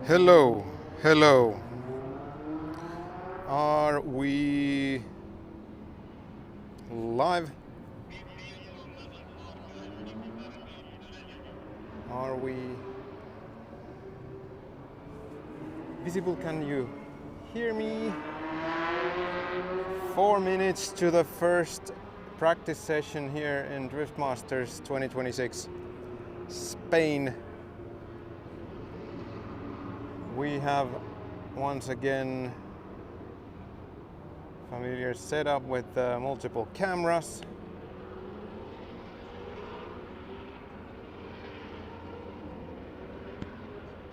Hello, hello. Are we live? Are we visible? Can you hear me? 4 minutes to the first practice session here in Drift Masters 2026 Spain. We have once again familiar setup with multiple cameras.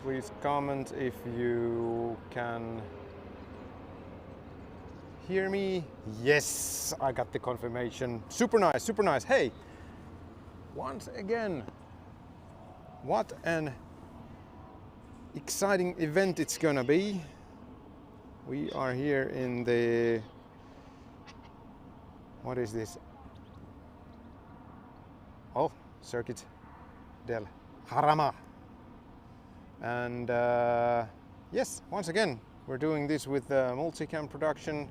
Please comment if you can hear me. Yes, I got the confirmation. Super nice, super nice. Hey, once again, what an exciting event it's gonna be. We are here in the, what is this? Oh, Circuit del Jarama. And yes, once again, we're doing this with multicam production.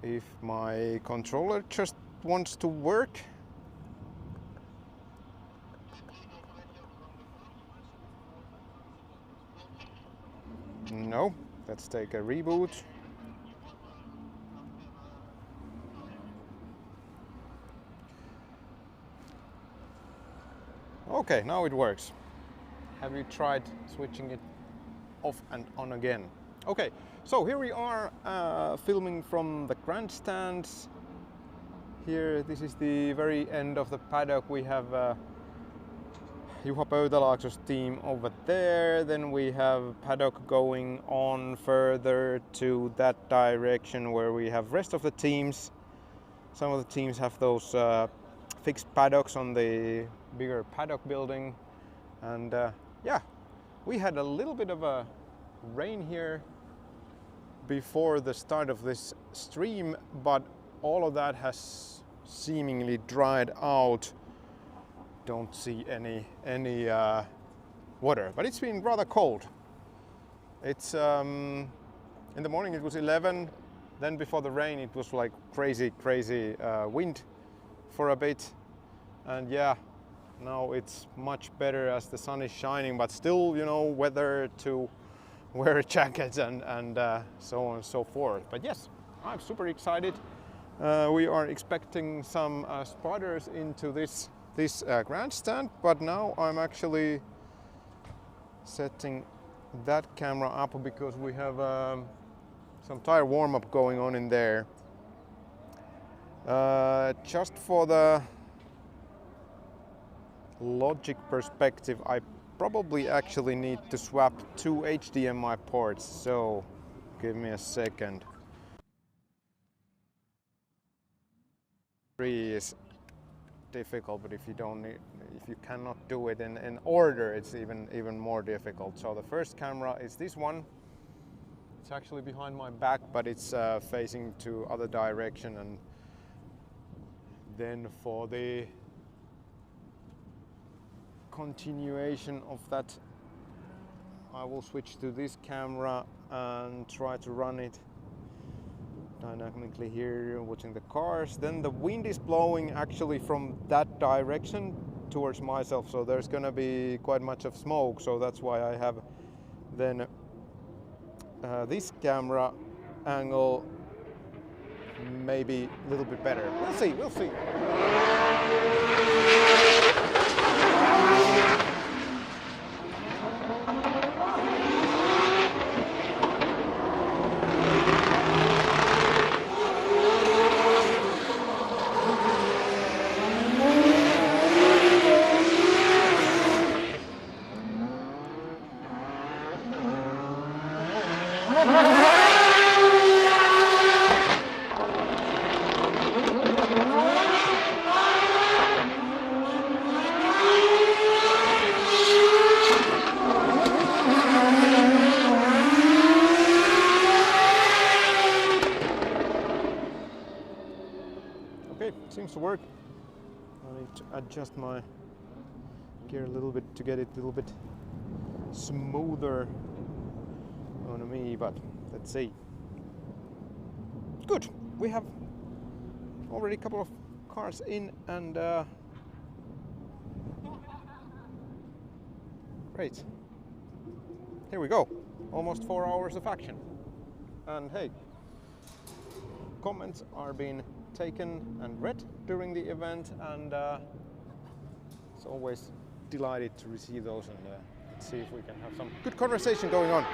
If my controller just wants to work. No, let's take a reboot. Okay, now it works. Have you tried switching it off and on again? Okay, so here we are filming from the grandstands. Here, this is the very end of the paddock. We have Juha Pöytälaakso's team over there. Then we have paddock going on further to that direction where we have rest of the teams. Some of the teams have those fixed paddocks on the bigger paddock building. And yeah, we had a little bit of a rain here before the start of this stream, but all of that has seemingly dried out. Don't see any water, but it's been rather cold. It's in the morning it was 11, then before the rain it was like crazy wind for a bit, and yeah, now it's much better as the sun is shining, but still, you know, weather to wear jackets and so on and so forth. But yes, I'm super excited. We are expecting some spotters into this grandstand, but now I'm actually setting that camera up because we have some tire warm-up going on in there. Just for the logic perspective, I probably actually need to swap two HDMI ports, so give me a second. 3 is difficult, but if you cannot do it in order, it's even more difficult. So the first camera is this one. It's actually behind my back, but it's facing to other direction. And then for the continuation of that, I will switch to this camera and try to run it dynamically here, watching the cars. Then the wind is blowing actually from that direction towards myself, so there's gonna be quite much of smoke, so that's why I have then this camera angle maybe a little bit better. We'll see. Okay, seems to work. I need to adjust my gear a little bit to get it a little bit smoother on me, but let's see. Good, we have already a couple of cars in, and great. Here we go, almost 4 hours of action. And hey, comments are being taken and read during the event, and it's always delighted to receive those, and let's see if we can have some good conversation going on.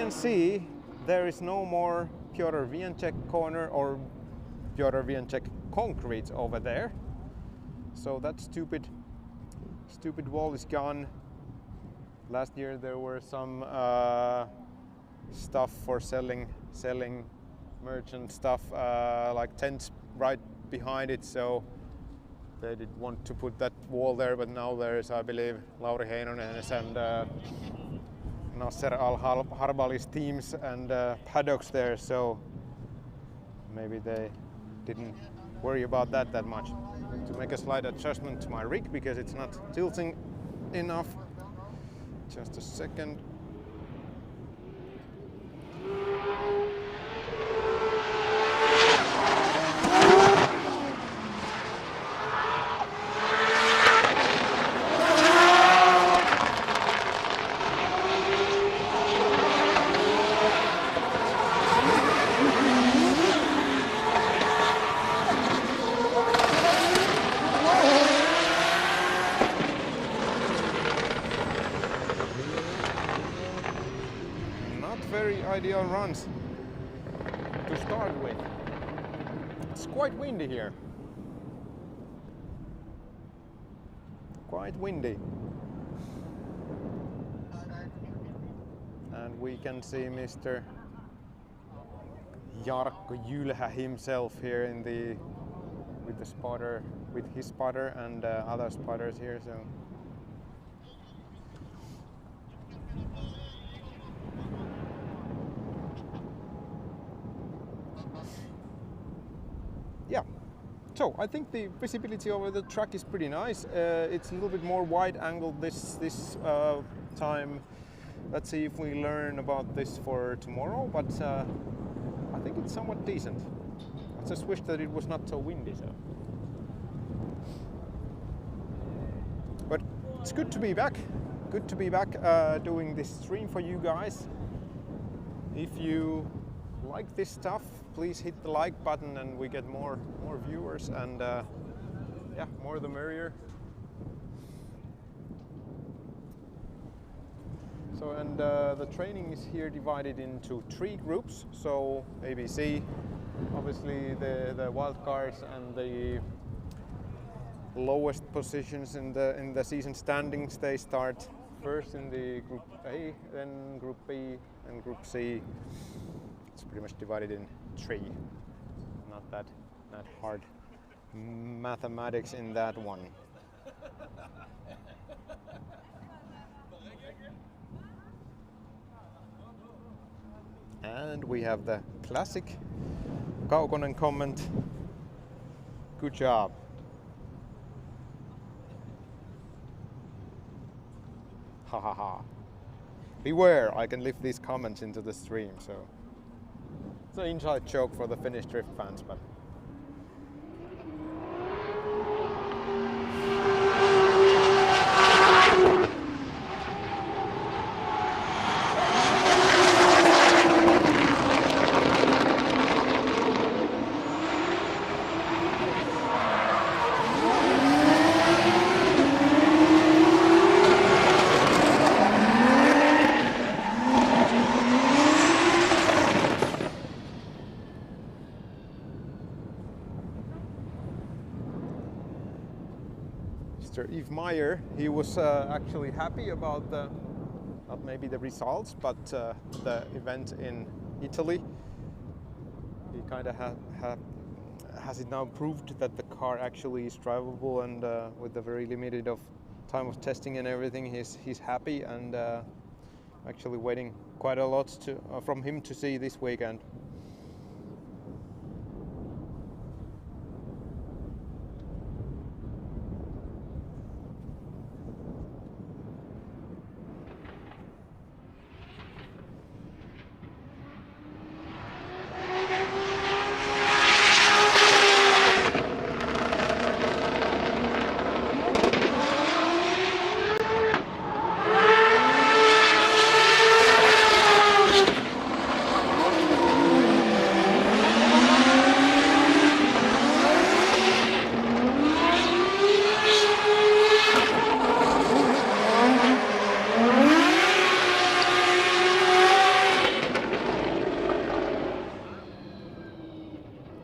See, there is no more Piotr Wienczek corner or Piotr Wienczek concrete over there, so that stupid wall is gone. Last year there were some stuff for selling merchant stuff, like tents right behind it, so they did want to put that wall there, but now there is, I believe, Lauri Heinonen and Nasser Al-Harbali's teams and paddocks there, so maybe they didn't worry about that much. To make a slight adjustment to my rig because it's not tilting enough. Just a second. Ideal runs to start with. It's quite windy here. Quite windy. And we can see Mr. Jarkko Jylhä himself here in with his spotter and other spotters here. So. Yeah, so I think the visibility over the track is pretty nice. It's a little bit more wide angle this time. Let's see if we learn about this for tomorrow, but I think it's somewhat decent. I just wish that it was not so windy. So. But it's good to be back. Good to be back doing this stream for you guys. If you like this stuff, please hit the like button and we get more viewers, and yeah, more the merrier. So, and the training is here divided into 3 groups. So ABC, obviously the wild cards and the lowest positions in the season standings, they start first in the Group A, then Group B and Group C. It's pretty much divided in 3. Not that hard mathematics in that one. And we have the classic Kaukonen comment. Good job. Ha ha ha. Beware, I can leave these comments into the stream, so it's an inside joke for the Finnish drift fans, but Yves Meyer, he was actually happy about the not maybe the results, but the event in Italy. He kind of has it now proved that the car actually is drivable, and with the very limited of time of testing and everything, he's happy, and actually waiting quite a lot from him to see this weekend.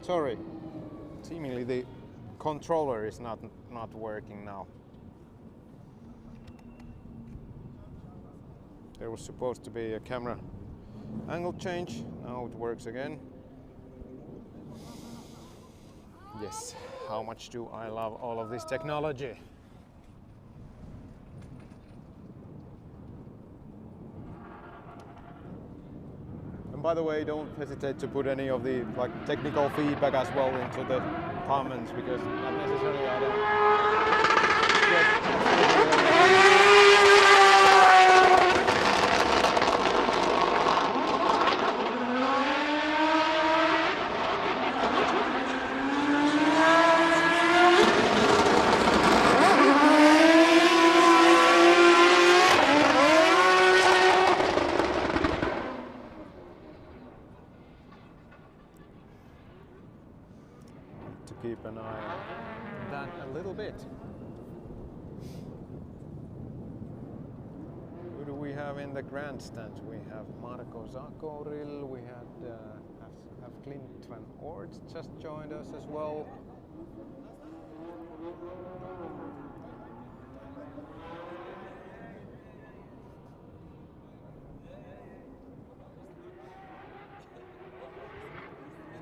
Sorry, seemingly the controller is not working now. There was supposed to be a camera angle change, now it works again. Yes, how much do I love all of this technology. And by the way, don't hesitate to put any of the technical feedback as well into the comments, because not necessarily I don't get keep an eye on that a little bit. Who do we have in the grandstand? We have Marko Zakoril, we have Clint van Oort just joined us as well.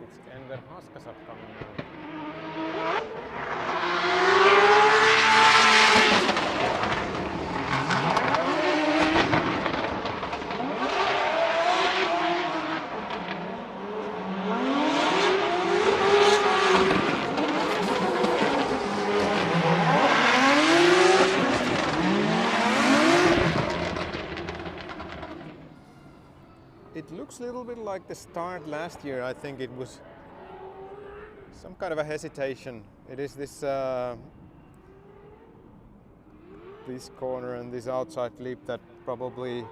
It's Enver Haskasat coming now. It looks a little bit like the start last year. I think it was some kind of a hesitation. It is this this corner and this outside flip that probably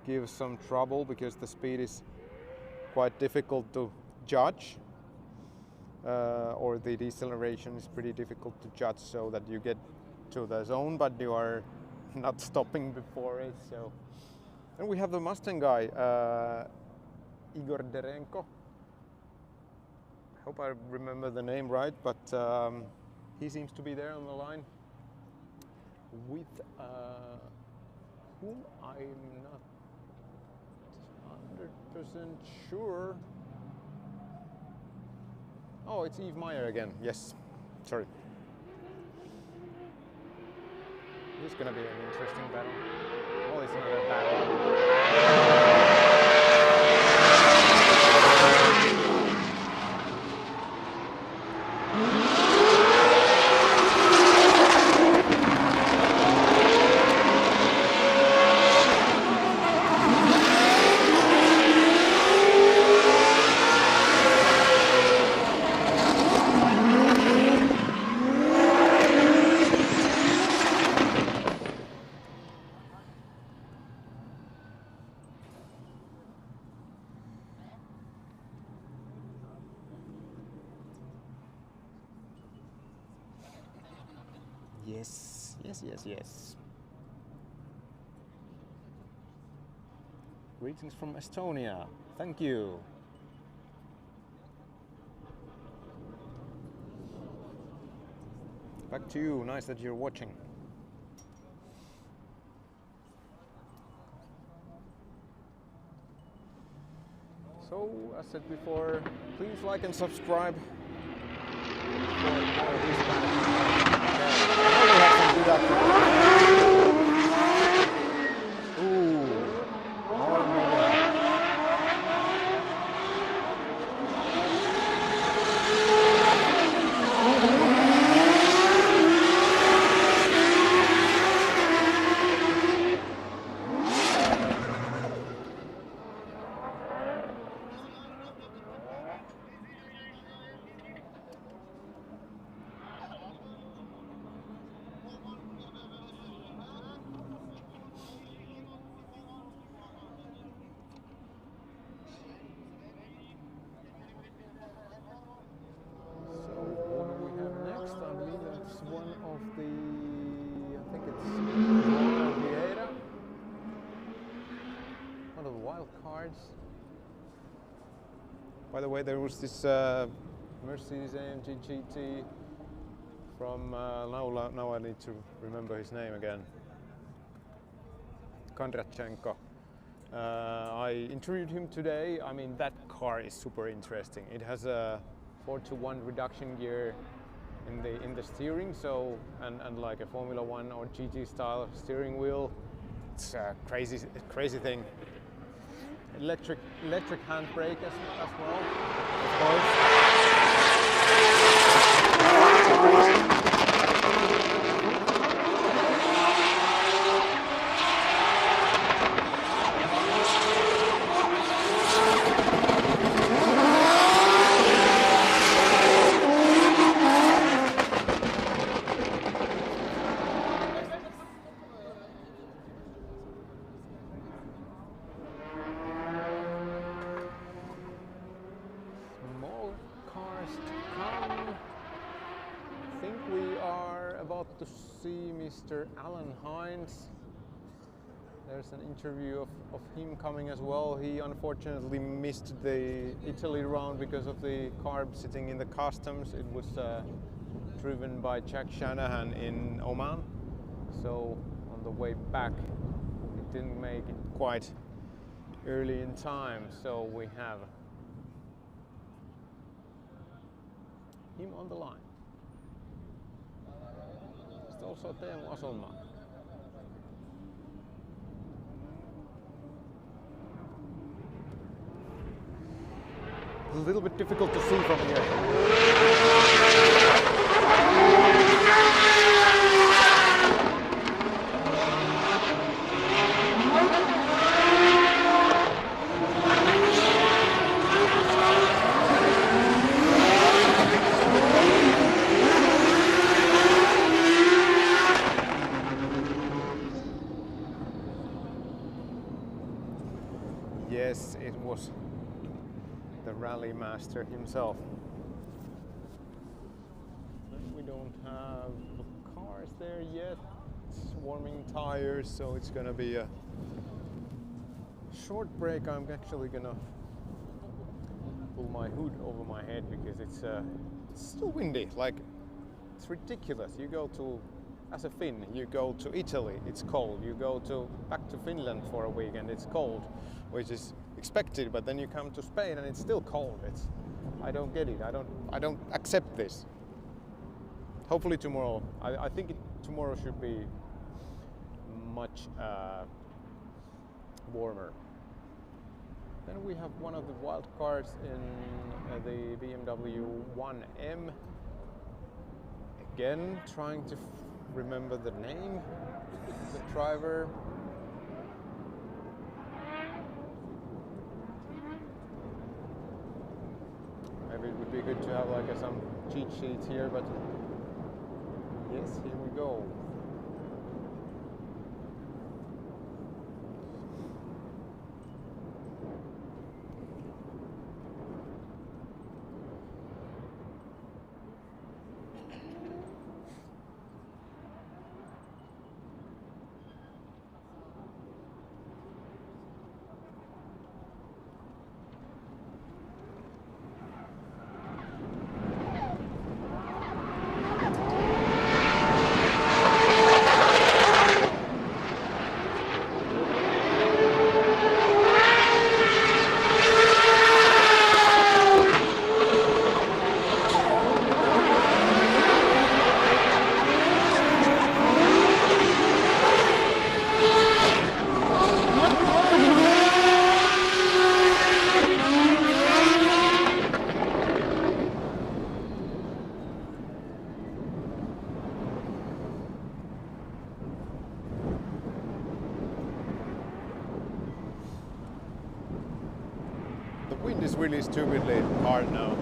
gives some trouble, because the speed is quite difficult to judge, or the deceleration is pretty difficult to judge, so that you get to the zone but you are not stopping before it. So, and we have the Mustang guy, Igor Derenko. I hope I remember the name right, but he seems to be there on the line with whom I'm not 100% sure. Oh, it's Yves Meyer again. Yes, sorry. This is gonna be an interesting battle. Oh, it's not a battle. Yes, yes, yes, yes. Greetings from Estonia. Thank you. Back to you. Nice that you're watching. So, as said before, please like and subscribe for more of these kind of I will have some good activity. Ooh, more moving. One of the, I think it's one of the wild cards. By the way, there was this Mercedes AMG GT from now I need to remember his name again. Kondrachenko. I interviewed him today. I mean, that car is super interesting. It has a 4-to-1 reduction gear in the steering, so and like a Formula 1 or GT style steering wheel. It's a crazy thing. Electric handbrake as well, of course. To see Mr. Alan Hines. There's an interview of him coming as well. He unfortunately missed the Italy round because of the car sitting in the customs. It was driven by Jack Shanahan in Oman. So on the way back, it didn't make it quite early in time. So we have him on the line. Also Teemu Asolmaa. A little bit difficult to see from here. Yes, it was the rally master himself. We don't have cars there yet. It's warming tires, so it's gonna be a short break. I'm actually gonna pull my hood over my head because it's still windy. Like, it's ridiculous. You go to, as a Finn, you go to Italy, it's cold. You go back to Finland for a week and it's cold, which is expected, but then you come to Spain and it's still cold. I don't get it. I don't accept this. Hopefully tomorrow, I think tomorrow should be much warmer. Then we have one of the wild cards in the BMW 1M. Again, trying to remember the name of the driver. Maybe it would be good to have like some cheat sheets here, but yes, here we go. The wind is really stupidly hard now.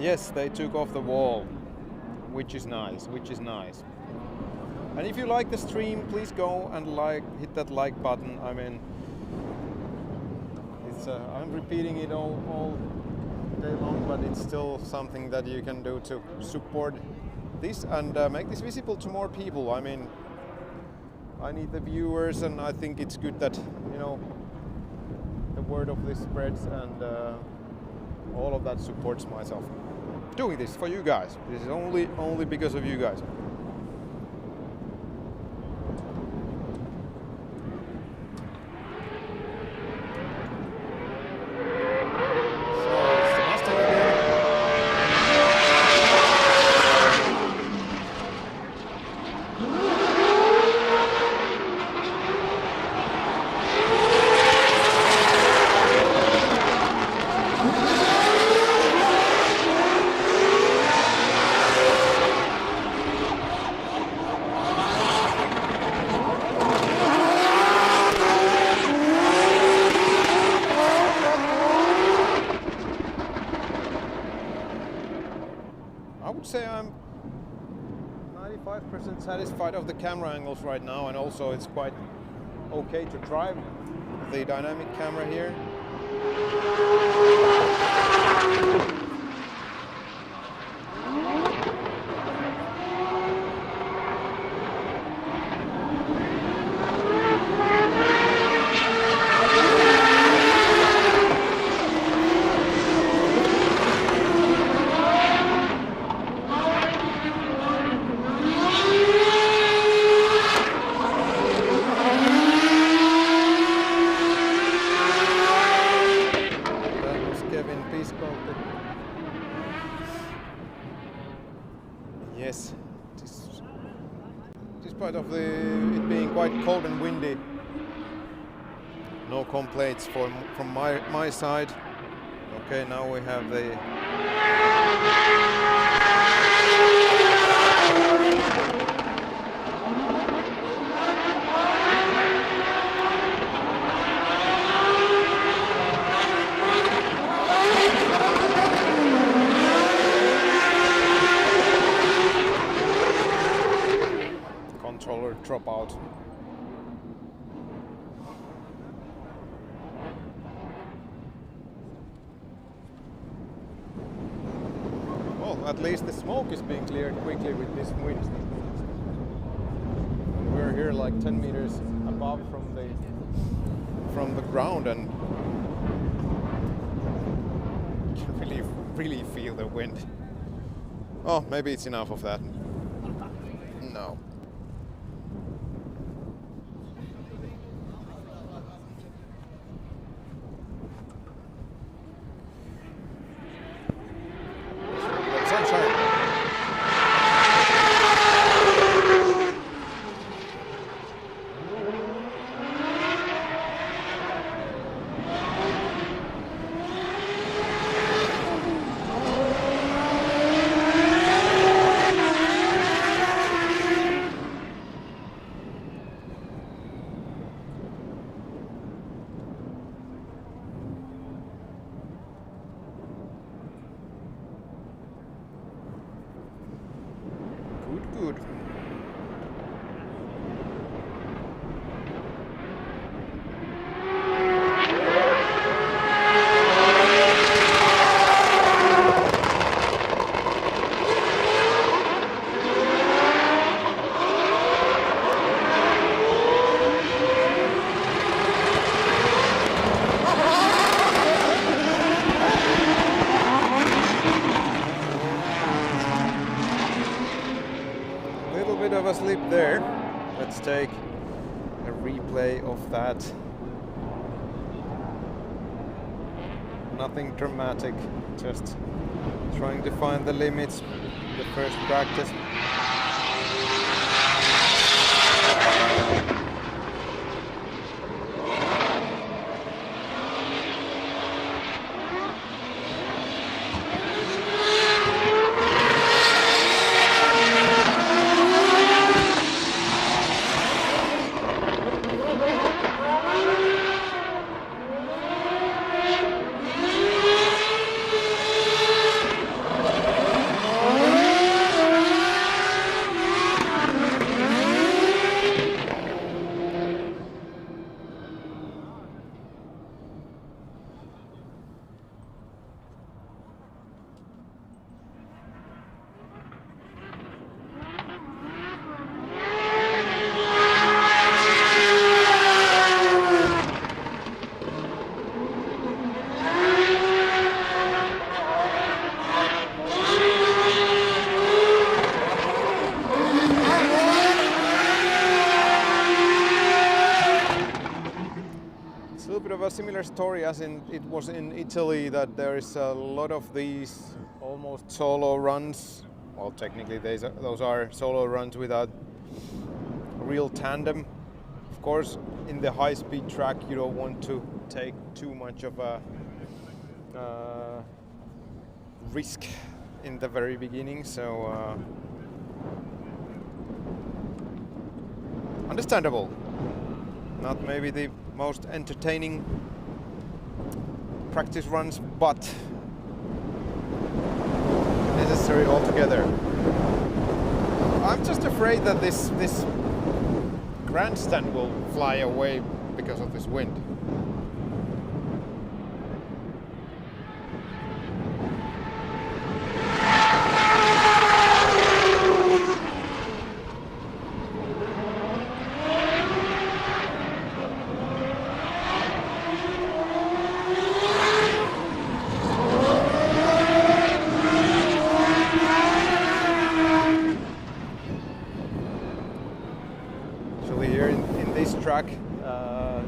Yes, they took off the wall, which is nice, And if you like the stream, please go and hit that like button. I mean, it's I'm repeating it all day long, but it's still something that you can do to support this and make this visible to more people. I mean, I need the viewers, and I think it's good that, you know, the word of this spreads, and all of that supports myself. Doing this for you guys. This is only because of you guys. Say I'm 95% satisfied of the camera angles right now, and also it's quite okay to drive the dynamic camera here. Yes, despite of it being quite cold and windy, no complaints from my side. Okay, now we have the controller drop out. Well, at least the smoke is being cleared quickly with this wind. We're here like 10 meters above from the ground, and you can really feel the wind. Oh, maybe it's enough of that. No. of that. Nothing dramatic, just trying to find the limits, the first practice. A similar story as it was in Italy, that there is a lot of these almost solo runs. Well, technically those are solo runs without real tandem. Of course, in the high-speed track you don't want to take too much of a risk in the very beginning, so understandable. Not maybe the most entertaining practice runs, but necessary altogether. I'm just afraid that this grandstand will fly away because of this wind.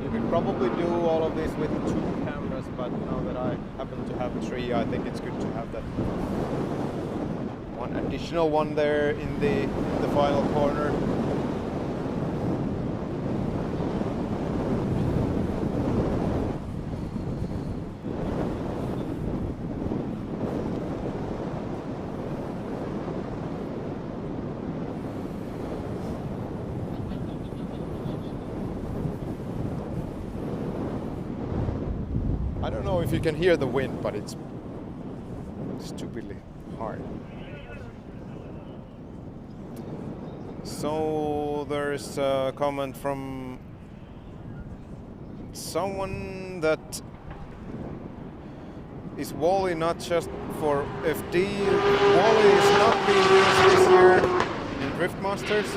You could probably do all of this with 2 cameras, but now that I happen to have 3, I think it's good to have that one additional one there in the final corner. I don't know if you can hear the wind, but it's stupidly hard. So there's a comment from someone that is Wally not just for FD? Wally is not being used this year in Drift Masters.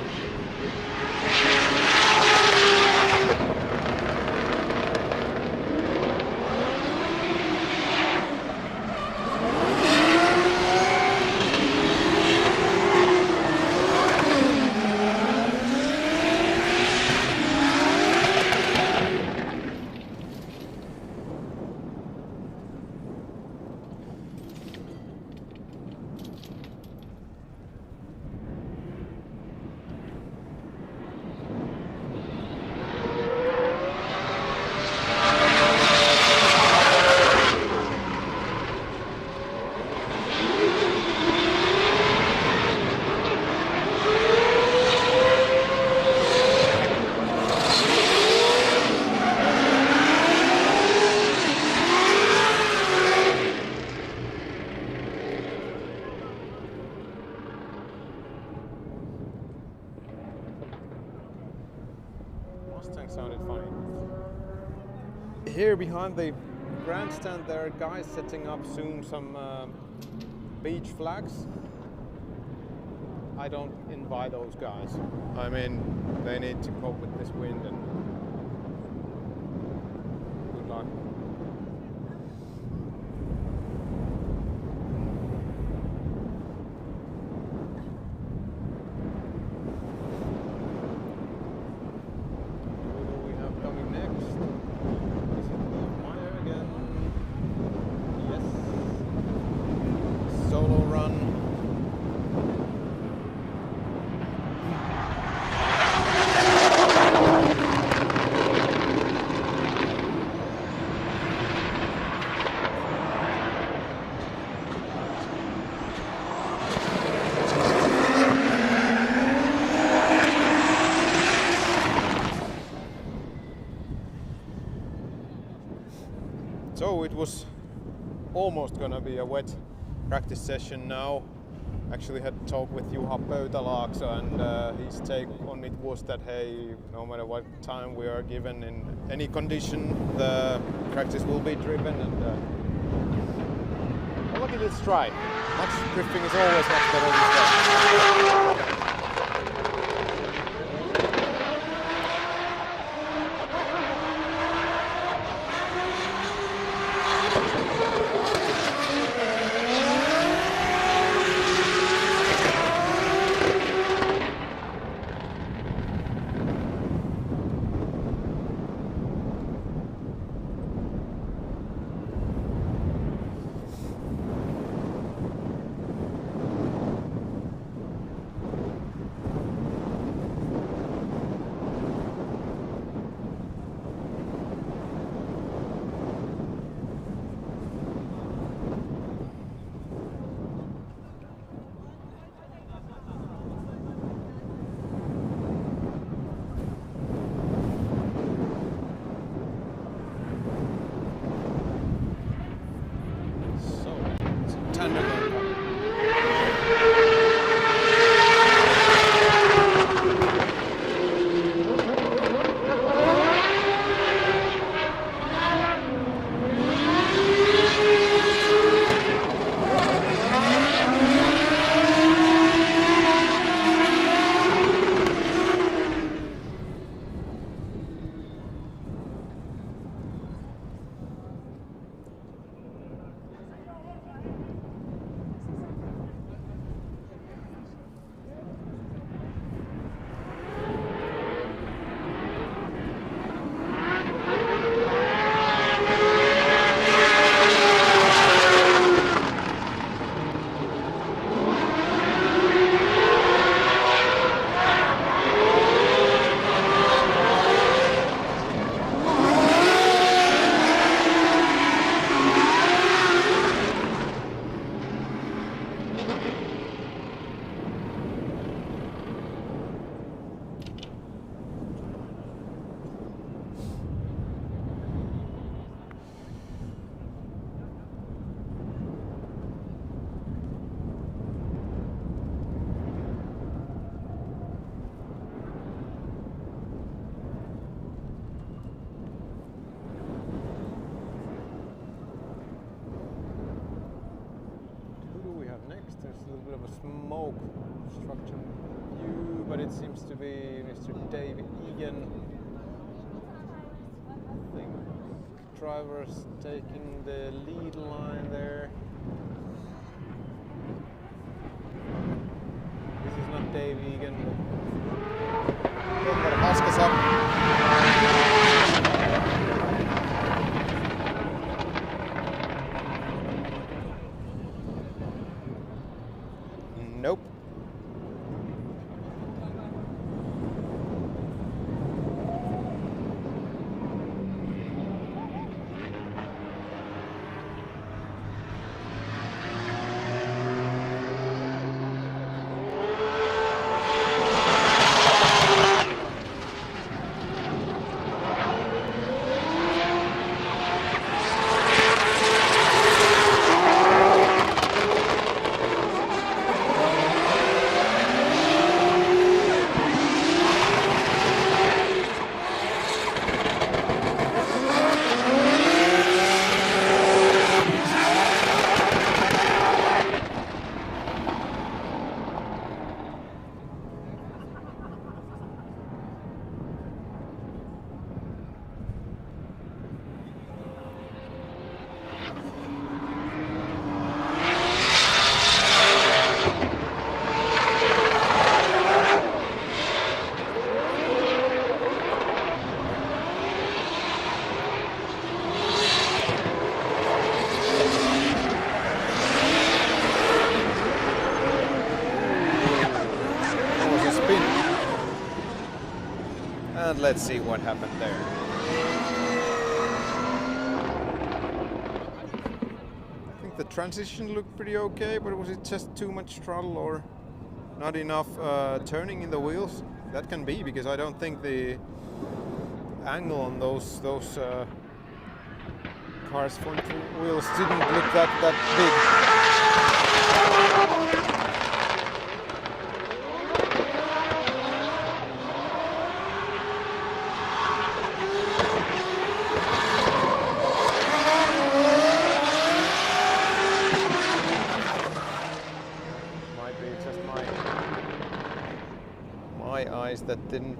Mustang sounded funny. Here behind the grandstand there are guys setting up soon some beach flags. I don't envy those guys. I mean, they need to cope with this wind, and good luck. Who do we have coming So it was almost gonna be a wet practice session now. Actually had a talk with Juha Pöytälaakso, and his take on it was that hey, no matter what time we are given in any condition, the practice will be driven. And well, okay, let's try. Max drifting is always much better these days. Tandem. There's a little bit of a smoke obstruction view, but it seems to be Mr. David Egan. I think driver's taking the lead line there. This is not Dave Egan. But Haskas up. Nope. And let's see what happened there. I think the transition looked pretty okay, but was it just too much throttle or not enough turning in the wheels? That can be, because I don't think the angle on those car's front wheels didn't look that big. Might be just my eyes that didn't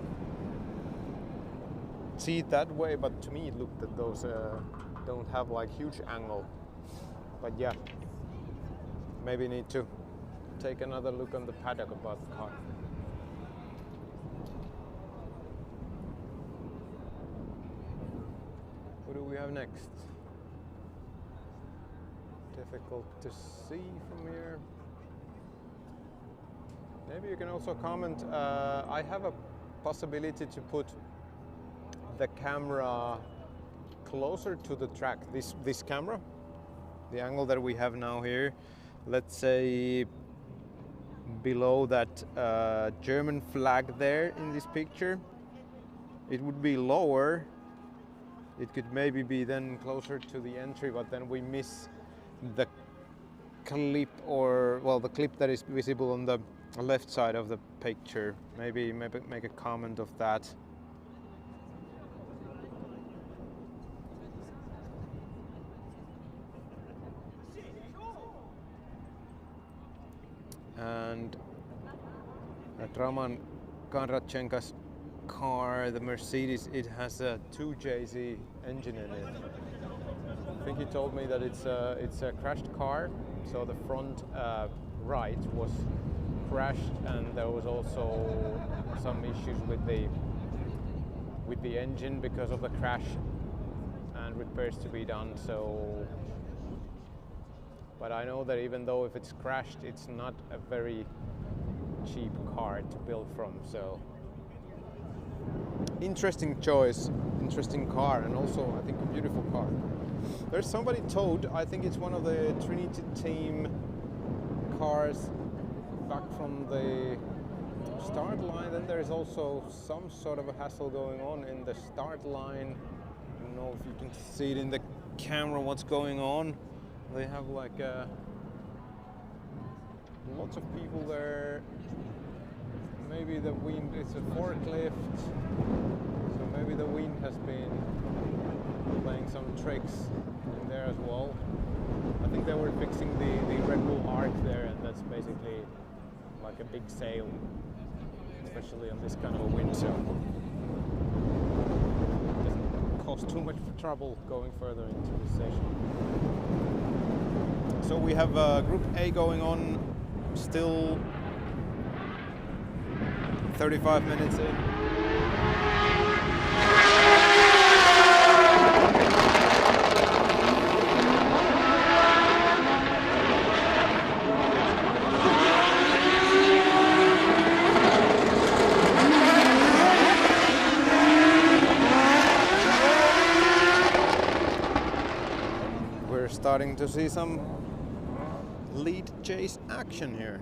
see it that way, but to me it looked that those don't have like huge angle. But yeah, maybe need to take another look on the paddock about the car. What do we have next? Difficult to see from here. Maybe you can also comment. I have a possibility to put the camera closer to the track. This camera, the angle that we have now here, let's say below that German flag there in this picture, it would be lower. It could maybe be then closer to the entry, but then we miss the clip, or well, the clip that is visible on the left side of the picture. Maybe make a comment of that. And Roman Kondrachenka's car, the Mercedes, it has a 2JZ engine in it. I think he told me that it's a crashed car, so the front right was crashed, and there was also some issues with the engine because of the crash, and repairs to be done. So, but I know that even though if it's crashed, it's not a very cheap car to build from. So interesting choice, interesting car, and also I think a beautiful car. There's somebody towed, I think it's one of the Trinity team cars back from the start line. Then there's also some sort of a hassle going on in the start line. I don't know if you can see it in the camera what's going on. They have like lots of people there. Maybe the wind, it's a forklift, so maybe the wind has been playing some tricks in there as well. I think they were fixing the Red Bull arc there, and that's basically like a big sail, especially on this kind of a wind, so it doesn't cause too much trouble going further into the session. So we have Group A going on, still 35 minutes in. We're starting to see some lead chase action here.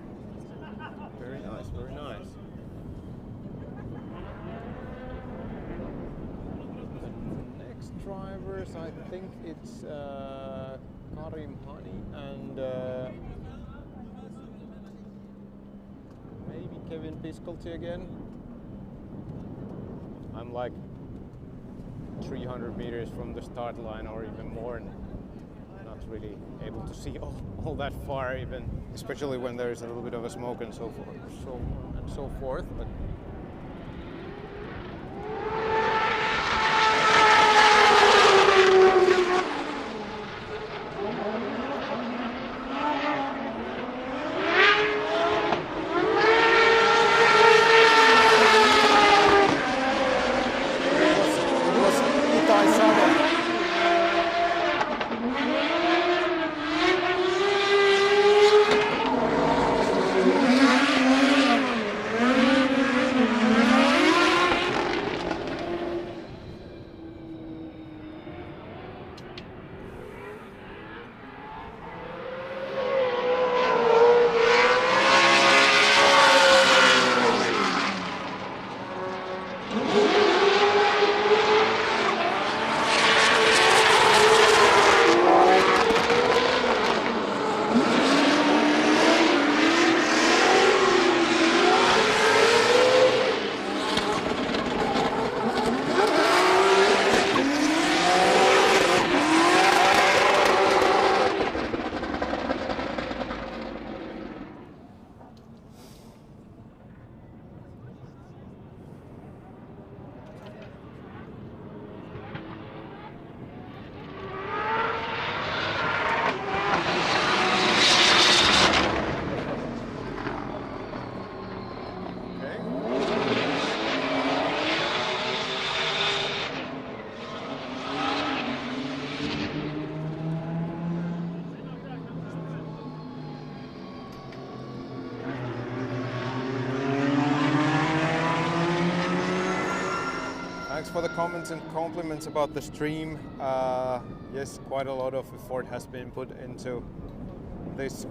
Very nice, very nice. The next drivers, I think it's Karim Hani and maybe Kevin Piscolti again. I'm like 300 meters from the start line or even more, and not really able to see all that far, even especially when there's a little bit of a smoke and so forth. But for the comments and compliments about the stream. Yes, quite a lot of effort has been put into this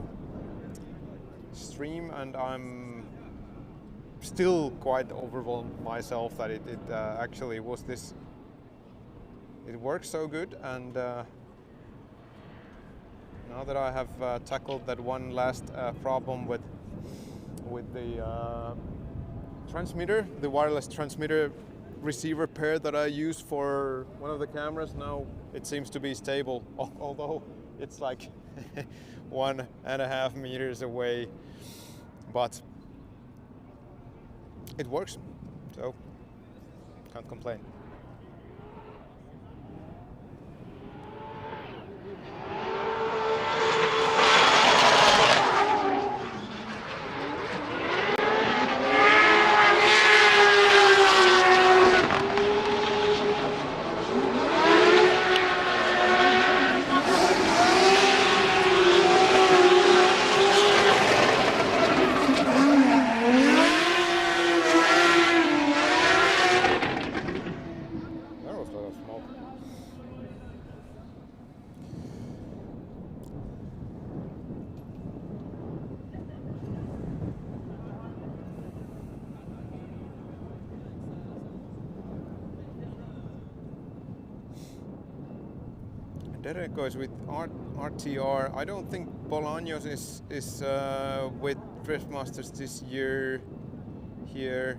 stream, and I'm still quite overwhelmed myself that it actually was this. It works so good, and now that I have tackled that one last problem with the transmitter, the wireless transmitter receiver pair that I use for one of the cameras, now it seems to be stable, although it's like 1.5 meters away, but it works, so can't complain. Derek goes with RTR. I don't think Bolaños is with Driftmasters this year here.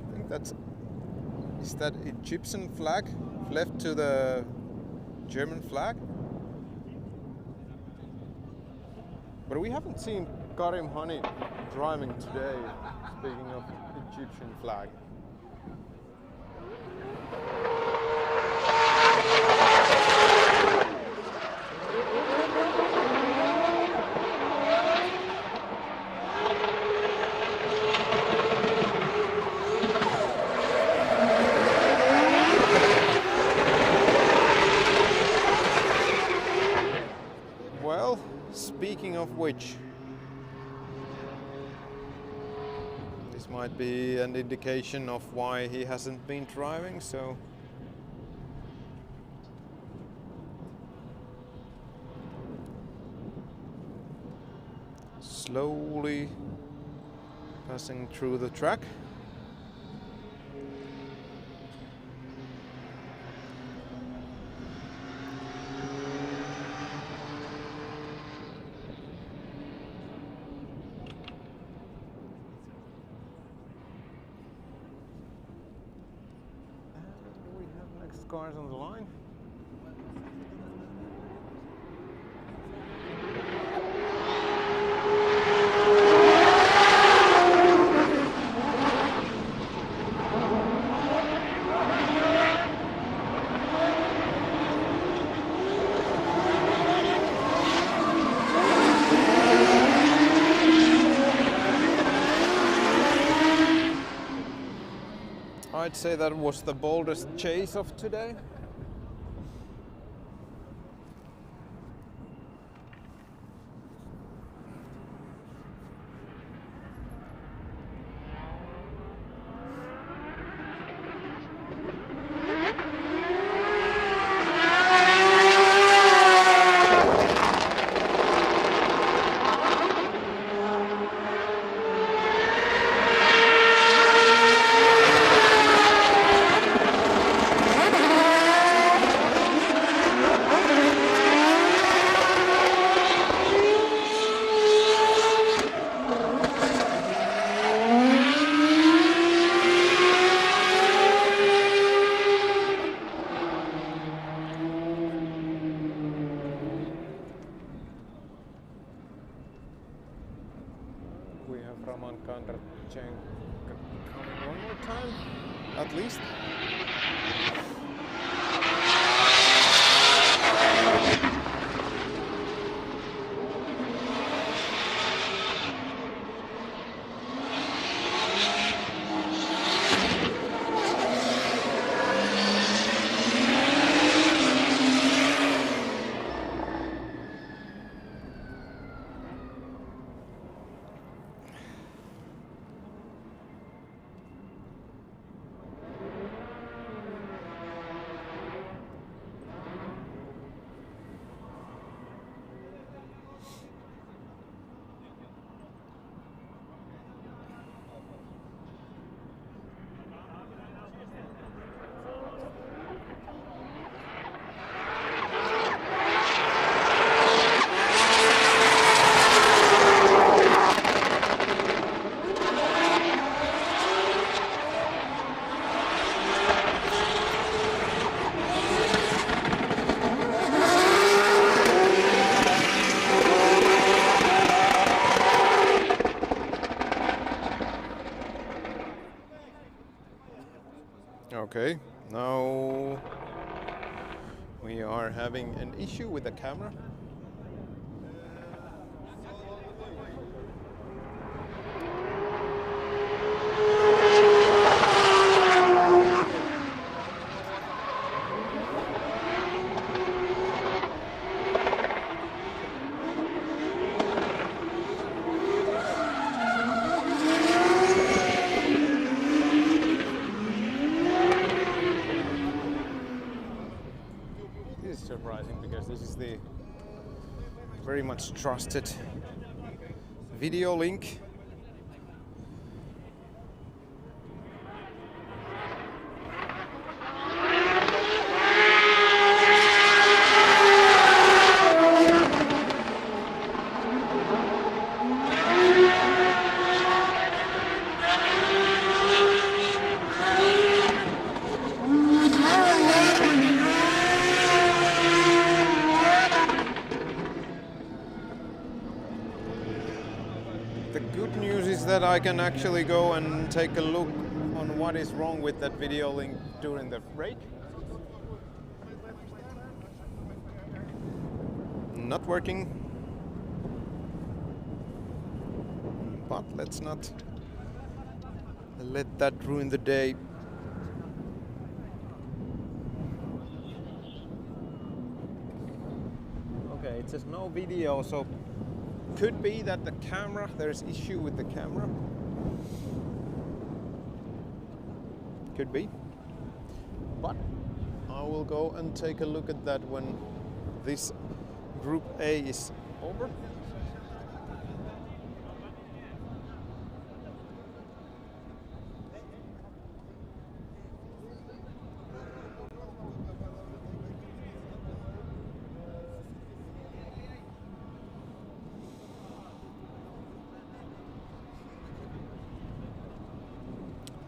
I think is that Egyptian flag left to the German flag? But we haven't seen Karim Hani driving today, speaking of Egyptian flag. Well, speaking of which, this might be an indication of why he hasn't been driving, so slowly passing through the track. Cars on the line. I'd say that was the boldest chase of today. One more time, at least. Okay, now we are having an issue with the camera. This is surprising because this is the very much trusted video link. The good news is that I can actually go and take a look on what is wrong with that video link during the break. Not working. But let's not let that ruin the day. Okay, it says no video, so could be that the camera, there's issue with the camera. Could be. But I will go and take a look at that when this Group A is over.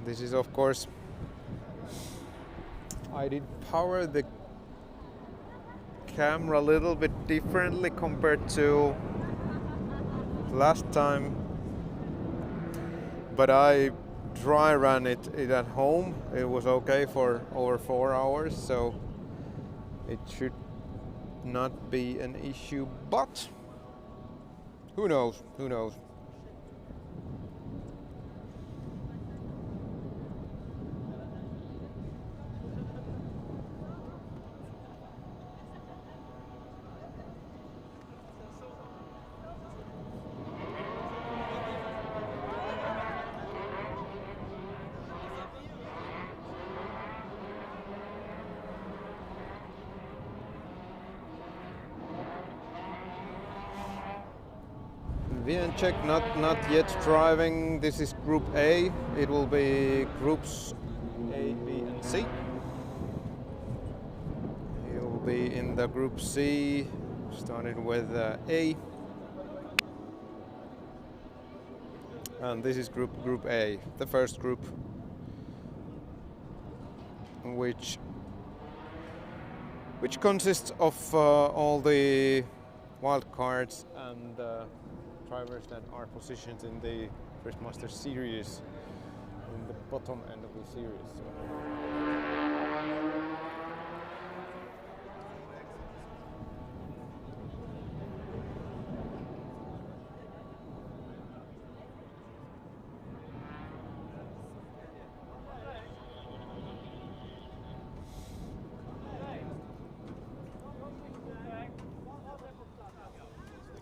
This is, of course, I did power the camera a little bit differently compared to last time, but I dry ran it at home. It was okay for over 4 hours, so it should not be an issue, but who knows, who knows. Check, not yet driving. This is Group A. It will be Groups A, B, and C. It will be in the Group C, starting with A. And this is Group A, the first group, which consists of all the wild cards and drivers that are positioned in the First Master Series, in the bottom end of the series.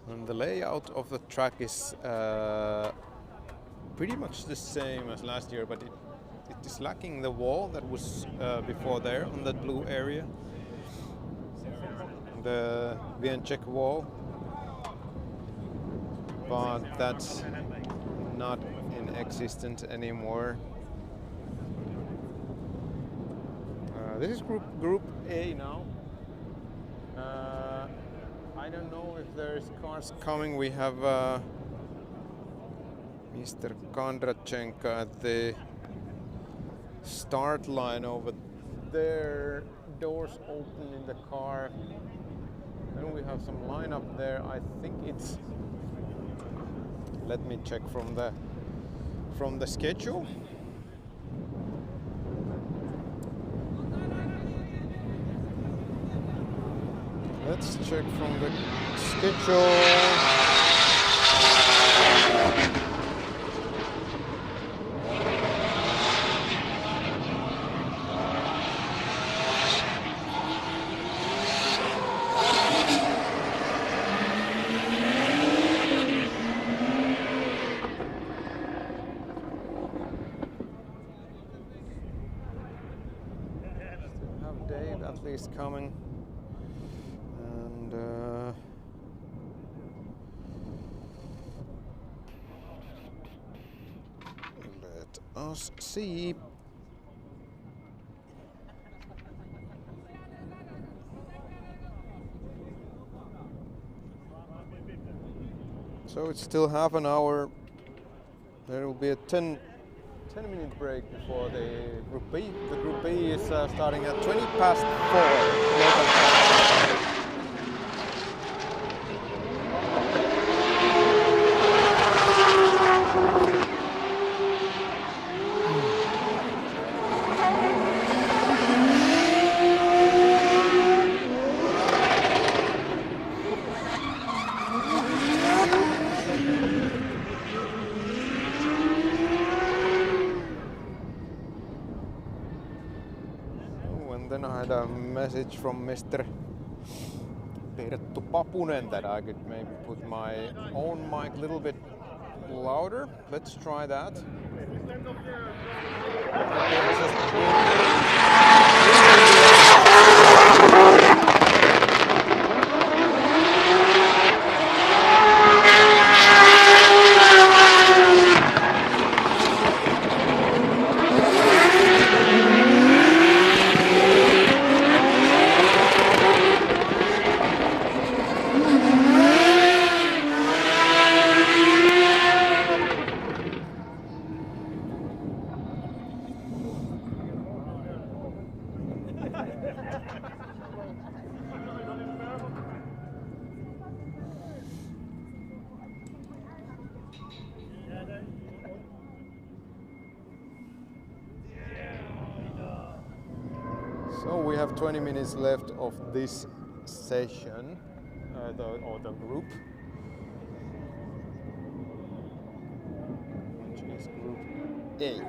And the layout of the track is pretty much the same as last year, but it is lacking the wall that was before there on that blue area. The Viencheck wall, but that's not in existence anymore. This is Group A now. I don't know if there's cars coming. We have Mr. Kondrachenko at the start line over there. Doors open in the car. Then we have some lineup there. I think it's. Let me check from the schedule. let's check from the schedule. Dave at least coming, and let us see. So it's still half an hour. There will be a 10-minute break before the Group B. The Group B is starting at 20 past 4 local time. Then I had a message from Mr. Perttu Papunen that I could maybe put my own mic a little bit louder. Let's try that. So we have 20 minutes left of this session, or the group, which is Group A.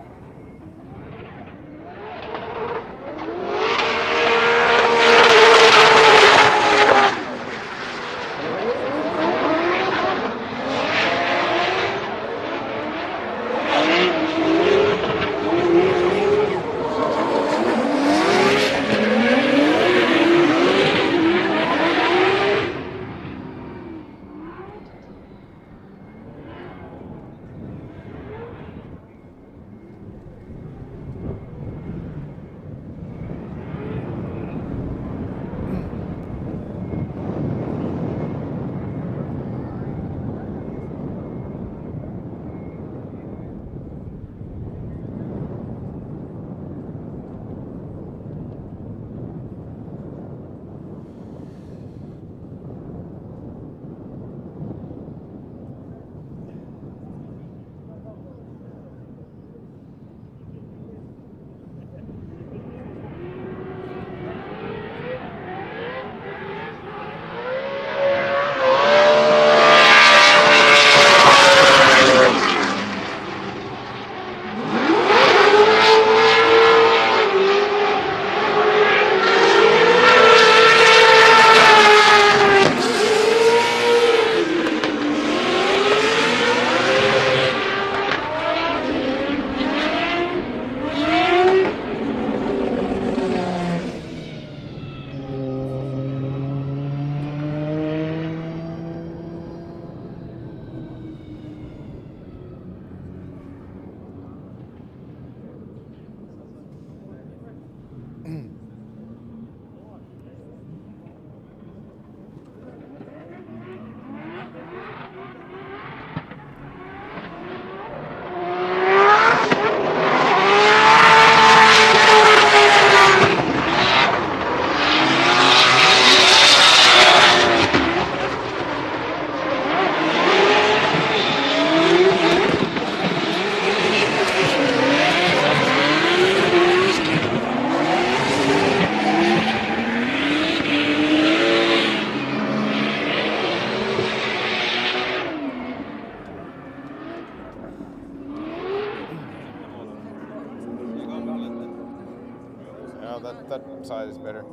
that side is better.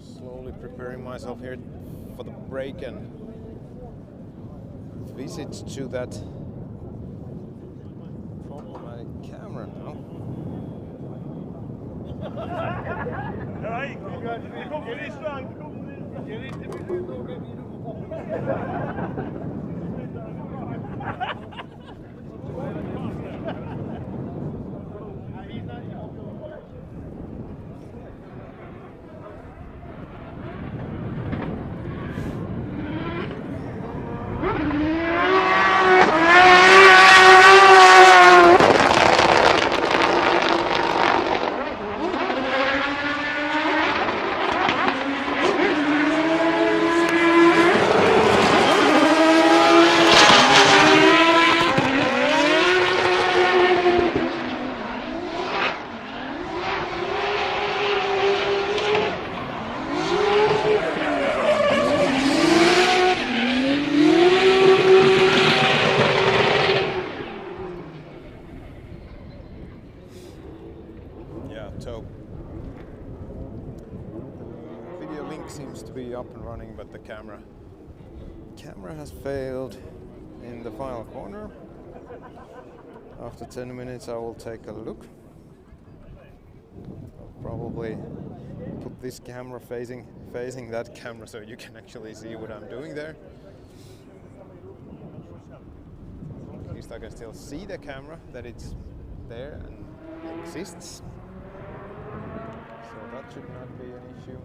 Slowly preparing myself here for the break and visit to that problematic camera now. So the video link seems to be up and running, but the camera has failed in the final corner. After 10 minutes I will take a look. I'll probably put this camera facing that camera so you can actually see what I'm doing there. At least I can still see the camera, that it's there and exists. So that should not be an issue.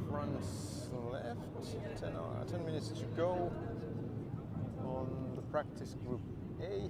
Runs left, 10 minutes to go on the practice group A.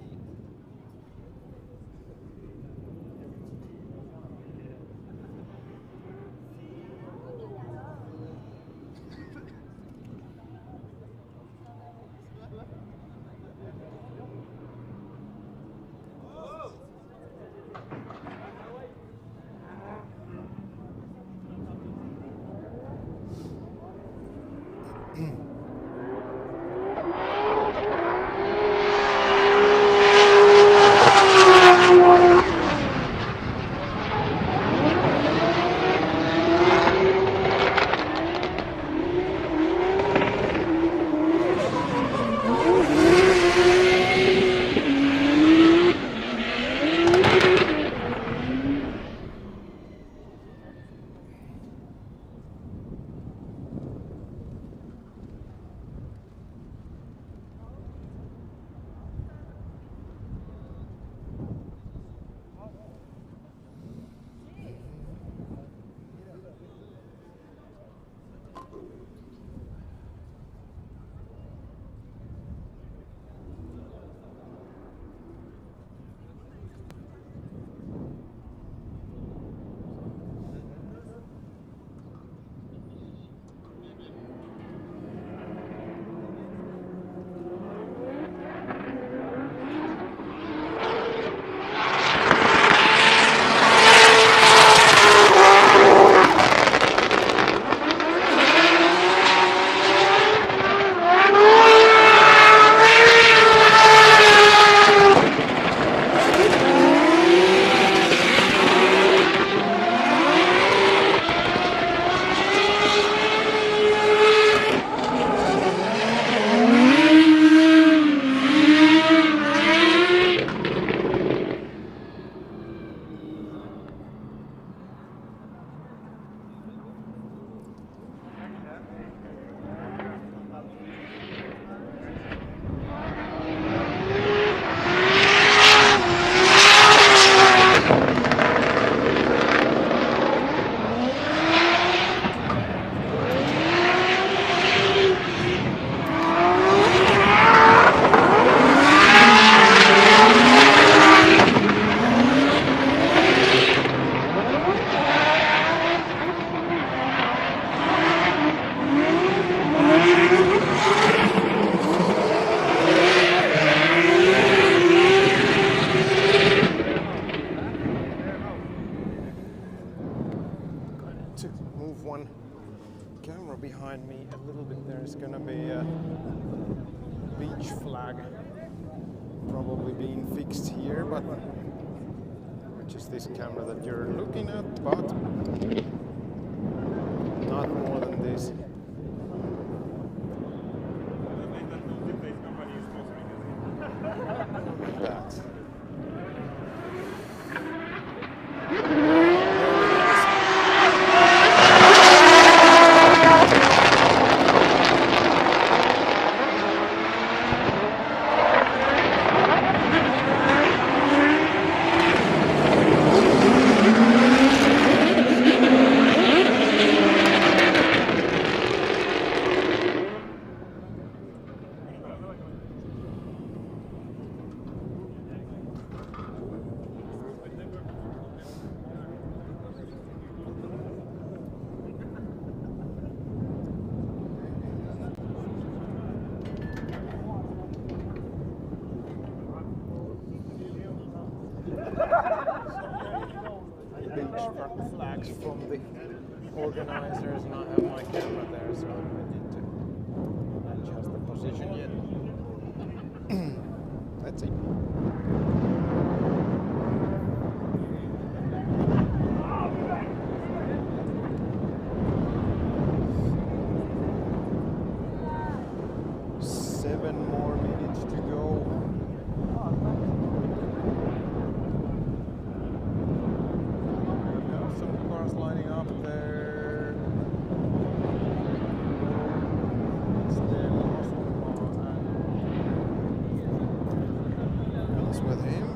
move one camera behind me a little bit. There's gonna be a beach flag probably being fixed here, but which is this camera that you're looking at, but not more than this. That. Beachfront flags from the organizers, and I have my camera there, so I need to adjust the position yet. Let's see. Seven more minutes to go. Some cars lining up there. It's there else with him.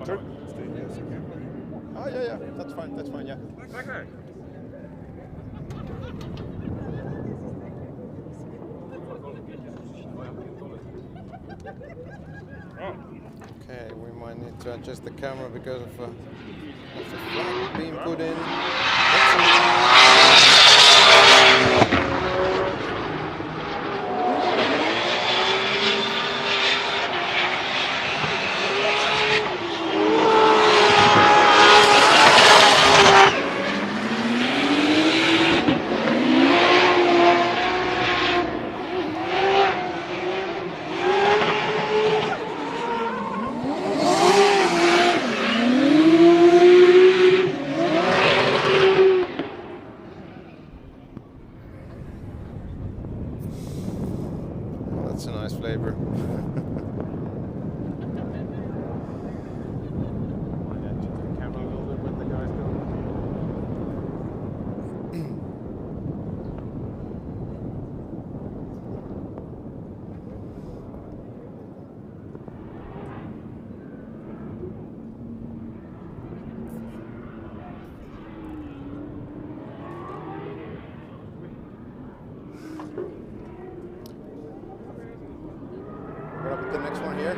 Sure. Oh, yeah, that's fine, yeah. Okay. Okay, we might need to adjust the camera because of the flag being put in. That's a nice flavor. We're gonna put the next one here.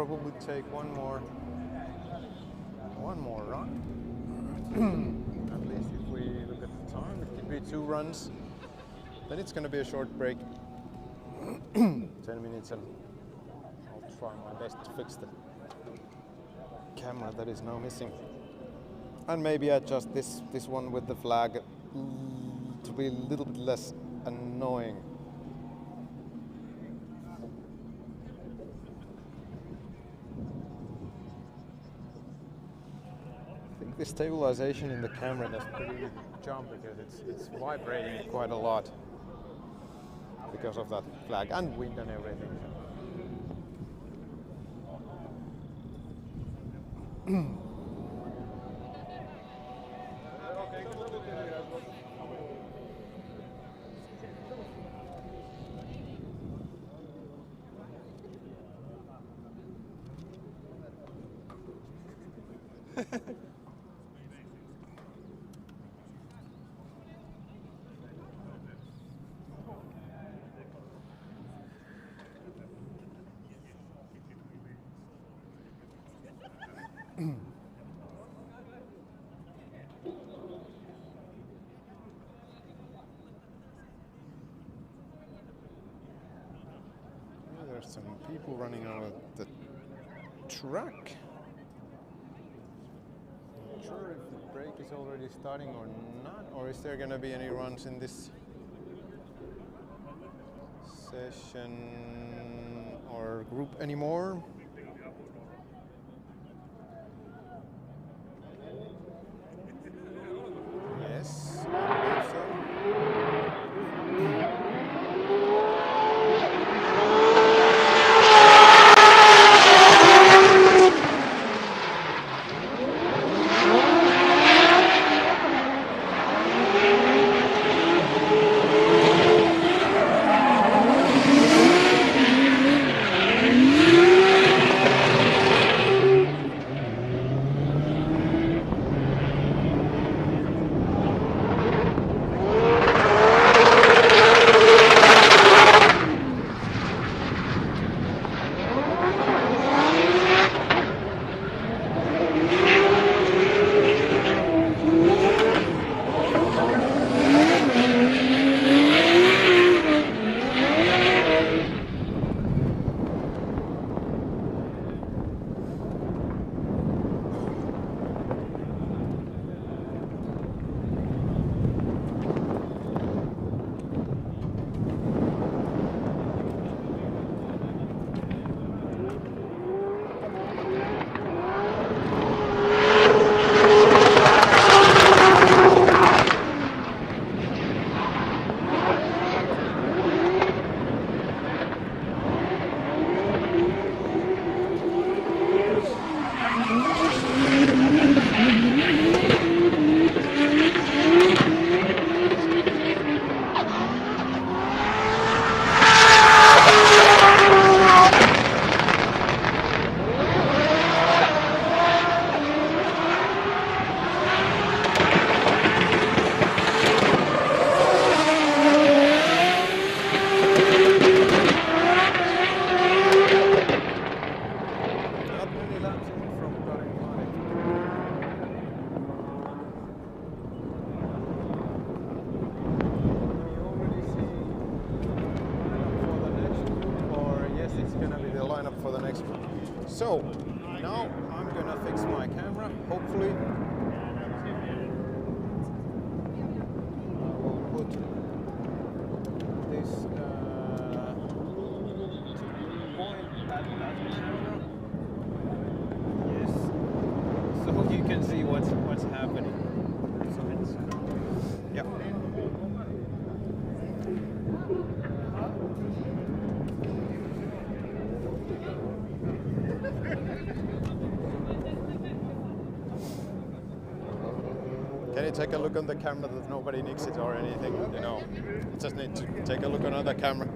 probably take one more run. At least if we look at the time, it could be 2 runs. Then it's going to be a short break. 10 minutes, and I'll try my best to fix the camera that is now missing. And maybe adjust this one with the flag to be a little bit less annoying. I think the stabilization in the camera does pretty good job because it's vibrating quite a lot because of that flag and wind and everything. There's some people running on the track. Not sure if the break is already starting or not, or is there going to be any runs in this session or group anymore. Yes, I believe so. So now I'm gonna fix my camera, hopefully. I will put this point at that camera. Yes. So you can see what's happening. So it's yeah. Can you take a look on the camera that nobody nicks it or anything? You know, you just need to take a look on the camera.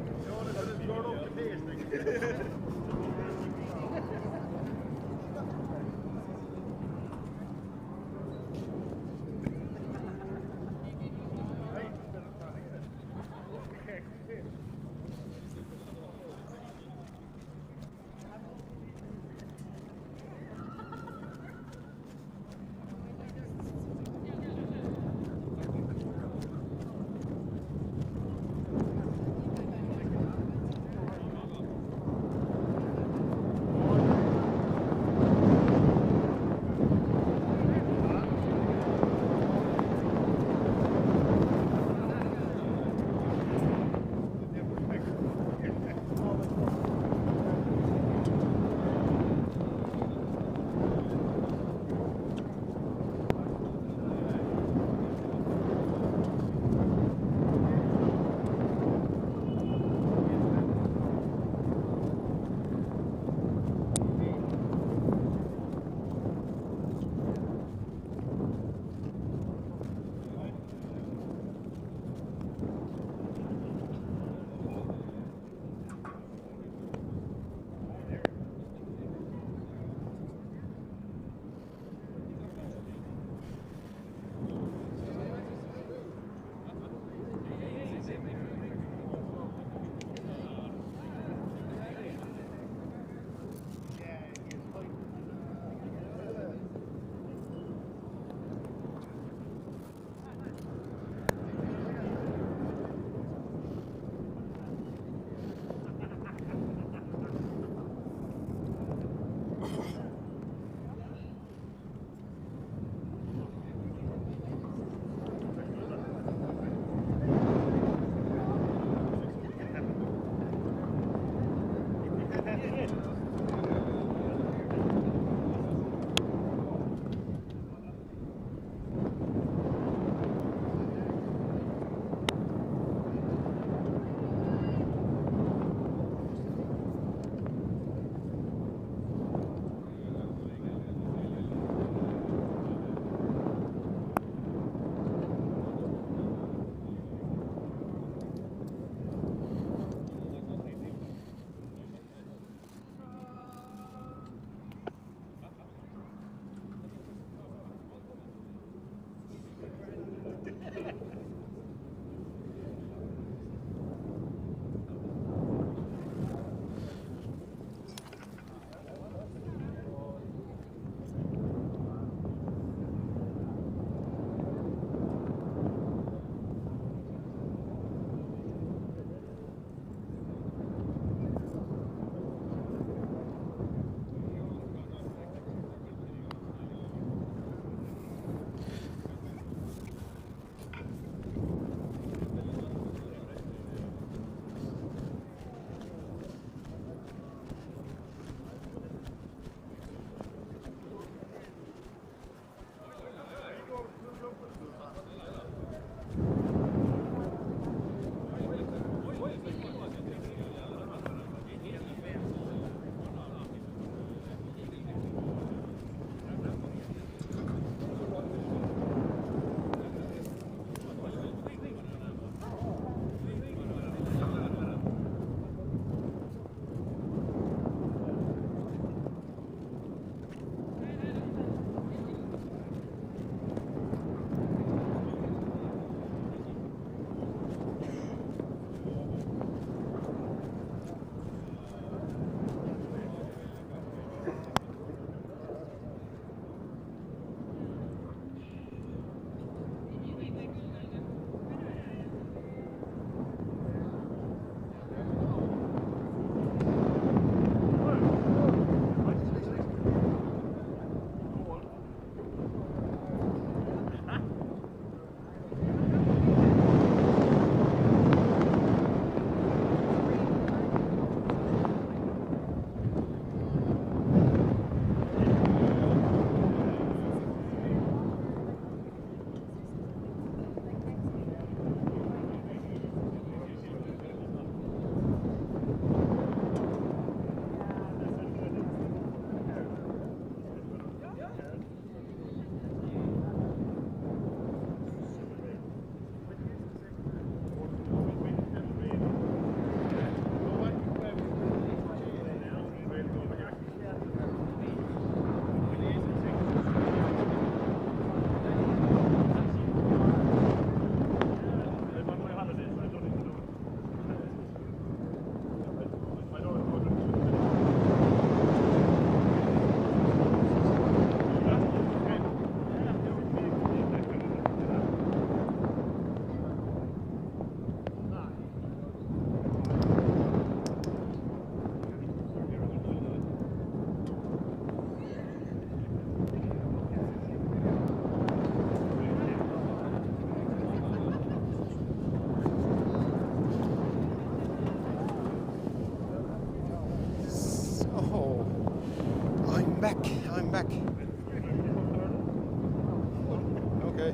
Okay.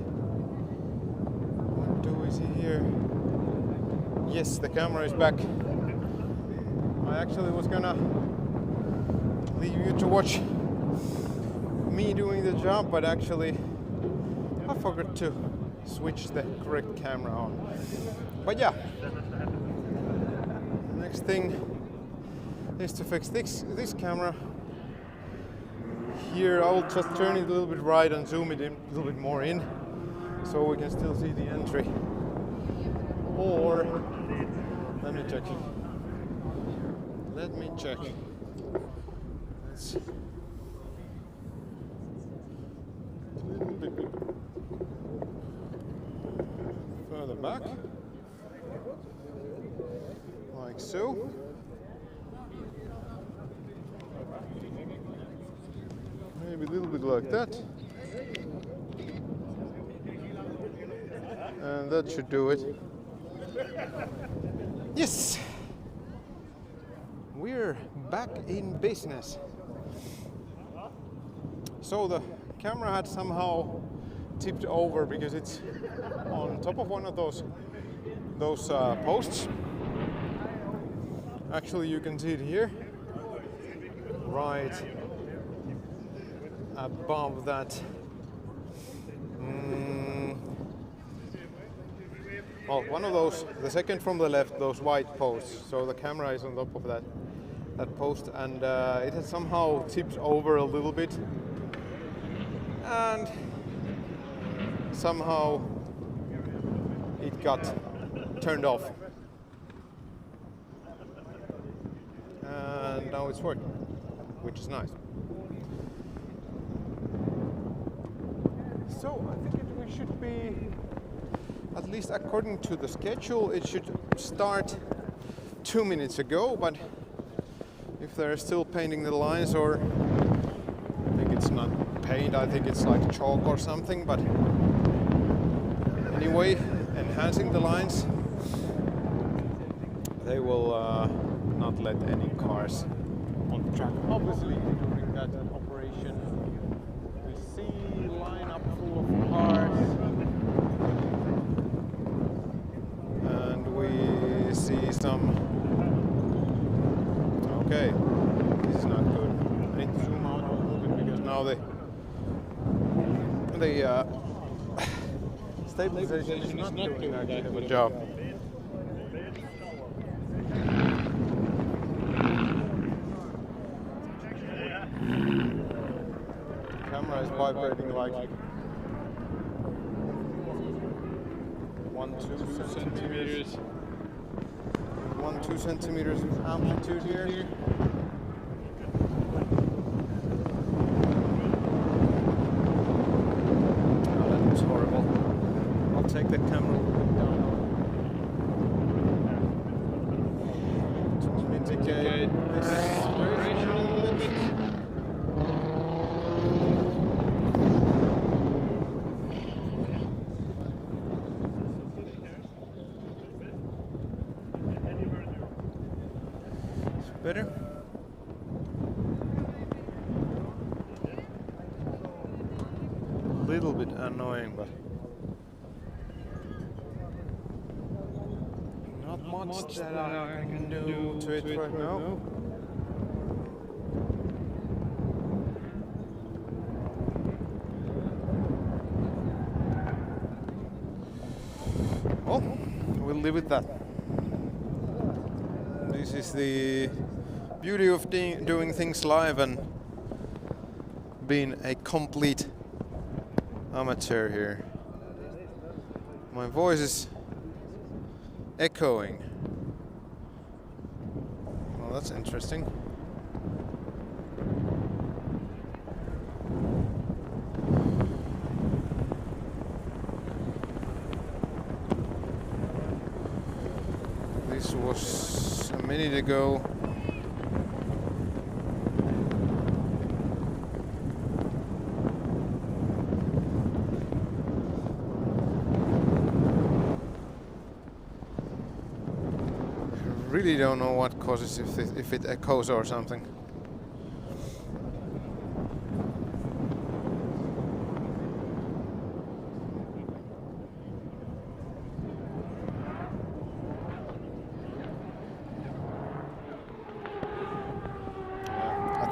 What do we see here? Yes, the camera is back. I actually was gonna leave you to watch me doing the job, but actually I forgot to switch the correct camera on. But yeah, next thing is to fix this camera. Here I will just turn it a little bit right and zoom it in a little bit more in so we can still see the entry. Or let me check. Let's a little bit further back, like so. Maybe a little bit like that. And that should do it. Yes! We're back in business. So the camera had somehow tipped over because it's on top of one of those posts. Actually, you can see it here, right above that. Well, one of those, the second from the left, those white posts. So the camera is on top of that post, and it has somehow tipped over a little bit, and somehow it got turned off, and now it's working, which is nice. So I think we should be, at least according to the schedule, it should start 2 minutes ago, but if they're still painting the lines, or I think it's not paint, I think it's like chalk or something, but anyway, enhancing the lines, they will not let any cars on the track. Obviously, during that operation, we see lineup full of cars, and we see some. Okay, this is not good. I need to zoom out a little bit because now the stabilization is not doing that good of a job. The camera is vibrating like 1-2 centimeters. 1-2 centimeters of amplitude here. Oh, that was horrible. I'll take the camera a little bit down to mitigate this vibration a little bit. Better? A little bit annoying, but not much that I can do to it right now. Well, we'll live with that. This is the beauty of doing things live and being a complete amateur here. My voice is echoing. Well, that's interesting. This was a minute ago. Really don't know what causes if it echoes or something.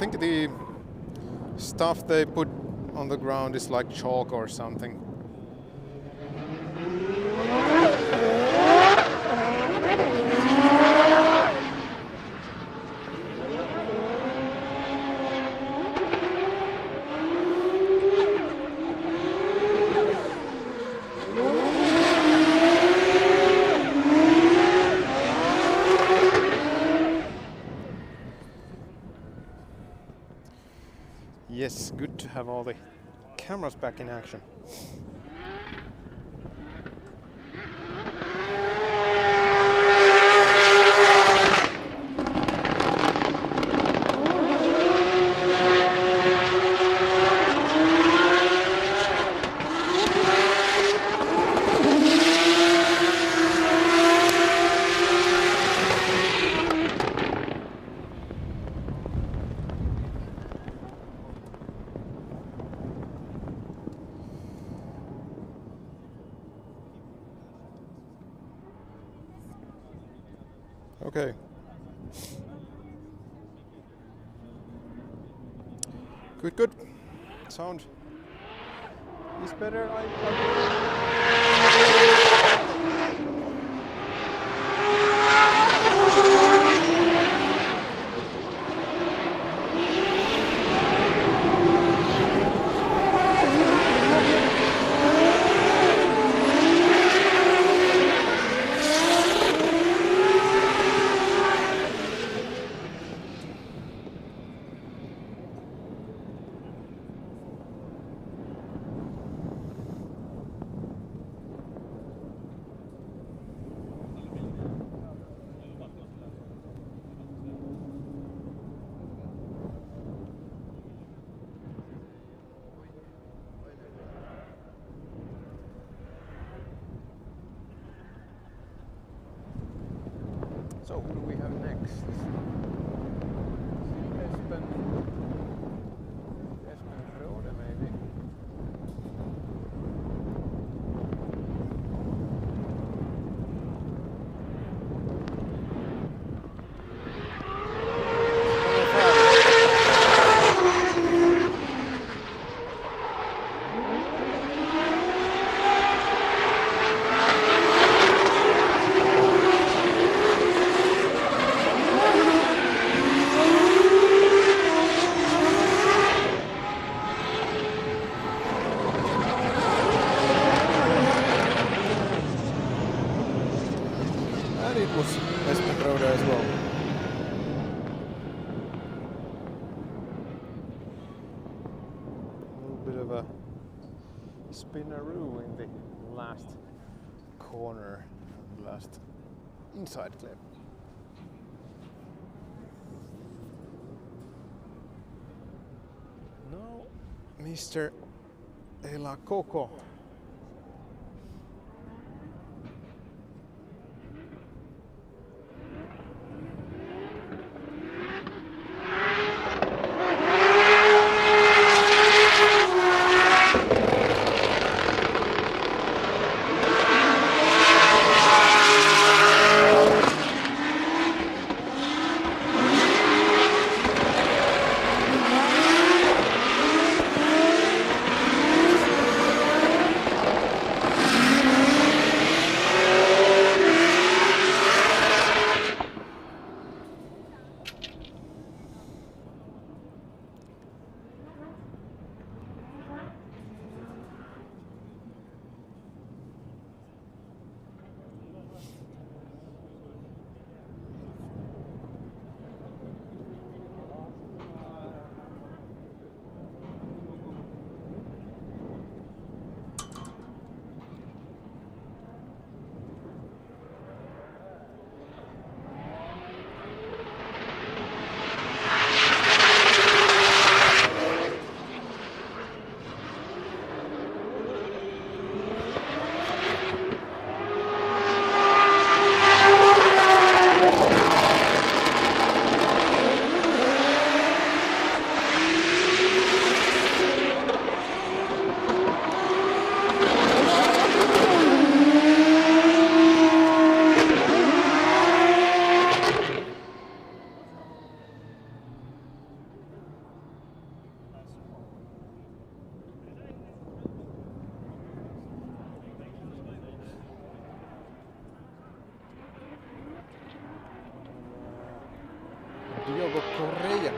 think the stuff they put on the ground is like chalk or something. Yes, good to have all the cameras back in action. Okay. Good. Sound is better. So who do we have next? Espen Rode maybe. It was Espen Rode as well. A little bit of a spinaroo in the last corner, last inside clip. Now, Mr. Ela Coco. Korea.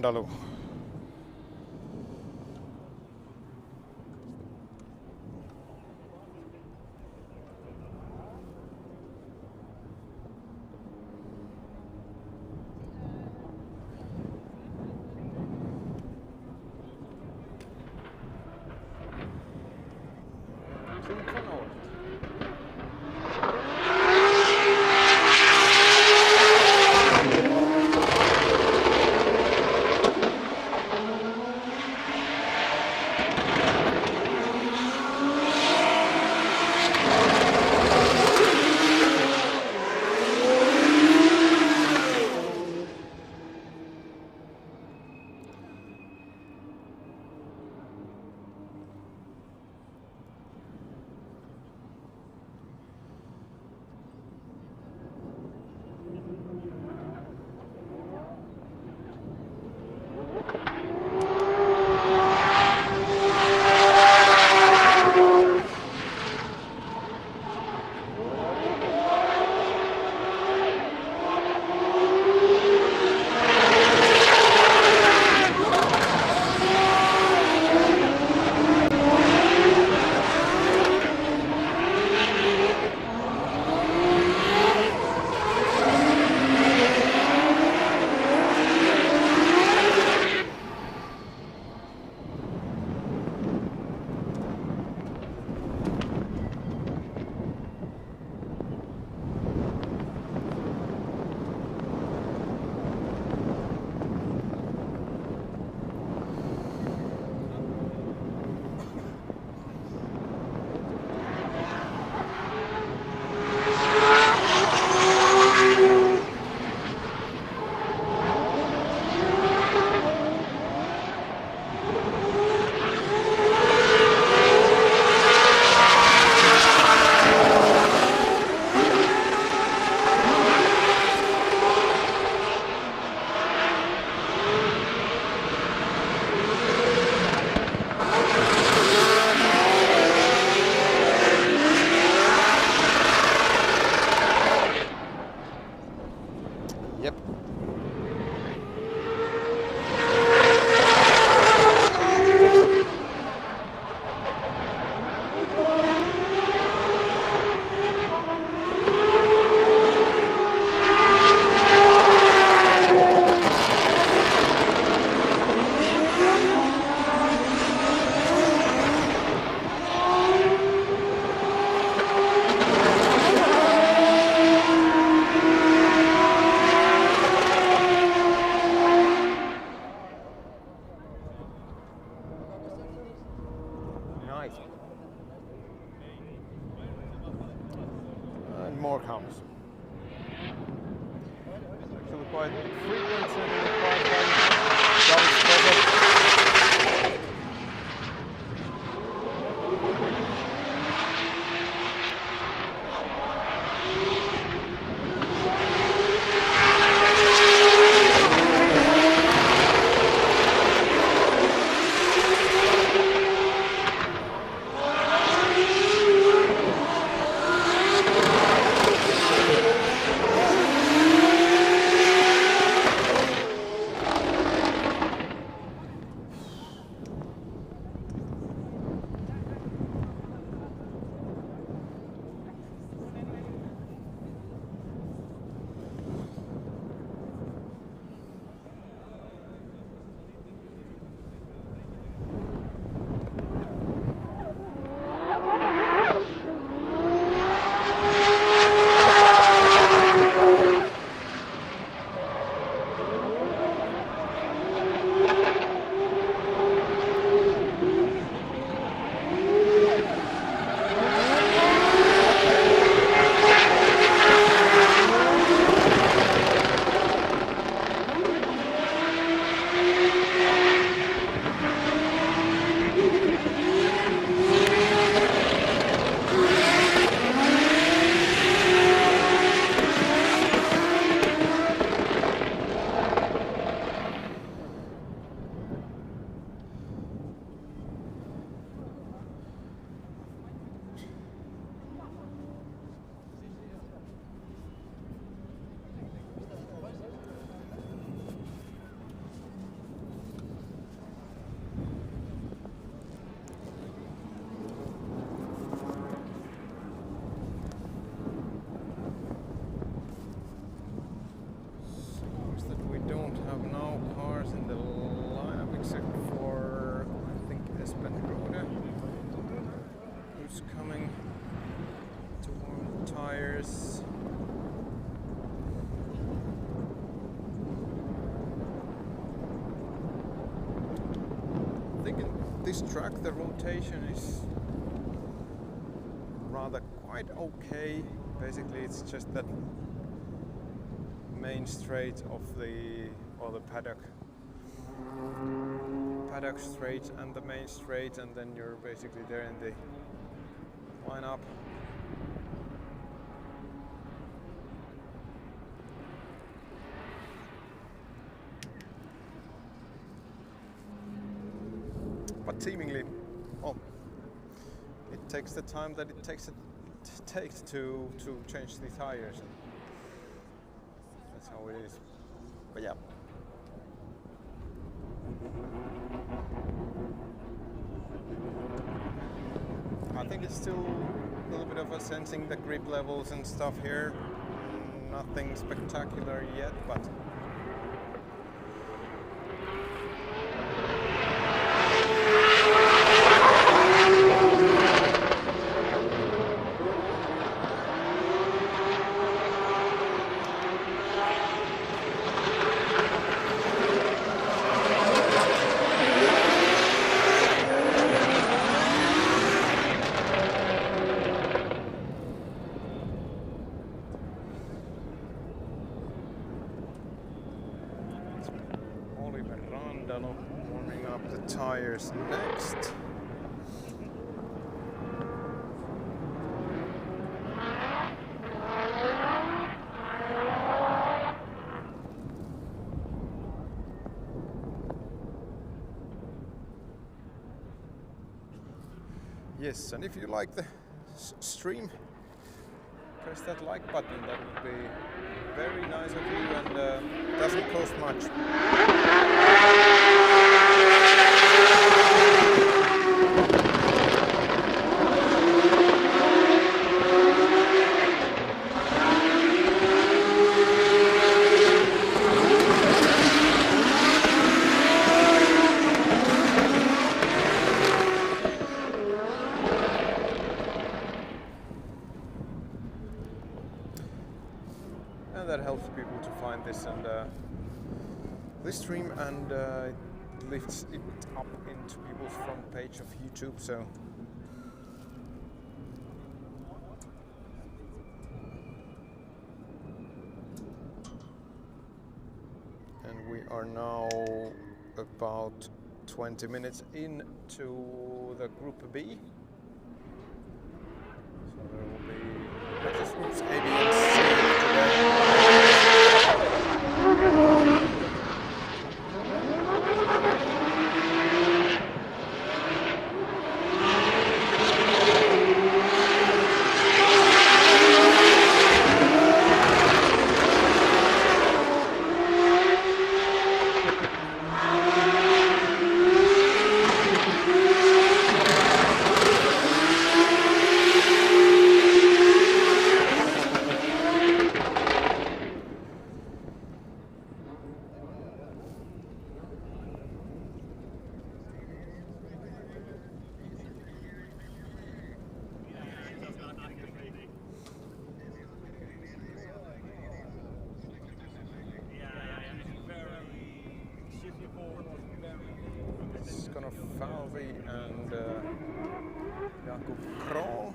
Randalu. More comes. Actually quite frequent and quite crews coming to warm the tires. I think in this track the rotation is rather quite okay. Basically it's just that main straight of the paddock straight and the main straight, and then you're basically there in the line-up. But seemingly, well, it takes the time that it takes to change the tires. And that's how it is. But yeah. I think it's still a little bit of a sensing the grip levels and stuff here. Nothing spectacular yet, but warming up the tires next. Yes, and if you like the stream, press that like button. That would be very nice of you, and doesn't cost much. And that helps people to find this and this stream, and it lifts it up into people's front page of YouTube. So and we are now about 20 minutes into the Group B. So there will be practice groups A, B and C today. Falvi and Jakub Kroll.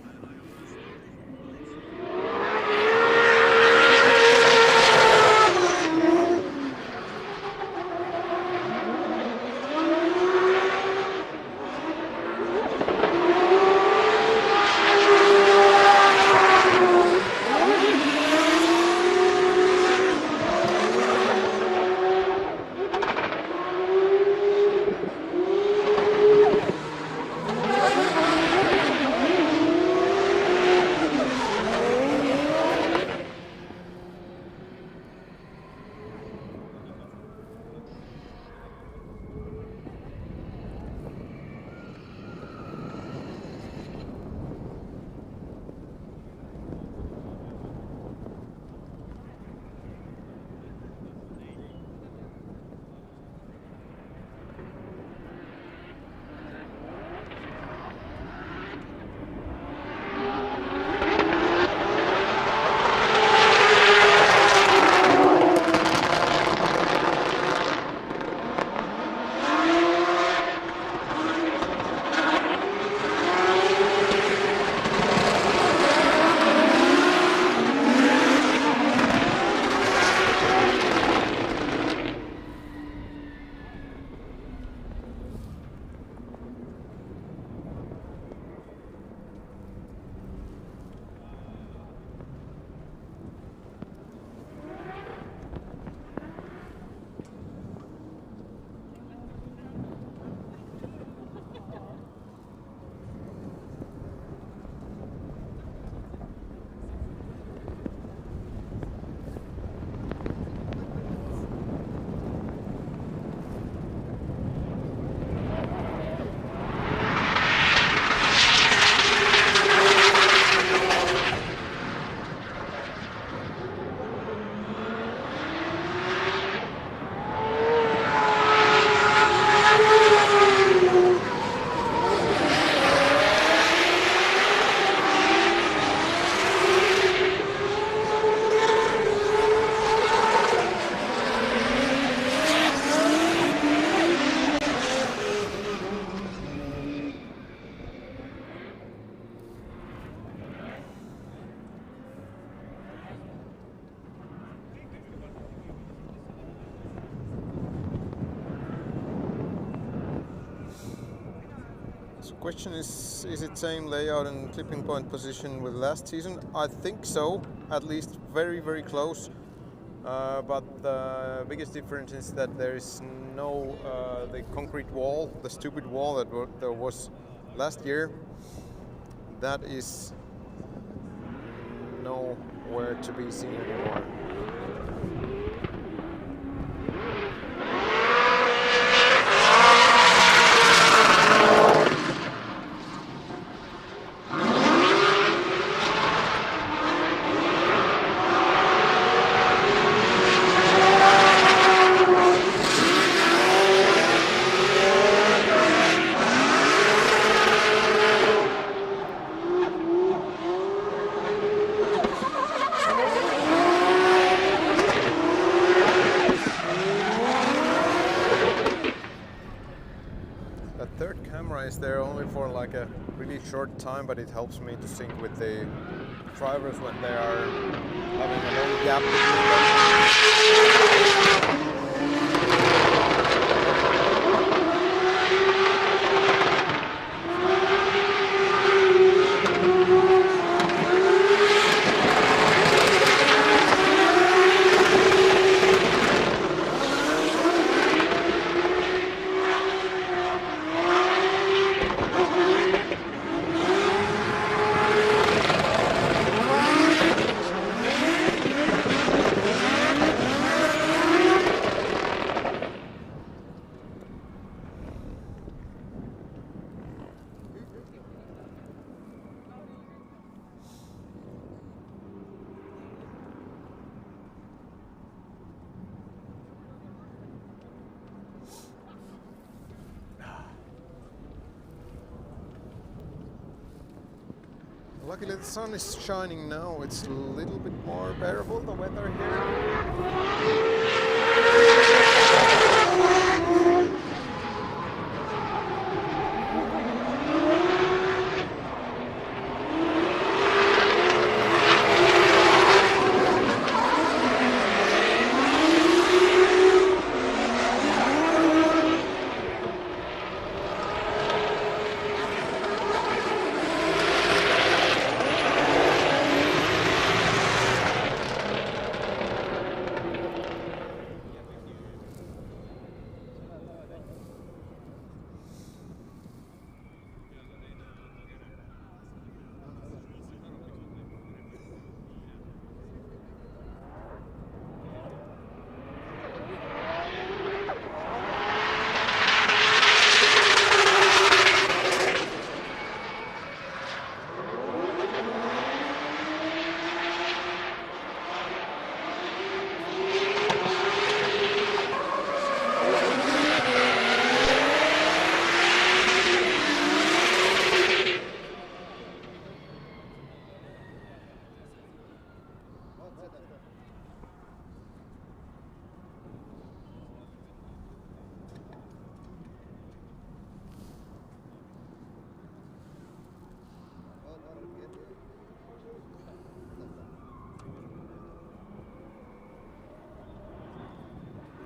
question is it same layout and clipping point position with last season? I think so, at least very close. But the biggest difference is that there is no the concrete wall, the stupid wall that there was last year. That is nowhere to be seen anymore. Is there only for like a really short time, but it helps me to sync with the drivers when they are having a long gap between them. Luckily the sun is shining now, it's a little bit more bearable, the weather here.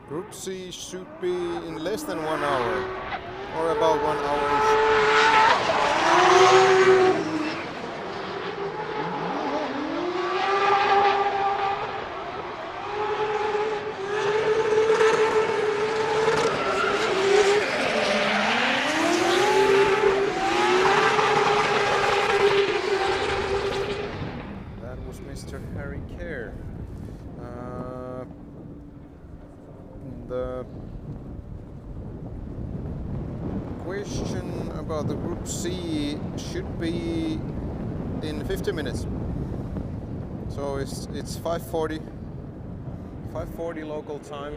Group C should be in less than 1 hour, or about 1 hour. The question about the Group C should be in 50 minutes. So it's 5:40 local time.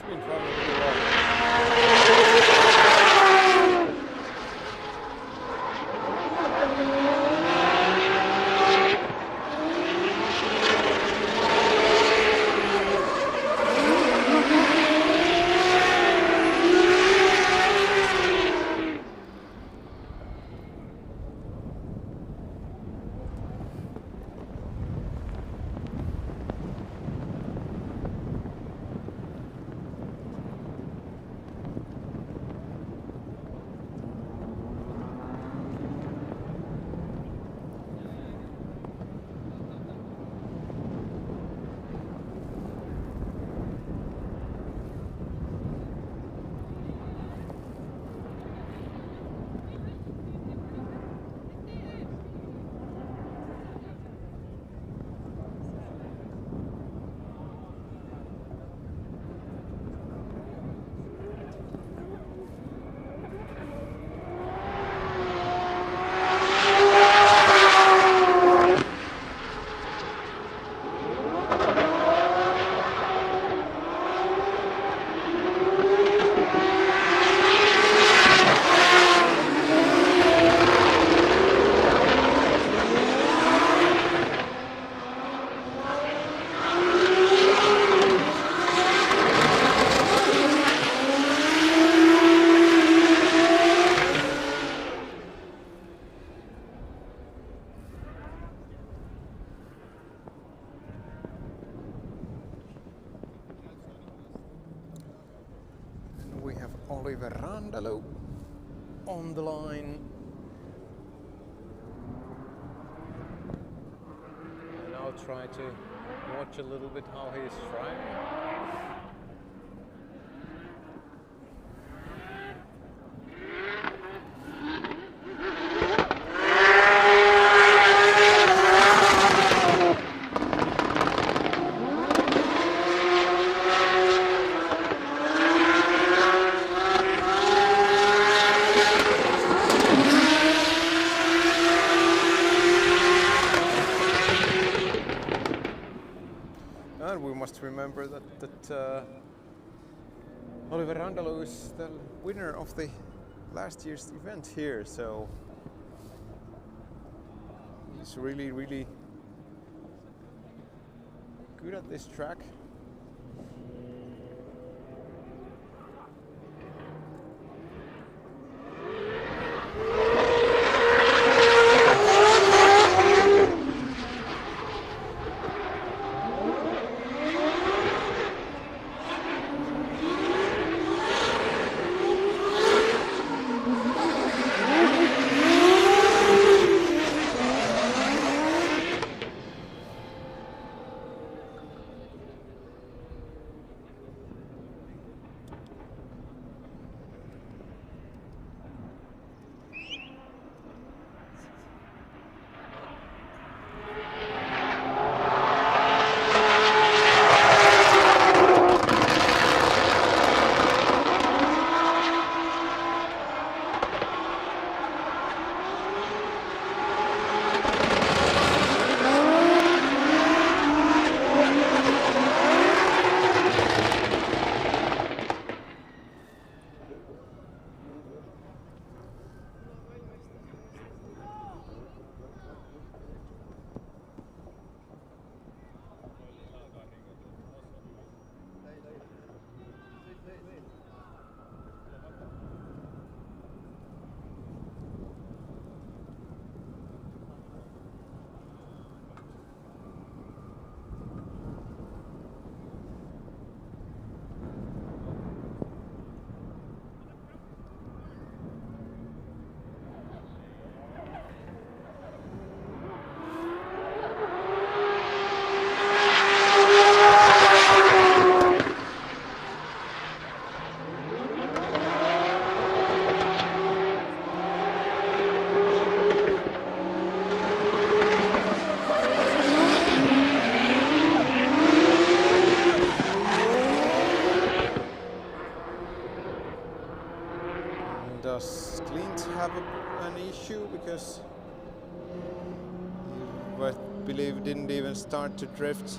been driving really well. On the line. And I'll try to watch a little bit how he's driving. Remember that Oliver Randalo is the winner of the last year's event here, so he's really good at this track. Does Clint have an issue because he, I believe, didn't even start to drift?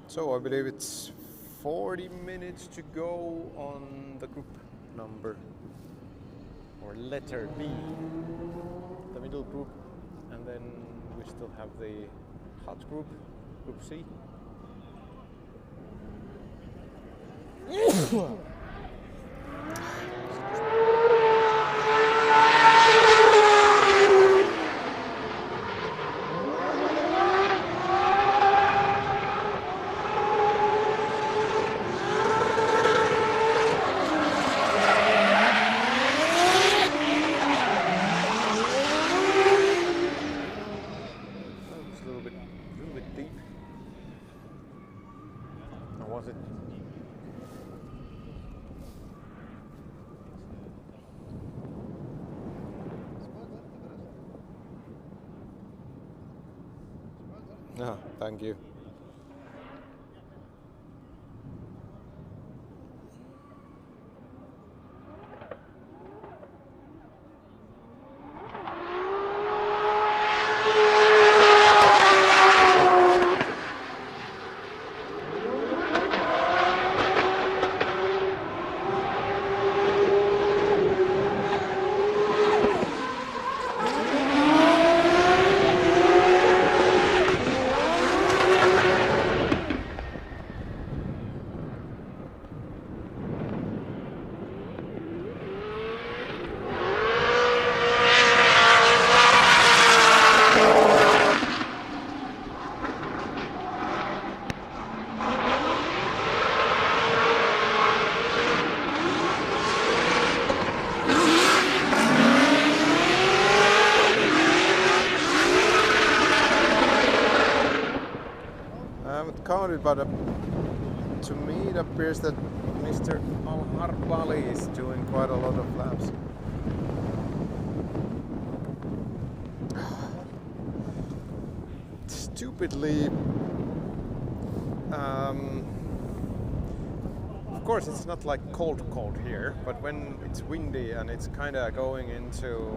So I believe it's 40 minutes to go on the group number or letter B, the middle group, and then we still have the hot group, group C. No, thank you. Counted, but to me it appears that Mr. Al-Harbali is doing quite a lot of laps. Stupidly, of course it's not like cold here, but when it's windy and it's kind of going into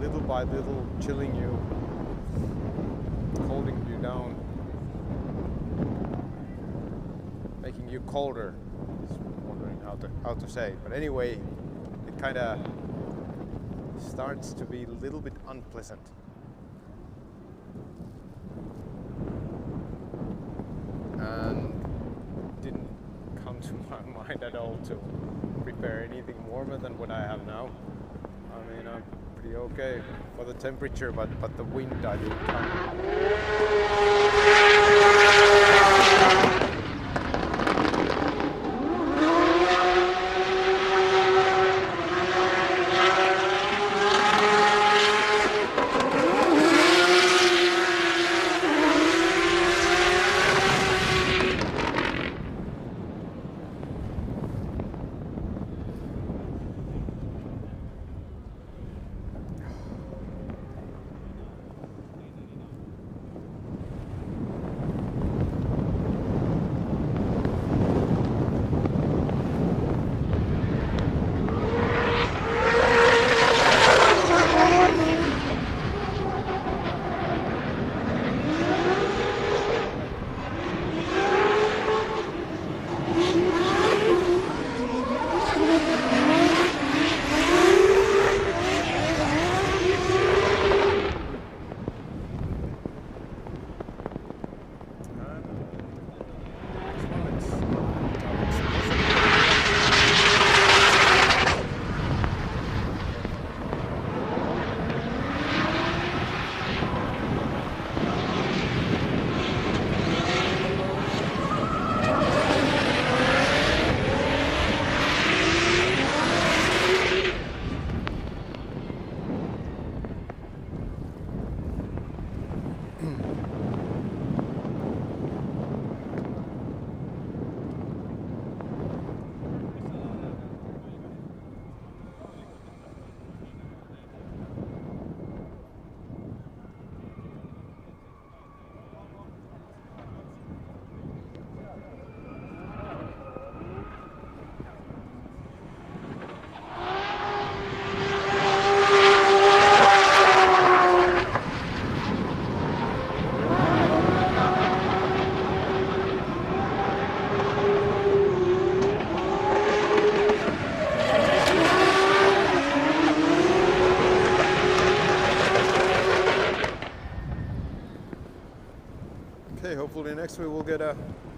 little by little chilling you, holding you down, making you colder. Just wondering how to say, but anyway, it kind of starts to be a little bit unpleasant. And didn't come to my mind at all to prepare anything warmer than what I have now. I mean, I'm pretty okay for the temperature, but the wind I didn't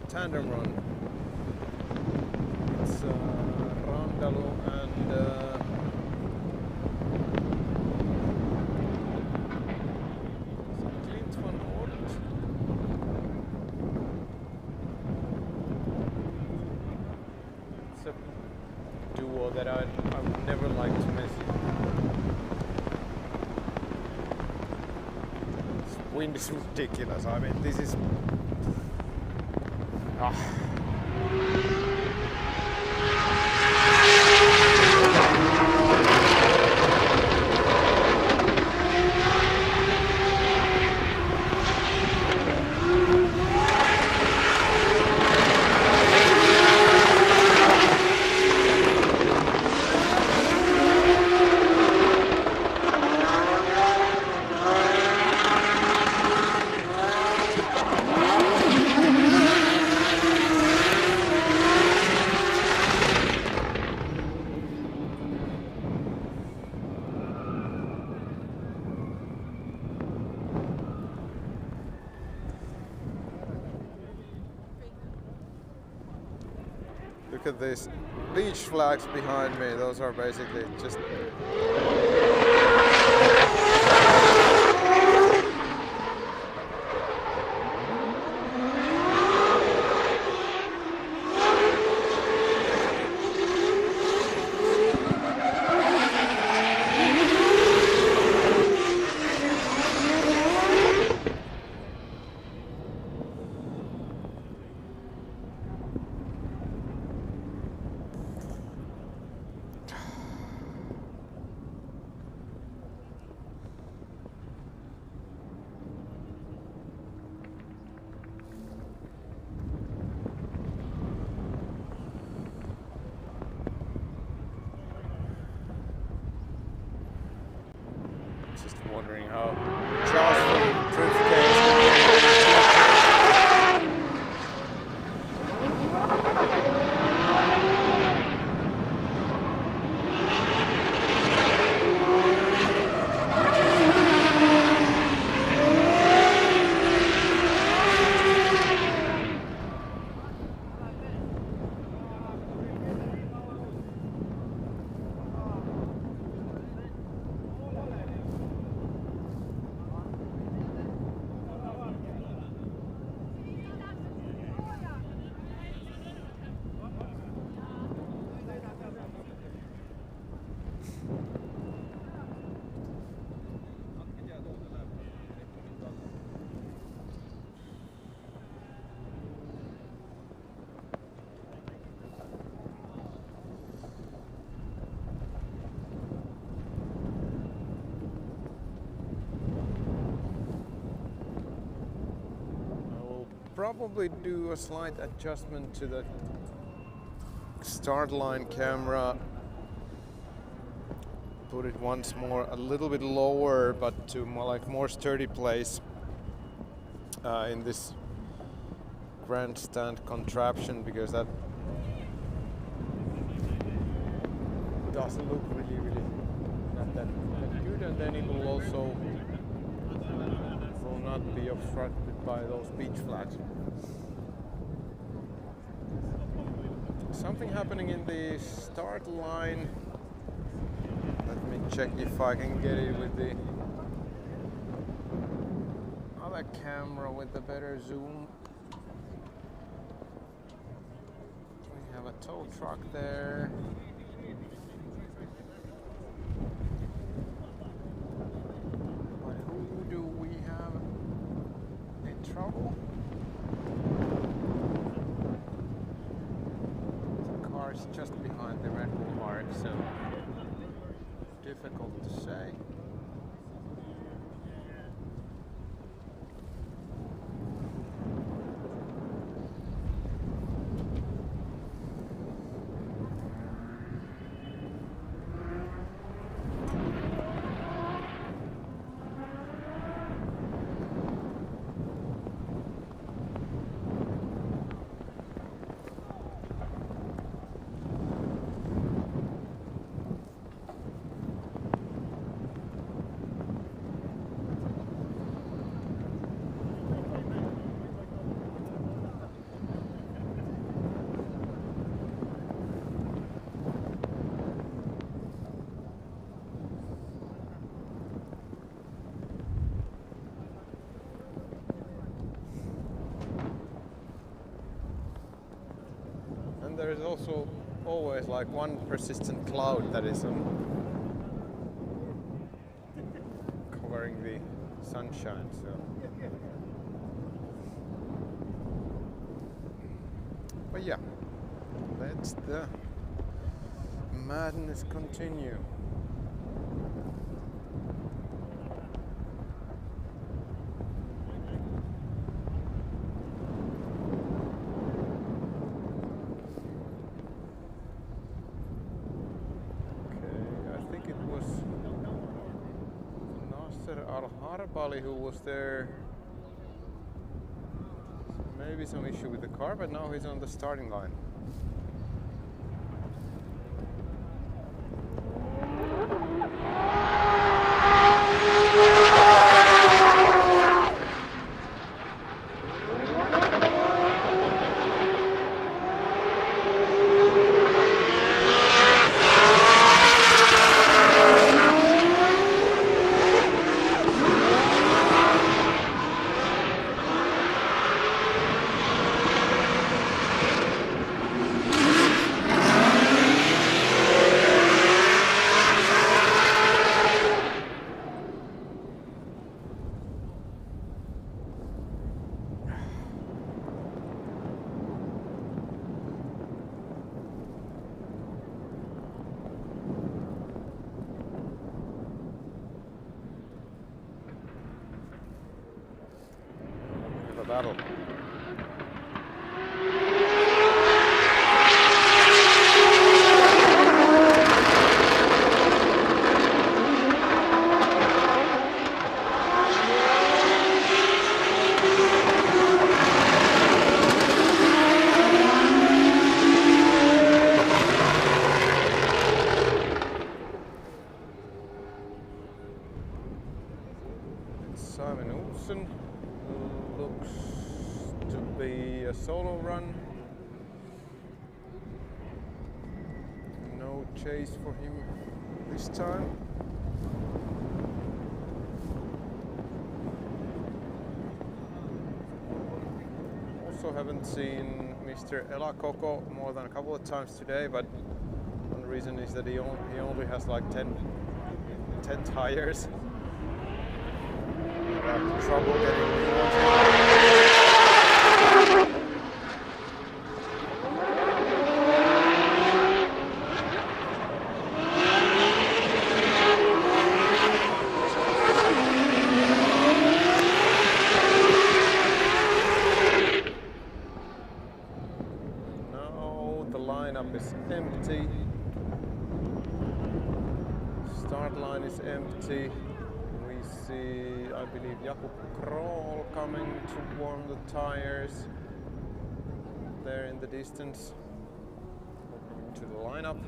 tandem run. It's Randalu and Clint van Oort. It's a duo that I would never like to miss. This wind is ridiculous. I mean, this is. Look at these beach flags behind me. Those are basically just wondering how Charles Drift probably do a slight adjustment to the start line camera. Put it once more a little bit lower, but to more sturdy place in this grandstand contraption, because that doesn't look really not that good, and then it will also not be obstructed by those beach flags. Something happening in the start line. Let me check if I can get it with the other camera with the better zoom. We have a tow truck there. But who do we have in trouble? The car is just behind the Red Bull mark, so difficult to say. then there is also always like one persistent cloud that is covering the sunshine. So. But yeah, let's the madness continue. Who was there? Maybe some issue with the car, but now he's on the starting line. Battle. Solo run. No chase for him this time. Also haven't seen Mr. Ela Koko more than a couple of times today, but one reason is that he only has like 10 tires. I have trouble getting new ones. Empty. Start line is empty. We see, I believe, Jakub Kroll coming to warm the tires there in the distance. Welcome to the lineup.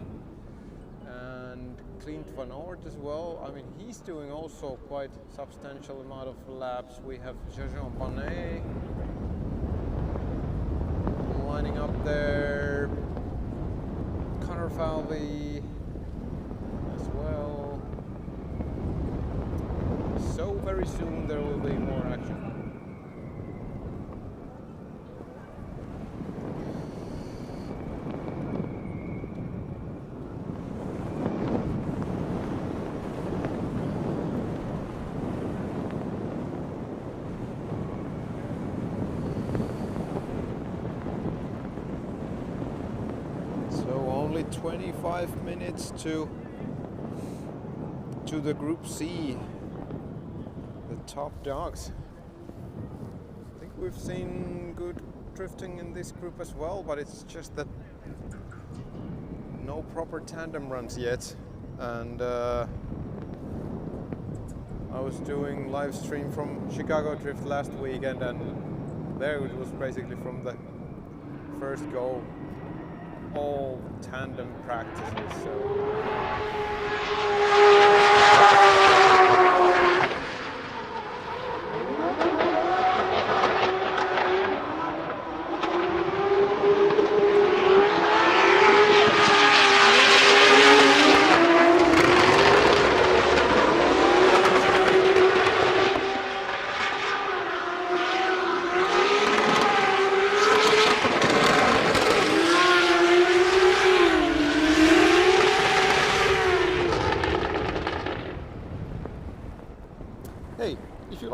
And Clint Van Oort as well. I mean, he's doing also quite substantial amount of laps. We have Jean Panet lining up there. Falvey as well. So very soon there will be more action. Only 25 minutes to the Group C, the top dogs. I think we've seen good drifting in this group as well, but it's just that no proper tandem runs yet. And I was doing live stream from Chicago Drift last weekend, and there it was basically from the first go all tandem practices. So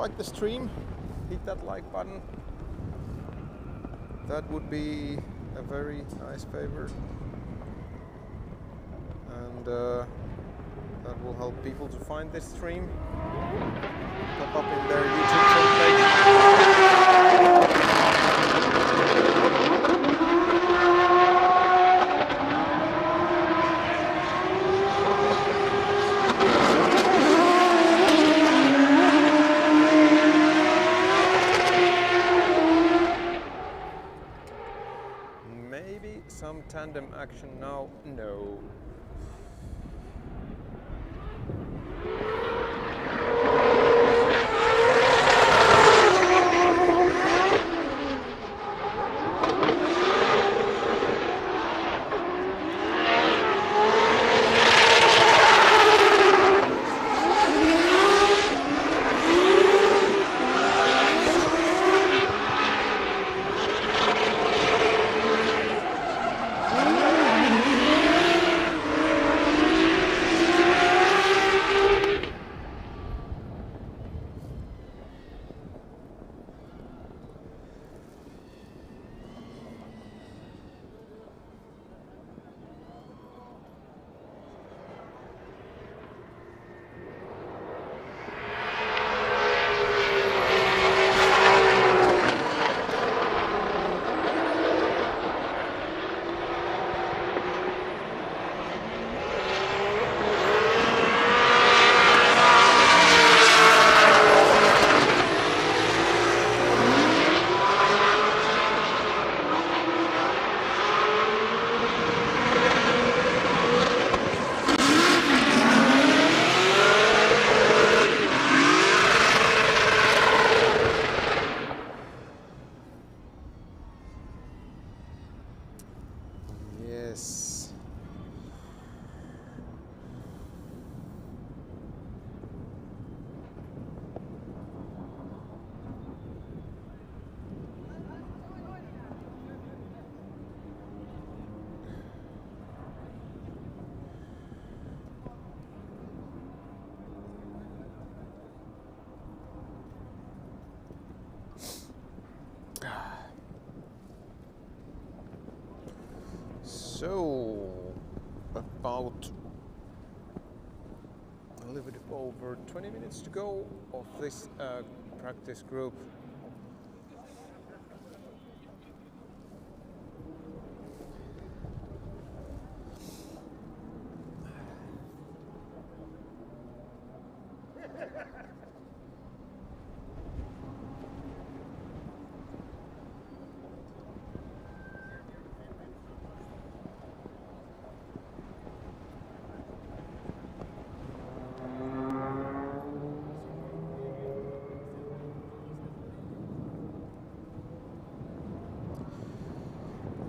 like the stream, hit that like button. That would be a very nice favor. And that will help people to find this stream. Pop up in their YouTube page. Maybe some tandem action now? No. So, about a little bit over 20 minutes to go of this practice group.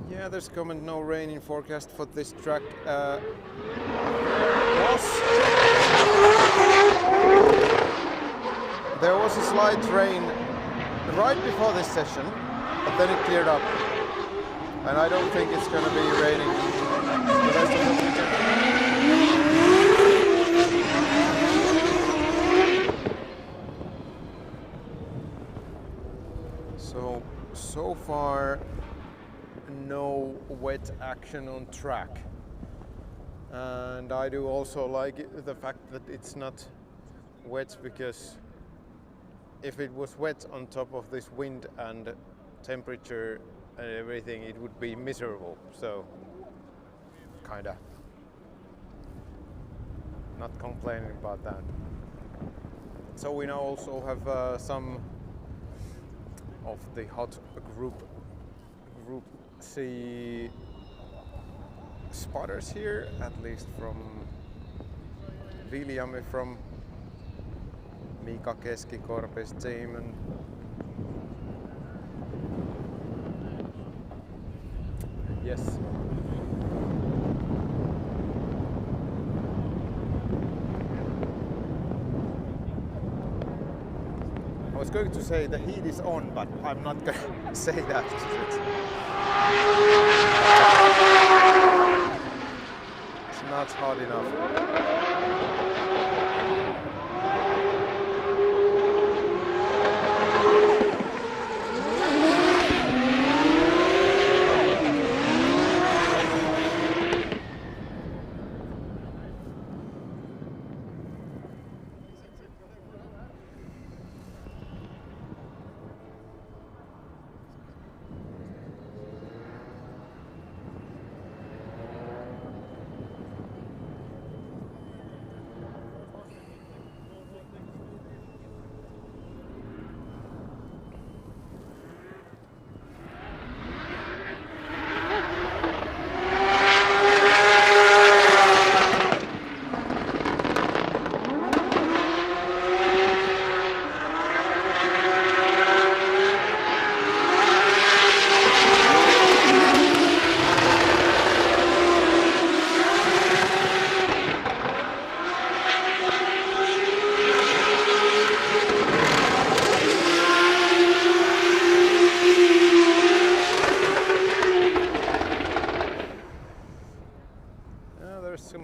Yeah, there's comment no rain in forecast for this track. There was a slight rain right before this session, but then it cleared up. And I don't think it's going to be raining the rest of the weekend. So far, no wet action on track. And I do also like the fact that it's not wet, because if it was wet on top of this wind and temperature and everything, it would be miserable. So kinda not complaining about that. So we now also have some of the hot group C spotters here, at least from Viljami, from Mika Keskikorpi's team, and yes. I was going to say the heat is on, but I'm not going to say that. It's not hot enough.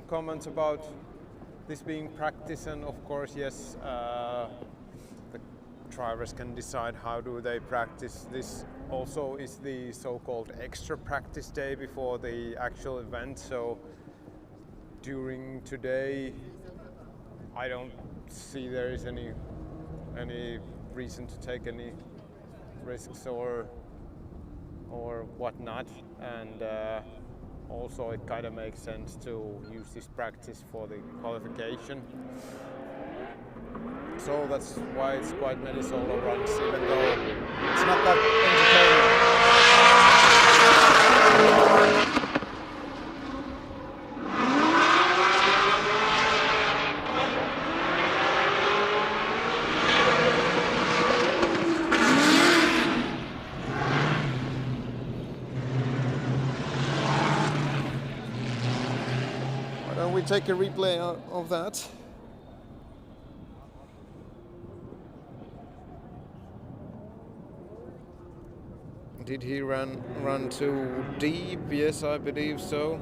comments about this being practice, and of course, yes, the drivers can decide how do they practice. This also is the so-called extra practice day before the actual event. So during today, I don't see there is any reason to take any risks or whatnot, and also it kind of makes sense to use this practice for the qualification. So that's why it's quite many solo runs, even though it's not that entertaining. Why don't we take a replay of that? Did he run too deep? Yes, I believe so.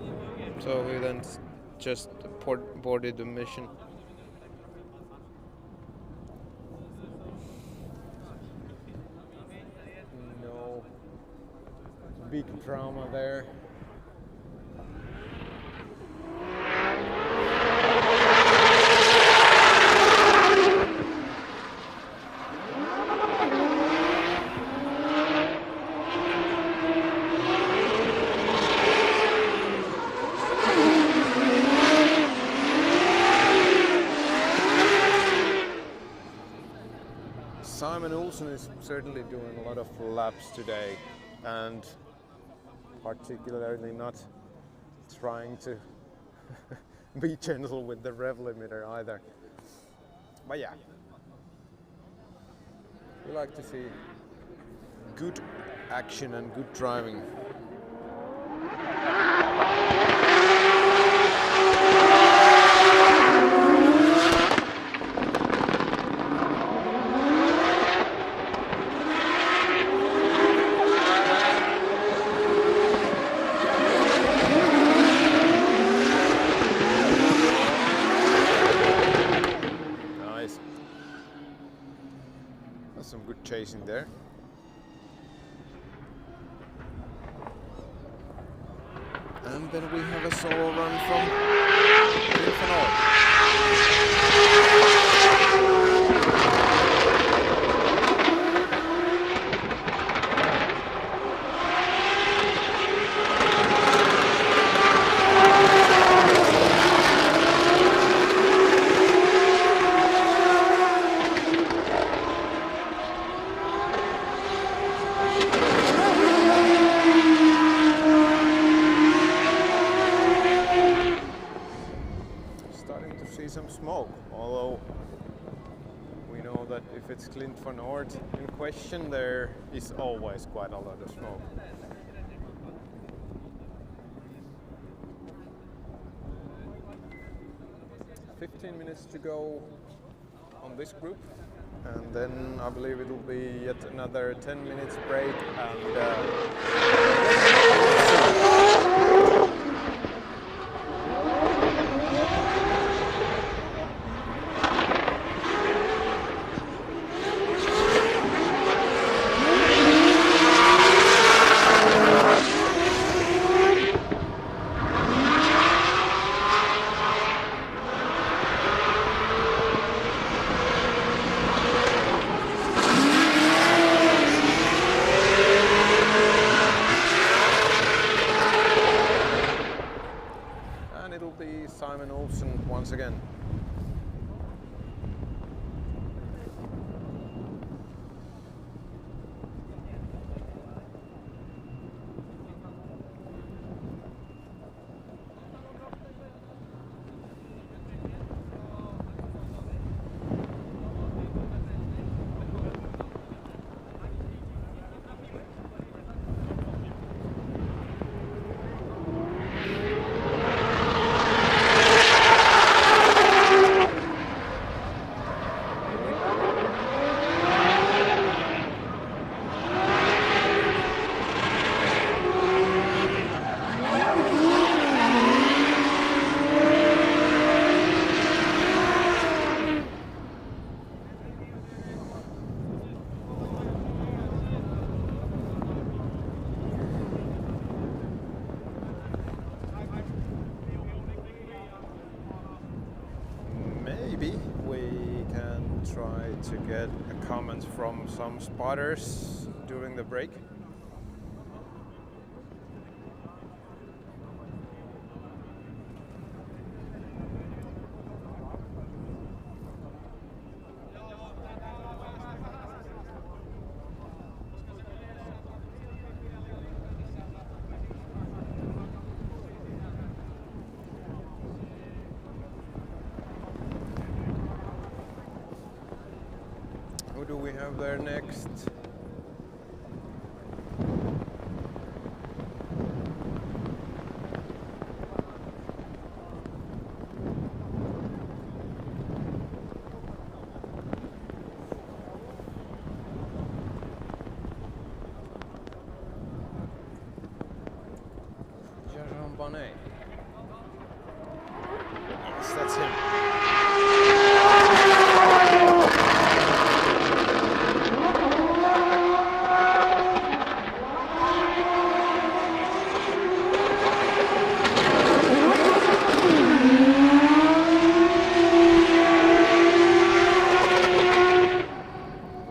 So he then just boarded the mission. No big drama there. Simon Olsen is certainly doing a lot of laps today, and particularly not trying to be gentle with the rev limiter either. But yeah, we like to see good action and good driving. Some good chasing there. And then we have a solo run from Finalizing. Some smoke, although we know that if it's Clint van Oort in question, there is always quite a lot of smoke. 15 minutes to go on this group, and then I believe it will be yet another 10 minutes break, and it'll be Simon Olsen once again. from some spotters during the break. Who do we have there next? Yes, that's him.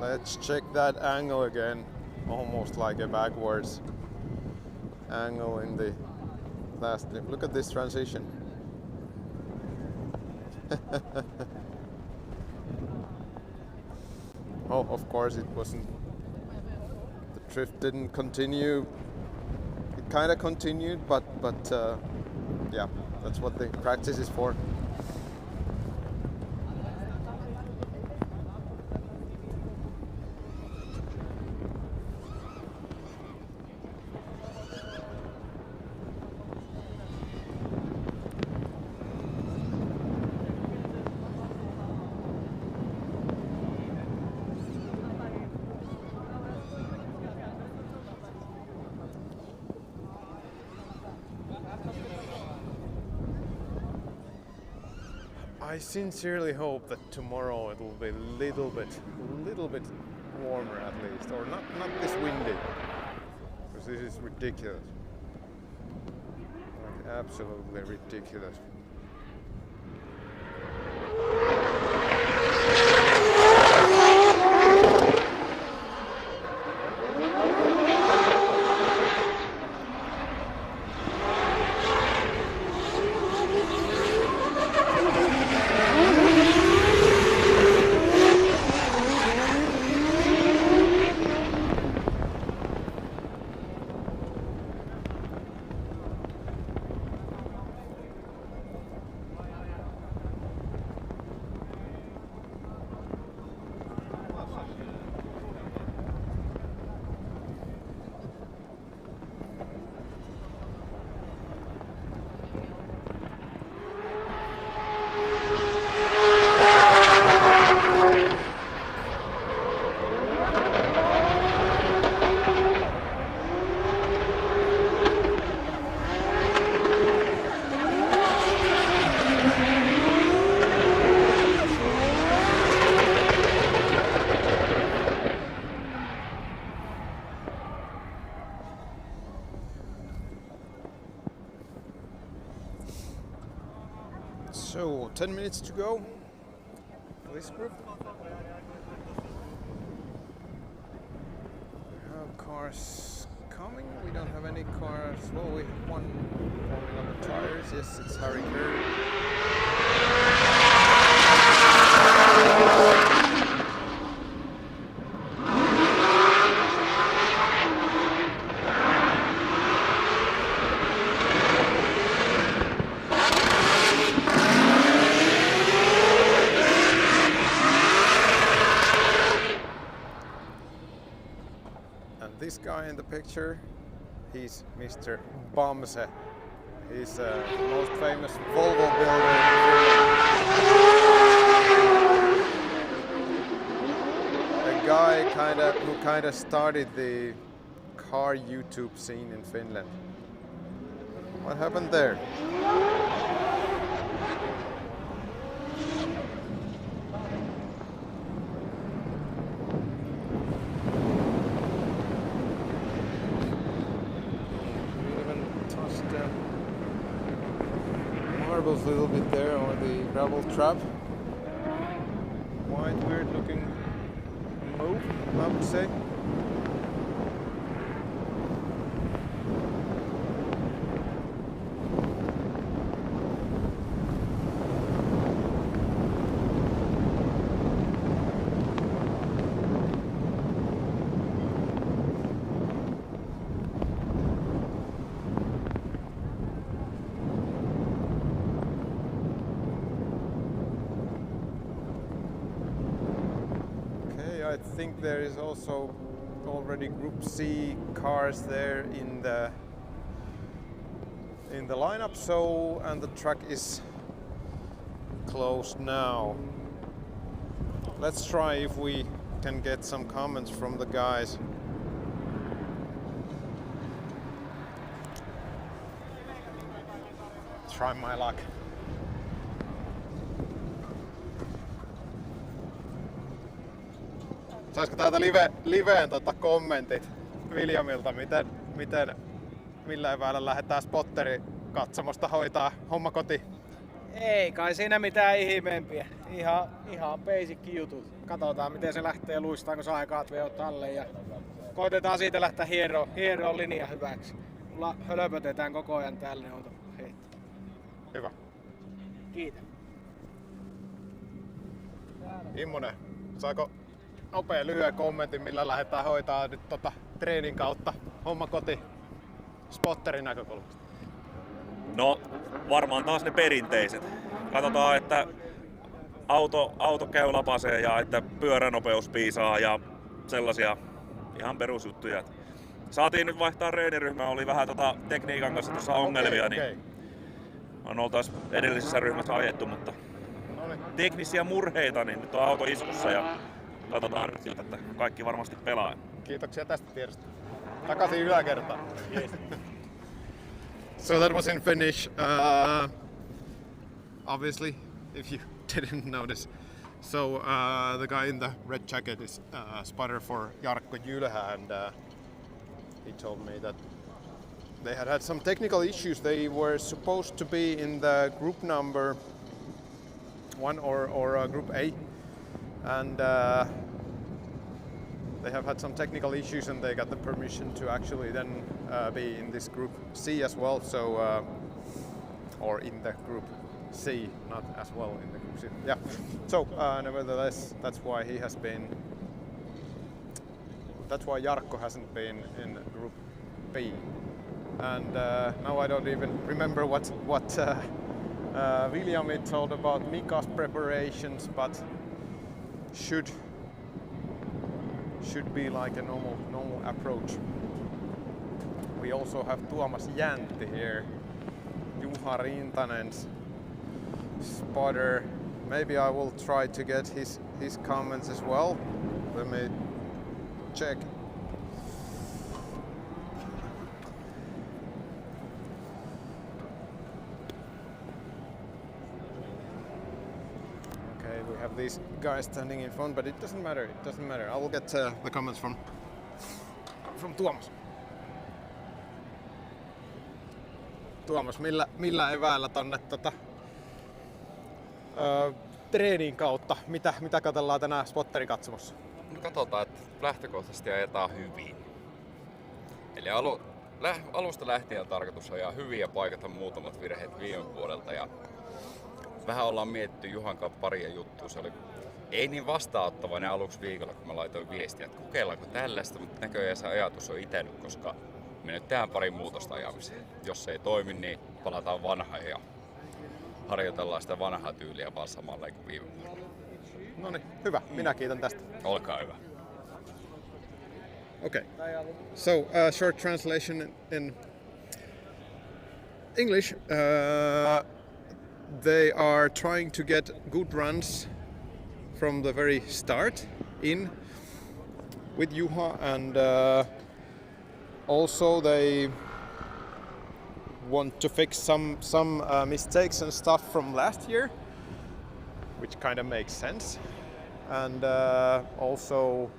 Let's check that angle again, almost like a backwards angle in the last clip. Look at this transition. Oh, of course it wasn't, the drift didn't continue. It kind of continued, but yeah, that's what the practice is for. I sincerely hope that tomorrow it will be a little bit warmer at least, or not this windy, because this is ridiculous, like absolutely ridiculous. So 10 minutes to go for this group. We have cars coming. We don't have any cars. Well, we have one forming on the tires. Yes, it's Harry Kerr. This guy in the picture, he's Mr. Bamse. He's the most famous Volvo builder in Finland. A guy who kind of started the car YouTube scene in Finland. What happened there? Marbles a little bit there on the gravel trap. Quite weird looking move, I would say. I think there is also already Group C cars there in the lineup, so and the track is closed now. Let's try if we can get some comments from the guys. Try my luck. Saisiko täältä liveen kommentit Williamilta, millä eväillä lähdetään spotteri katsomosta hoitaa homma koti? Ei kai siinä mitään ihmeempiä. Ihan basic jutut. Katsotaan miten se lähtee, luistaanko saikaat veot alle ja koitetaan siitä lähteä hieroon linja hyväksi. Mulla hölpötetään koko ajan täällä, niin heittää. Hyvä. Kiitos. Immonen, saako nopea lyhyen kommentin, millä lähdetään hoitaa nyt treenin kautta homma koti spotterin näkökulmasta? No varmaan taas ne perinteiset. Katsotaan, että auto käy lapaseen ja että pyöränopeus piisaa ja sellaisia ihan perusjuttuja. Saatiin nyt vaihtaa reeniryhmää, oli vähän tekniikan kanssa tuossa ongelmia, niin on oltais edellisessä ryhmässä ajettu, mutta teknisiä murheita, niin nyt on auto iskussa ja katsotaan nyt siltä, että kaikki varmasti pelaa. Kiitoksia tästä tiedosta. Takaisin yläkertaan. Yes. So that was in Finnish. Obviously, if you didn't notice. So the guy in the red jacket is a spotter for Jarkko Jylhä, and he told me that they had some technical issues. They were supposed to be in the group number 1 or group A, and they have had some technical issues, and they got the permission to actually then be in this group C as well. So, or in the group C, not as well in the group C. Yeah. So, nevertheless, that's why he has been. That's why Jarkko hasn't been in group B. And now I don't even remember what William told about Mika's preparations, but should be like a normal approach. We also have Tuomas Jäntti here, Juha Rintanen's spotter. Maybe I will try to get his comments as well. Let me check. We have these guys standing in front, but it doesn't matter. It doesn't matter. I will get the comments from Tuomas. Tuomas, millä eväillä tonne treenin kautta? Mitä katsellaan tänään spotterikatsomossa? No katsotaan, että lähtökohtaisesti ajetaan hyvin. Eli alusta lähtien on tarkoitus ajaa hyvin ja paikata muutamat virheet viime vuodelta. Ja vähän ollaan mietitty Juhan kanssa paria juttua. Se oli ei niin vastaanottavainen aluksi viikolla, kun mä laitoin viestiä, että kokeillaanko tällaista, mutta näköjään se ajatus on itenyt, koska me nyt tehdään pari muutosta ajamiseen. Jos se ei toimi, niin palataan vanhaan ja harjoitellaan sitä vanhaa tyyliä vaan samalla kuin viime vuonna. No niin, hyvä. Minä kiitän tästä. Olkaa hyvä. Okay. So, short translation in English. They are trying to get good runs from the very start in with Juha, and also they want to fix some mistakes and stuff from last year, which kind of makes sense. And also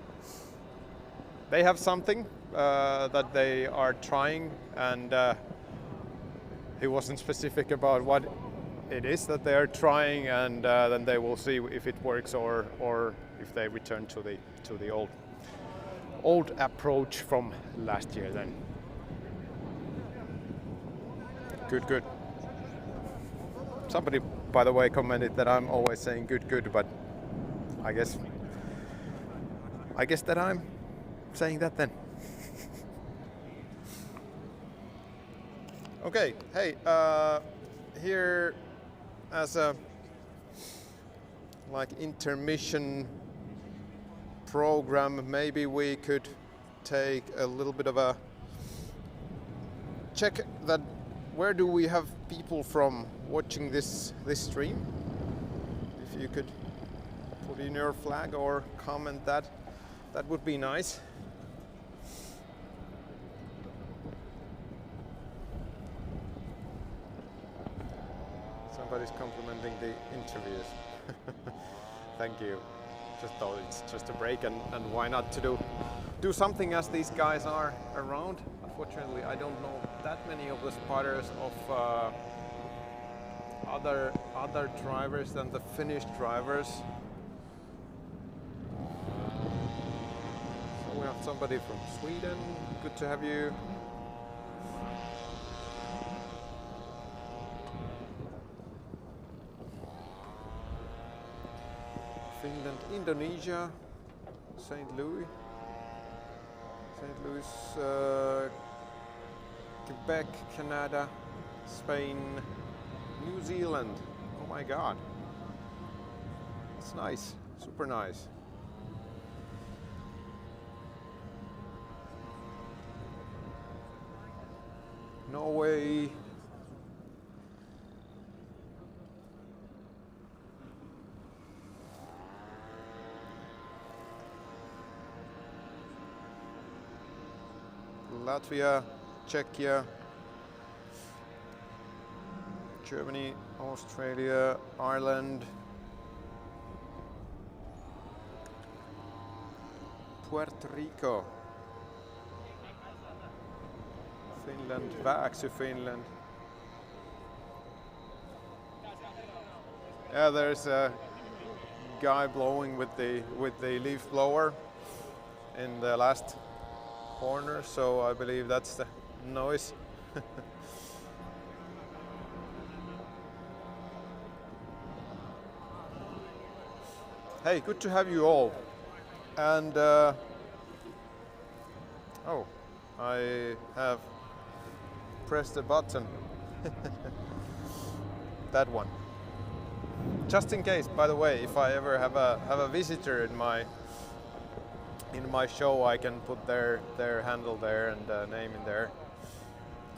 they have something that they are trying, and he wasn't specific about what it is that they are trying, and then they will see if it works or if they return to the old approach from last year then. Good. Somebody, by the way, commented that I'm always saying good, but I guess that I'm saying that then. Okay, hey, here as a like intermission program, maybe we could take a little bit of a check that where do we have people from watching this stream. If you could put in your flag or comment that would be nice. Somebody's complimenting the interviews. Thank you. Just thought it's just a break and why not to do something as these guys are around. Unfortunately, I don't know that many of the spotters of other drivers than the Finnish drivers. So we have somebody from Sweden. Good to have you. Finland, Indonesia, St. Louis, Quebec, Canada, Spain, New Zealand. Oh my God, it's nice, super nice. Norway. Latvia, Czechia, Germany, Australia, Ireland, Puerto Rico, Finland, back to Finland. Yeah, there's a guy blowing with the leaf blower in the last corner, so I believe that's the noise. Hey, good to have you all. And oh, I have pressed a button. That one. Just in case, by the way, if I ever have a visitor in my show, I can put their handle there and name in there.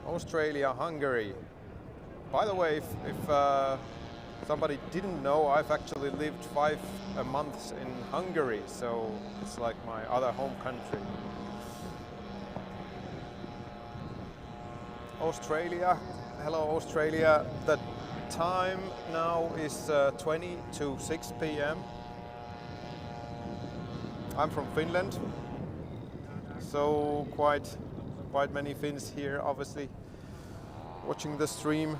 Australia, Hungary. By the way, if somebody didn't know, I've actually lived 5 months in Hungary, so it's like my other home country. Australia, hello Australia. The time now is 20 to 6 p.m. I'm from Finland, so quite many Finns here, obviously, watching the stream.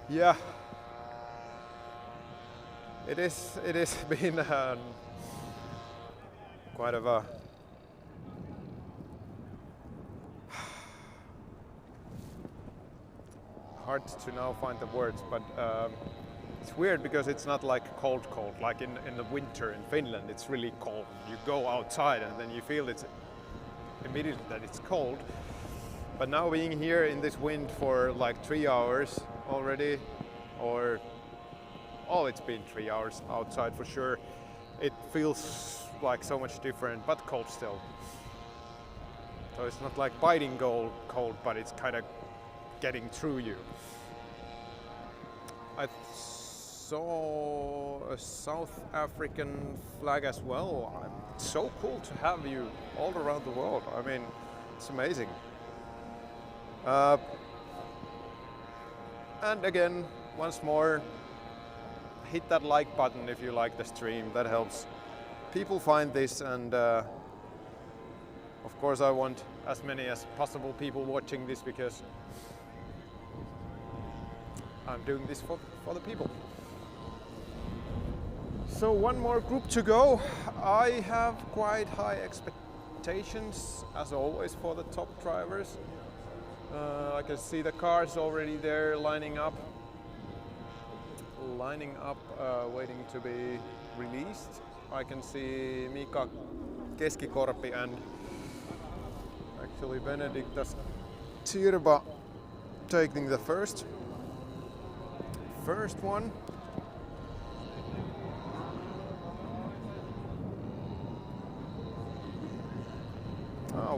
Yeah, it is been quite of a hard to now find the words, but it's weird because it's not like cold, like in the winter in Finland. It's really cold. You go outside and then you feel it's immediately that it's cold. But now being here in this wind for like 3 hours already, or it's been 3 hours outside for sure, it feels like so much different, but cold still. So it's not like biting cold, but it's kind of getting through you. I saw a South African flag as well. It's so cool to have you all around the world. I mean, it's amazing. And again, once more, hit that like button if you like the stream. That helps people find this, and of course I want as many as possible people watching this, because I'm doing this for the people. So one more group to go. I have quite high expectations as always for the top drivers. I can see the cars already there lining up, waiting to be released. I can see Mika Keskikorpi and actually Benediktas Tirba taking the first one.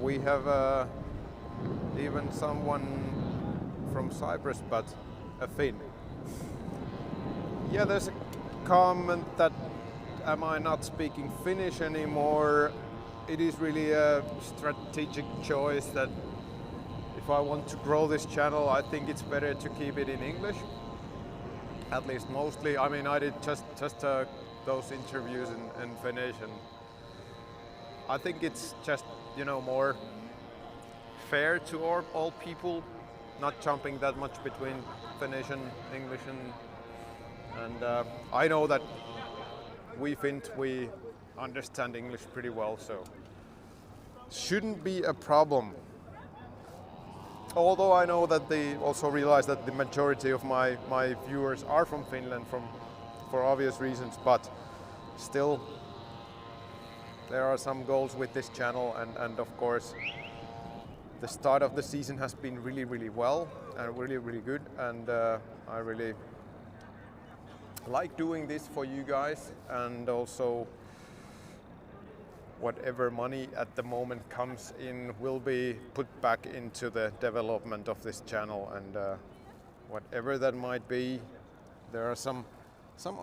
We have even someone from Cyprus, but a Finn. Yeah, there's a comment that am I not speaking Finnish anymore? It is really a strategic choice that if I want to grow this channel, I think it's better to keep it in English. At least mostly. I mean, I did just those interviews in Finnish, and I think it's just, you know, more fair to all people, not jumping that much between Finnish and English, and I know that we Finns, we understand English pretty well, so shouldn't be a problem. Although I know that they also realize that the majority of my viewers are from Finland for obvious reasons, but still there are some goals with this channel, and of course the start of the season has been really well and really good, and I really like doing this for you guys, and also whatever money at the moment comes in will be put back into the development of this channel, and whatever that might be. There are some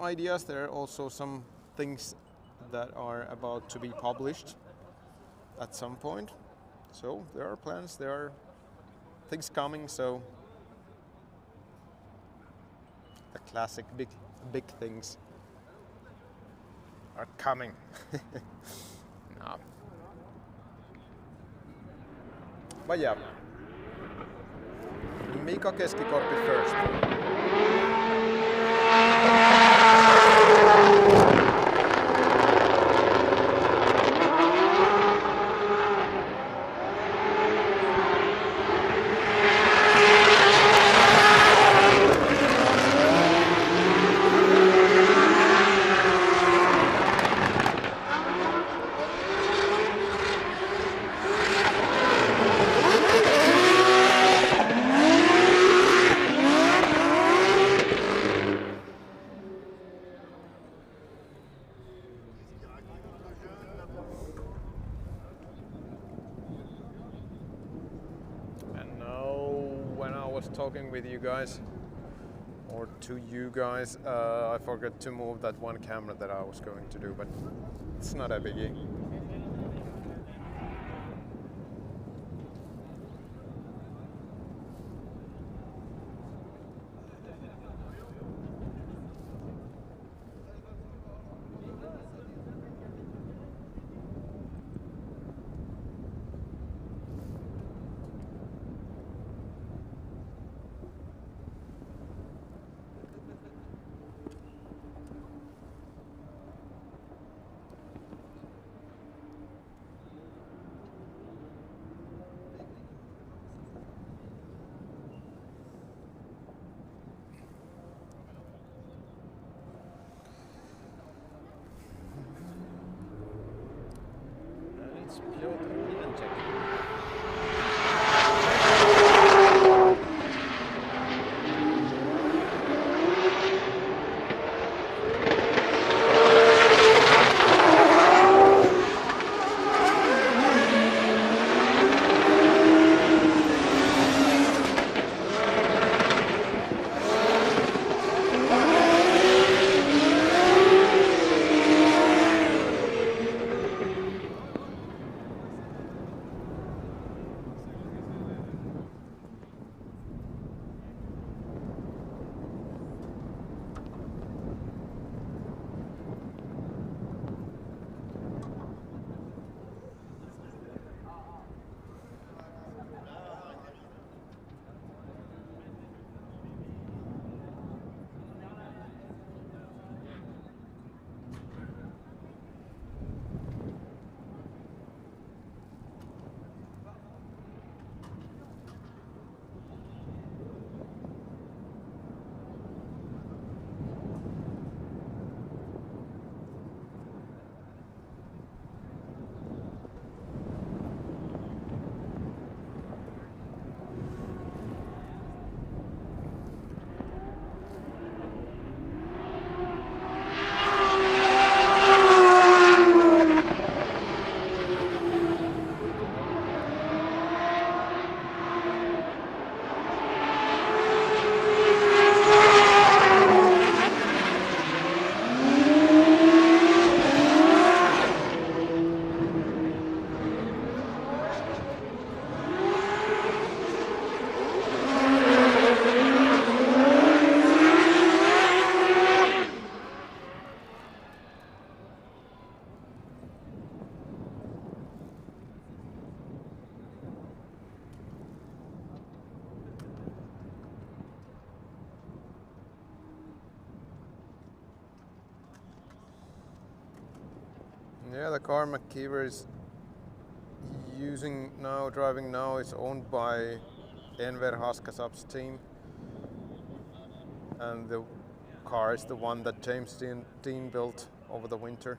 ideas, there are also some things that are about to be published at some point. So there are plans, there are things coming, so the classic big things are coming. No. But yeah, Mika Keskikorpi first. Talking with you guys, or to you guys, I forgot to move that one camera that I was going to do, but it's not a biggie. Yeah, the car McKeever is driving now, is owned by Enver Haskasab's team, and the car is the one that James Dean built over the winter.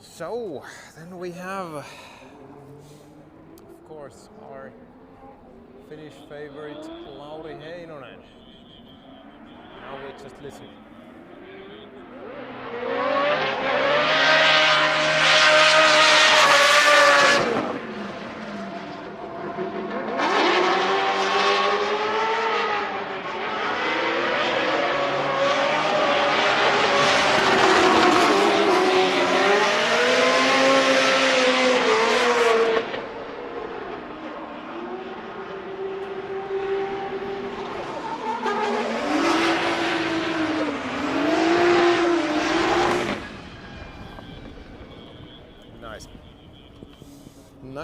So then we have, of course, our Finnish favorite Lauri Heinonen. Now we just listen.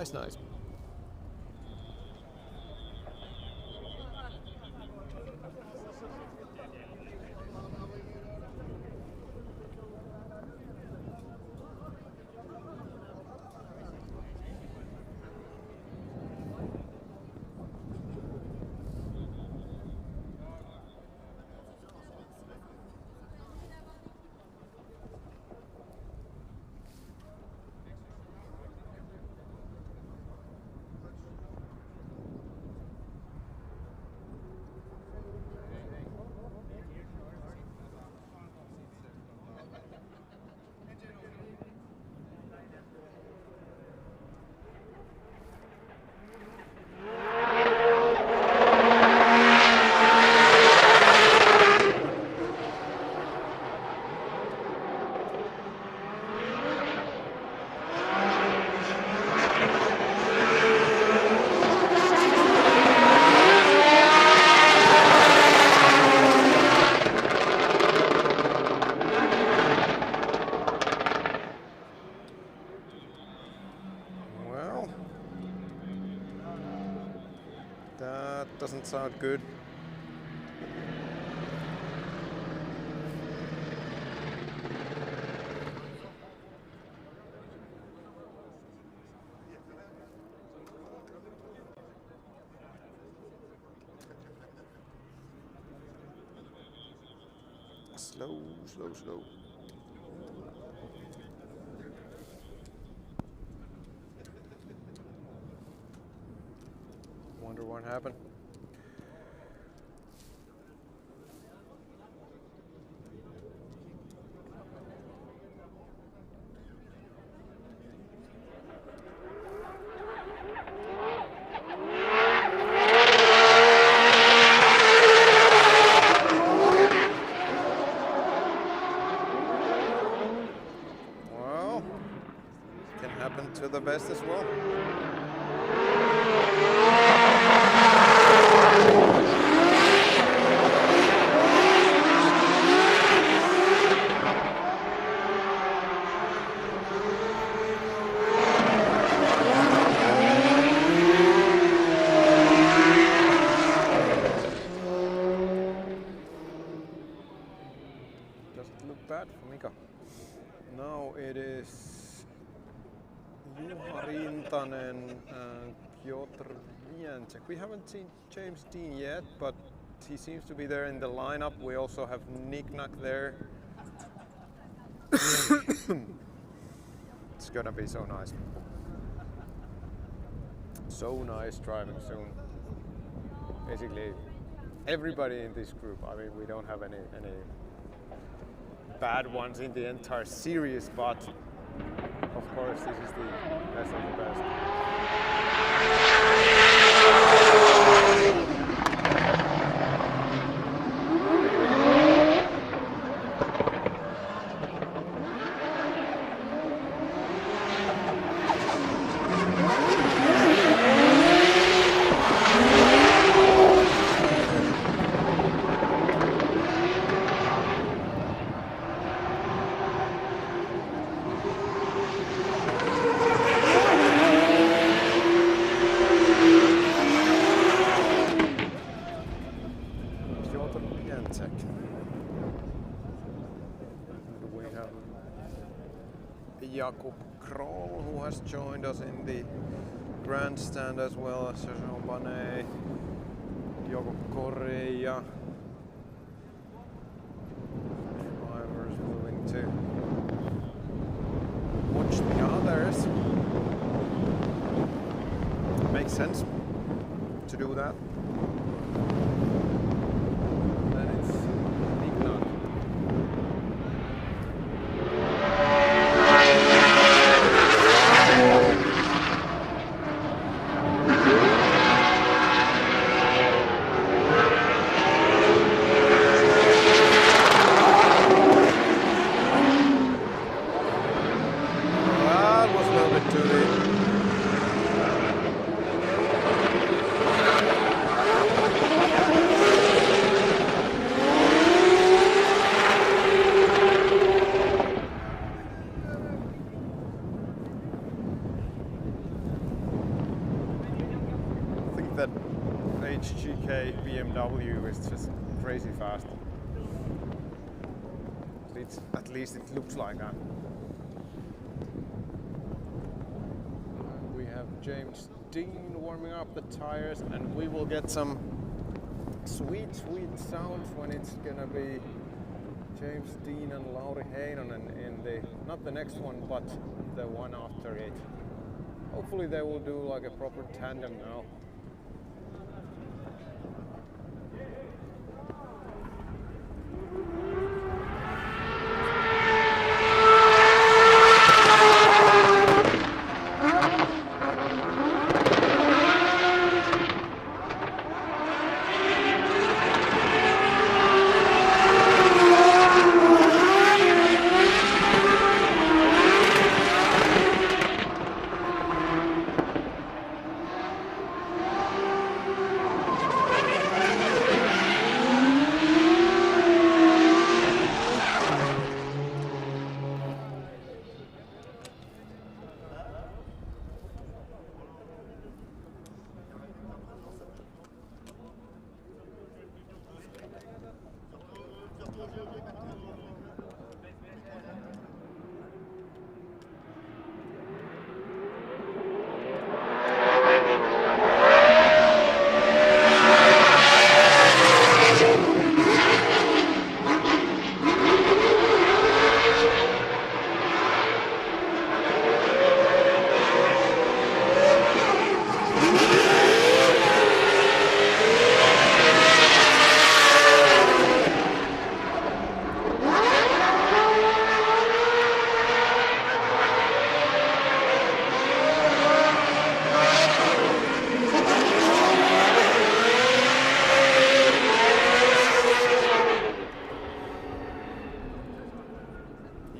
Nice. That doesn't sound good. Slow. Wonder what happened. Well, can happen to the best as well. Doesn't look bad for Mika. Now it is Juha Rintanen and Piotr Viancek. We haven't seen James Dean yet, but he seems to be there in the lineup. We also have Nick Nack there. It's gonna be so nice. So nice driving soon. Basically, everybody in this group. I mean, we don't have any bad ones in the entire series, but of course this is the best of the best. Jakub Kroll, who has joined us in the grandstand, as well as Jean Banet, Diogo Correa. Drivers moving to watch the others. Makes sense to do that. Then it's Ignat. That was a little bit too deep. I think that HGK BMW is just crazy fast. At least it looks like that. We have James Dean warming up the tires, and we will get some sweet sounds when it's gonna be James Dean and Lauri Heinonen in the, not the next one, but the one after it. Hopefully they will do like a proper tandem now.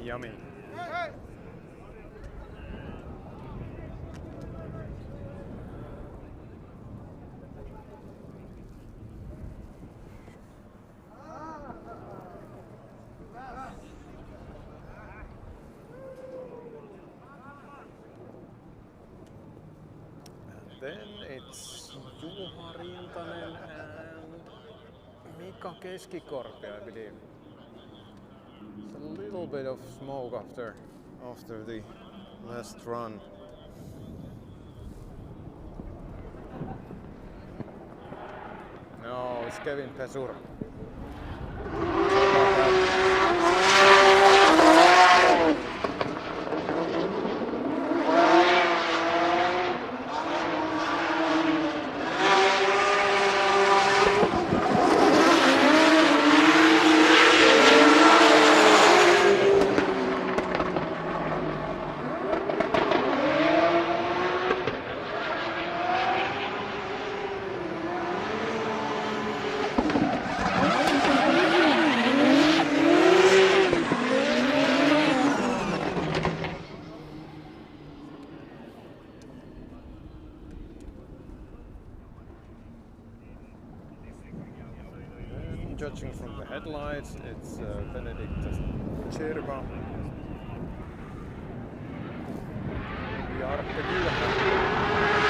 Yummy. Then it's Juha Rintanen and Mika Keskikorpi, I believe. It's a little bit of smoke after the last run. No, it's Kevin Pesura. Judging from the headlights, it's Benedict Cerva. Jarkko Kylmä.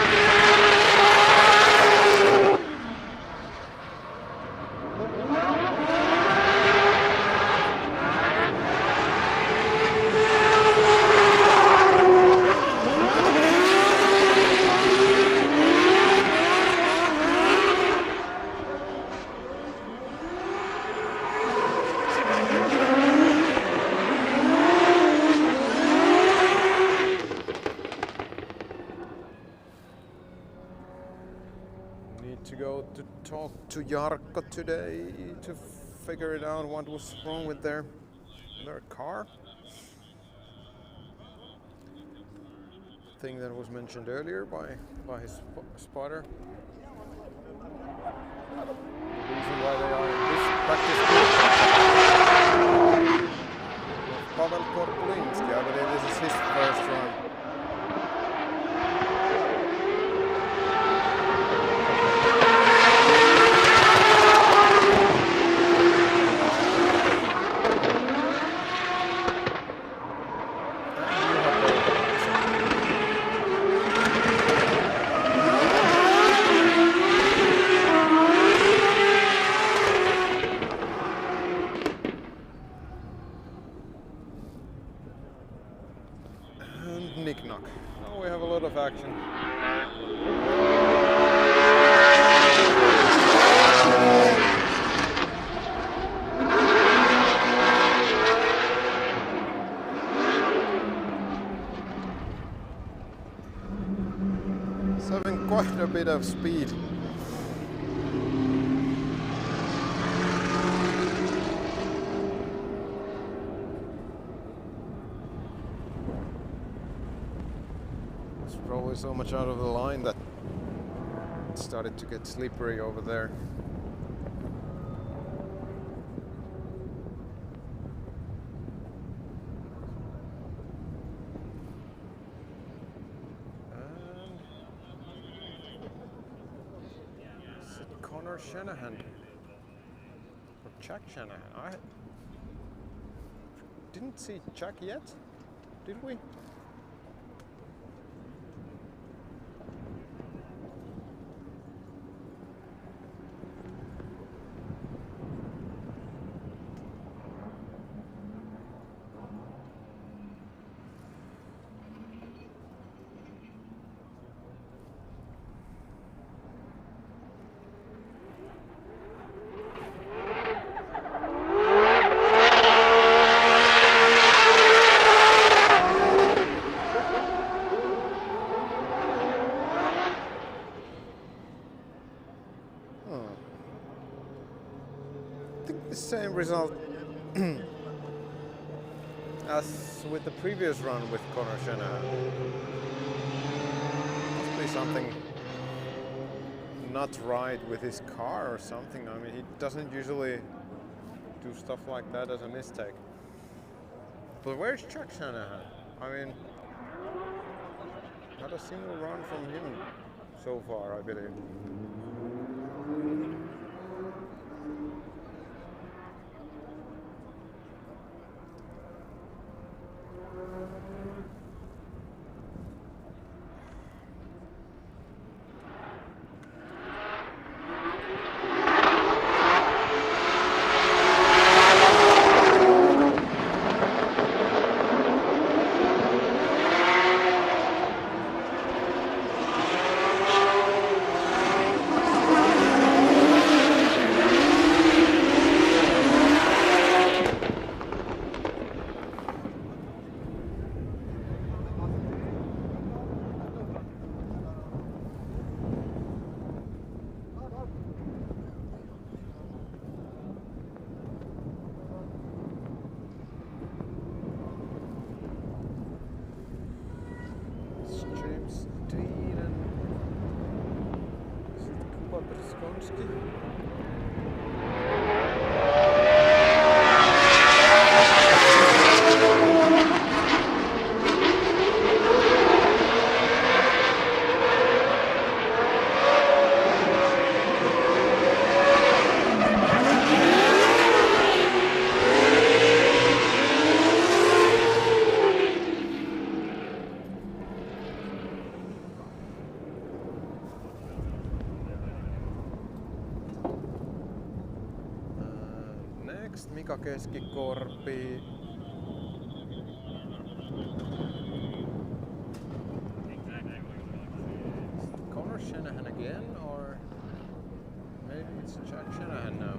need to go to talk to Jarkko today to figure it out what was wrong with their car. Thing that was mentioned earlier by his spotter. The reason why they are in this practice group. Pavel Korpulinski, I believe this is his first run. Knick-knack. Now we have a lot of action. It's having quite a bit of speed. Probably so much out of the line that it started to get slippery over there. And is it Connor Shanahan or Jack Shanahan? I didn't see Jack yet, did we? The same result as with the previous run with Connor Shanahan. Must be something not right with his car or something. I mean, he doesn't usually do stuff like that as a mistake. But where's Chuck Shanahan? I mean, not a single run from him so far, I believe. Mika Keskikorpi. Connor Shanahan again, or maybe it's Jack Shanahan now.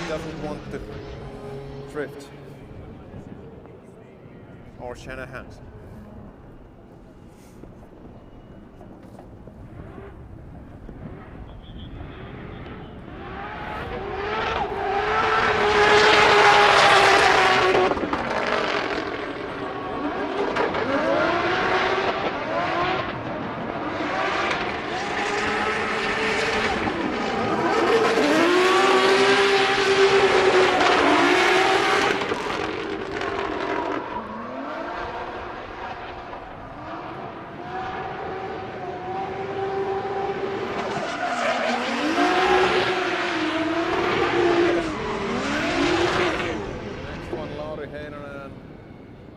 doesn't want to drift. Or Shanahan's.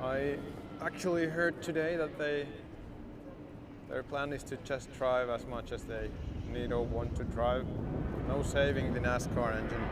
I actually heard today that their plan is to just drive as much as they need or want to drive. No saving the NASCAR engine.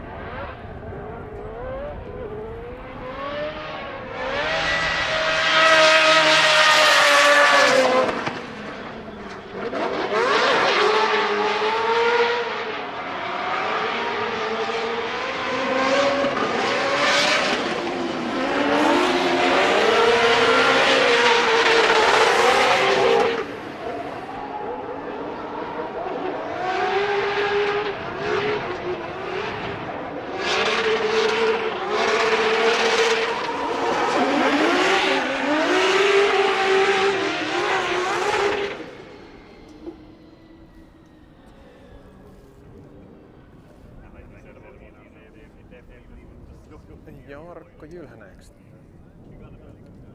Next.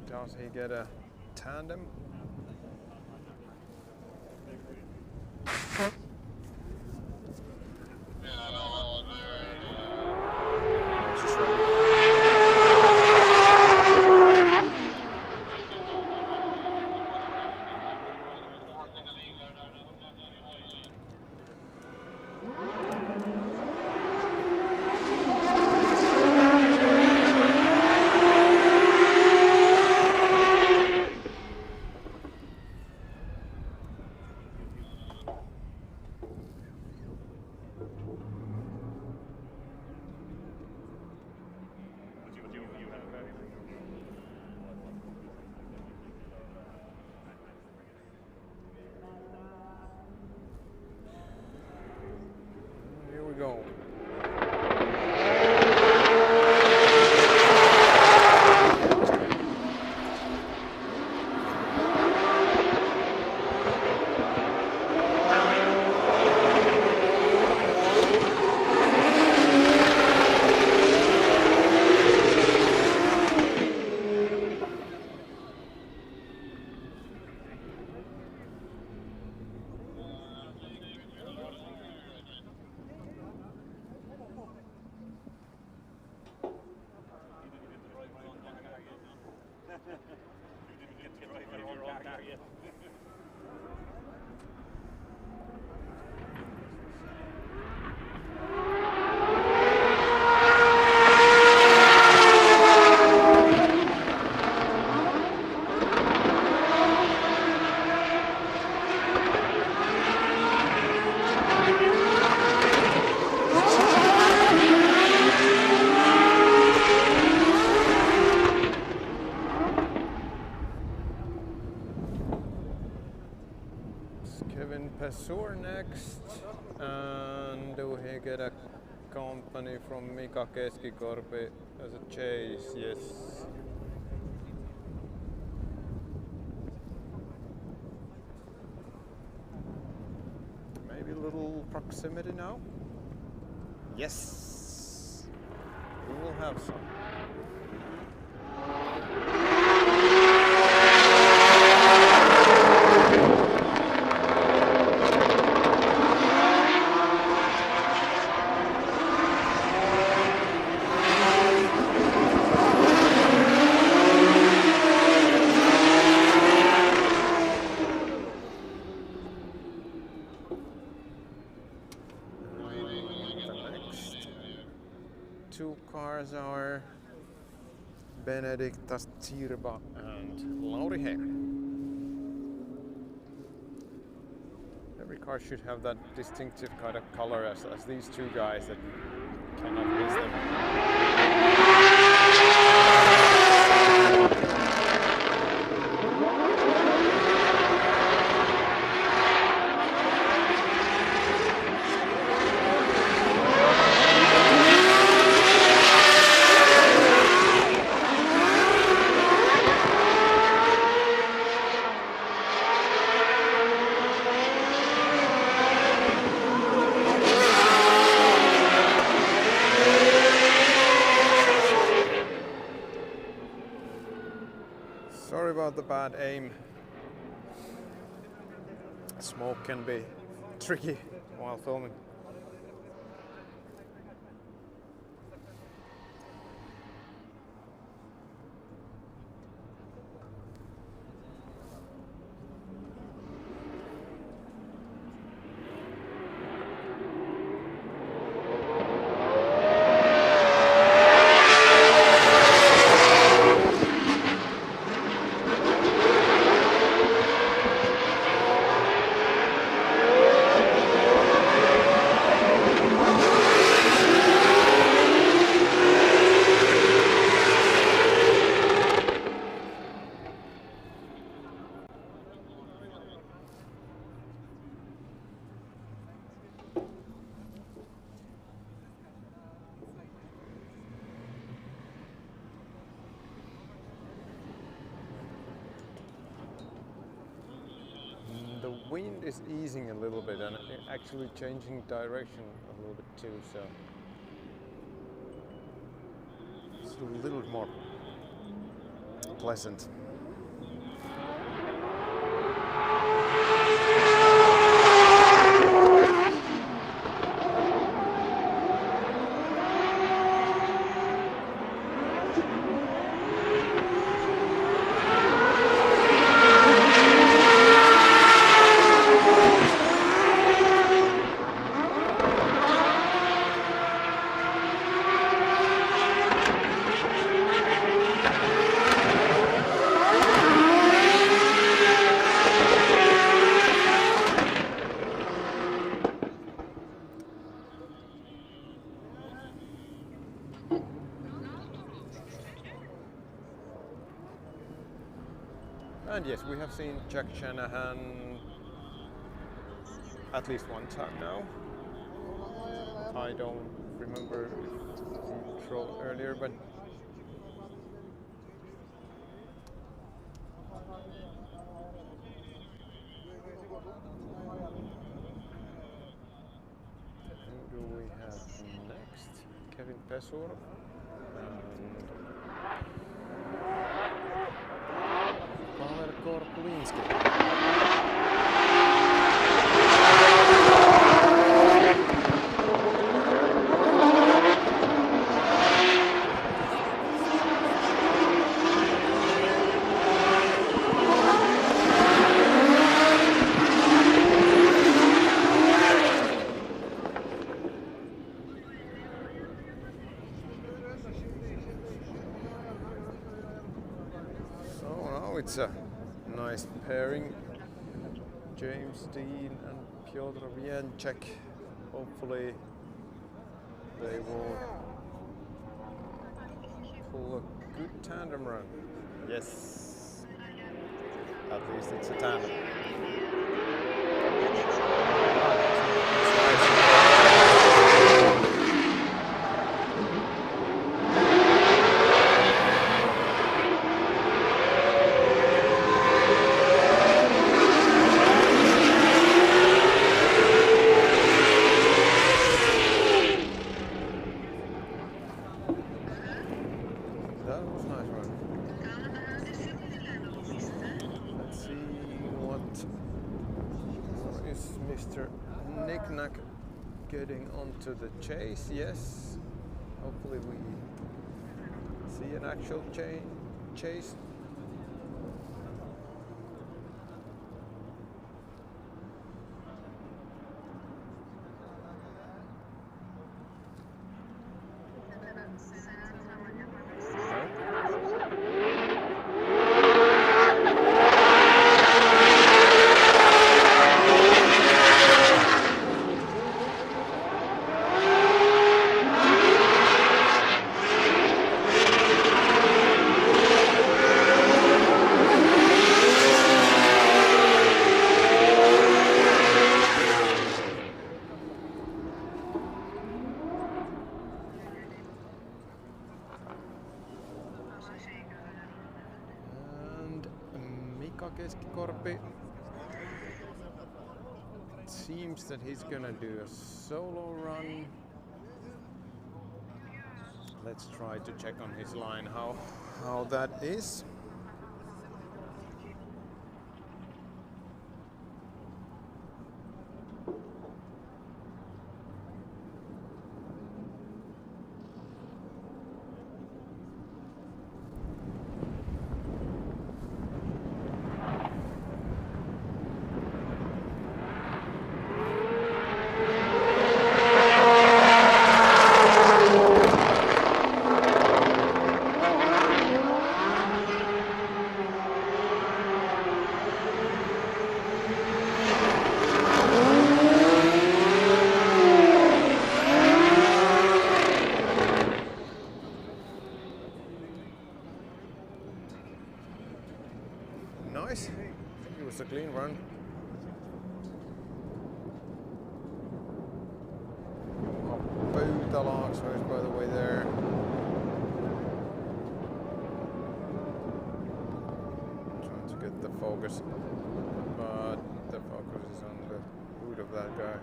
Does he get a tandem? Here we go. Pesur next, and do he get a company from Mika Keskikorpi as a chase? Yes. Maybe a little proximity now? Yes! We will have some. Two cars are Benediktas Tirba and Lauri Heinonen. Every car should have that distinctive kind of color as these two guys that Cannot miss them. Sorry about the bad aim. Smoke can be tricky while filming. The wind is easing a little bit and actually changing direction a little bit too, so it's a little more pleasant. And yes, we have seen Jack Shanahan at least one time now. I don't remember if he drove earlier, but who do we have next? Kevin Pesur and Pavel Korpulinski. It's a nice pairing, James Dean and Piotr Wienczek. Hopefully they will pull a good tandem run. Yes, at least it's a tandem. That was a nice run. Let's see what is Mr. Knick-Knack getting onto the chase. Yes, hopefully we see an actual chase. takakeskikorpi. It seems that he's gonna do a solo run. Let's try to check on his line how that is. Nice. It was a clean run. Pöytälaakso is by the way there. Trying to get the focus, but the focus is on the hood of that guy.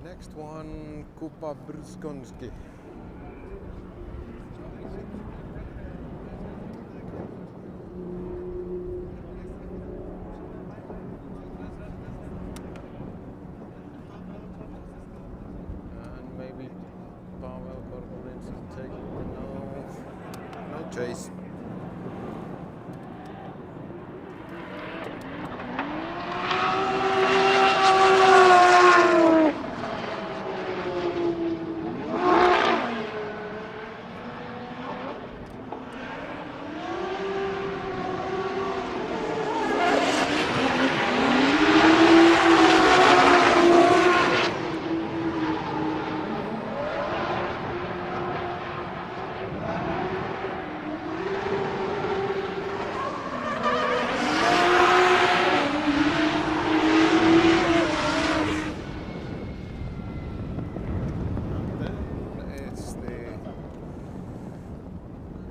Next one, Kupa Bruskonski. And maybe Pavel Korpolin's taking no chase.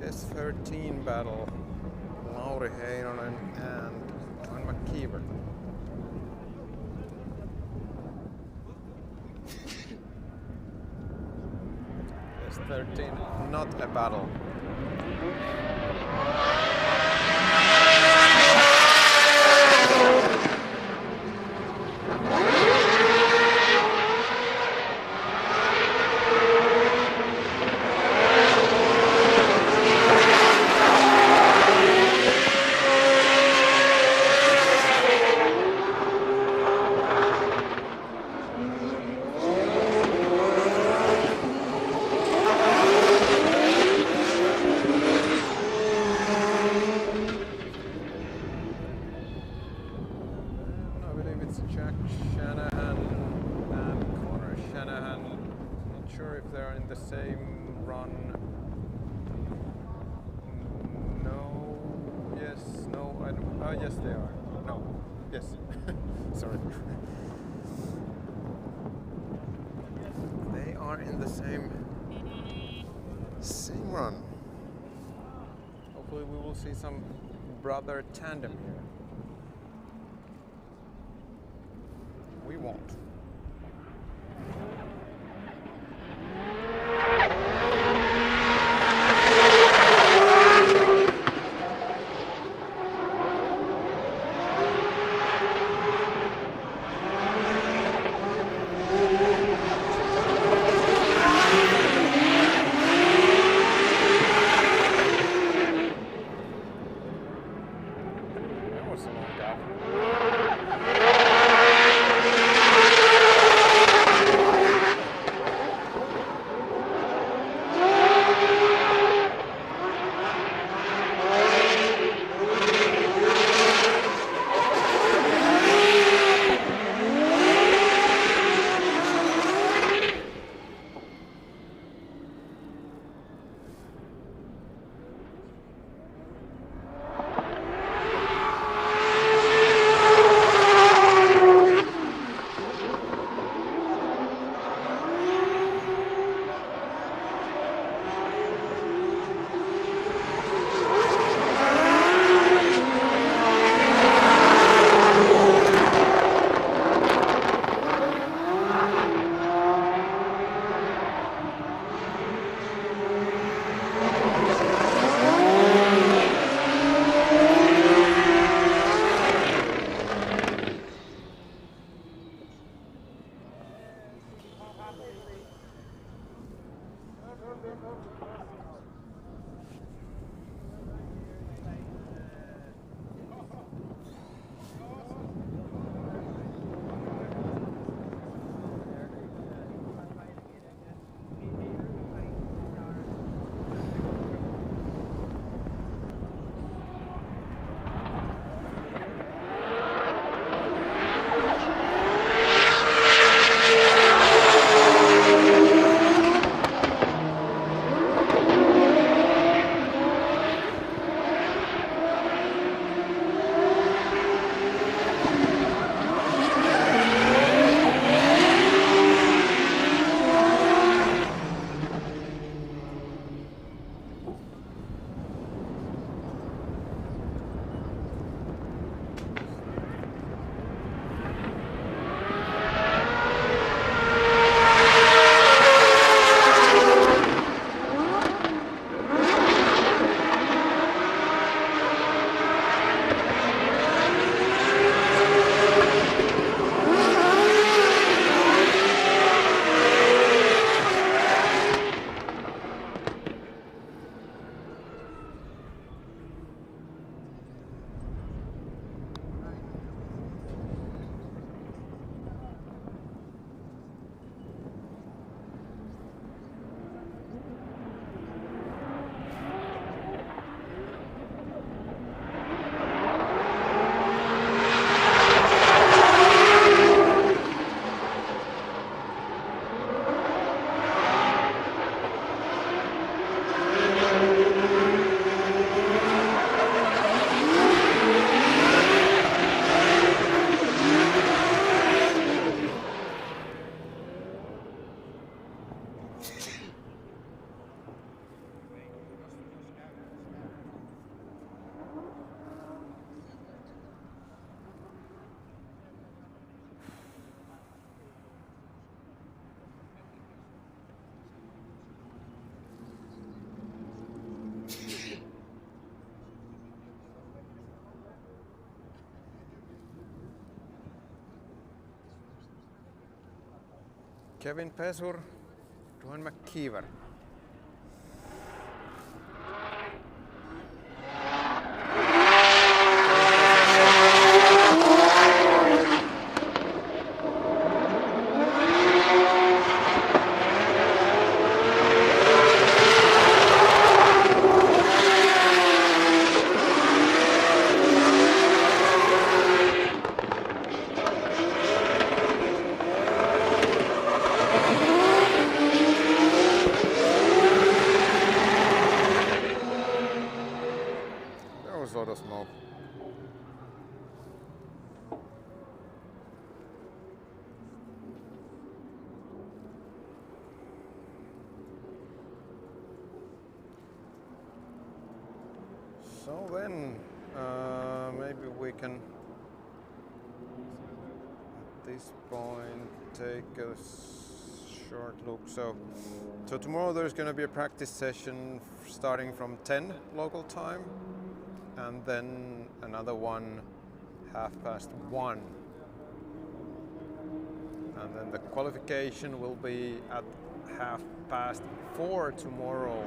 S13 battle, Lauri Heinonen and John McKeever. S13, not a battle. If they're in the same run. No, yes, no, I don't, yes they are. No, yes, sorry. They are in the same run. Hopefully we will see some brother tandem here. We won't. That was a long gap. Kevin Pesur, Duan McKeever. A lot of smoke. So then, maybe we can at this point take a short look. So tomorrow there's going to be a practice session starting from 10 local time. And then another one 1:30. And then the qualification will be at 4:30 tomorrow.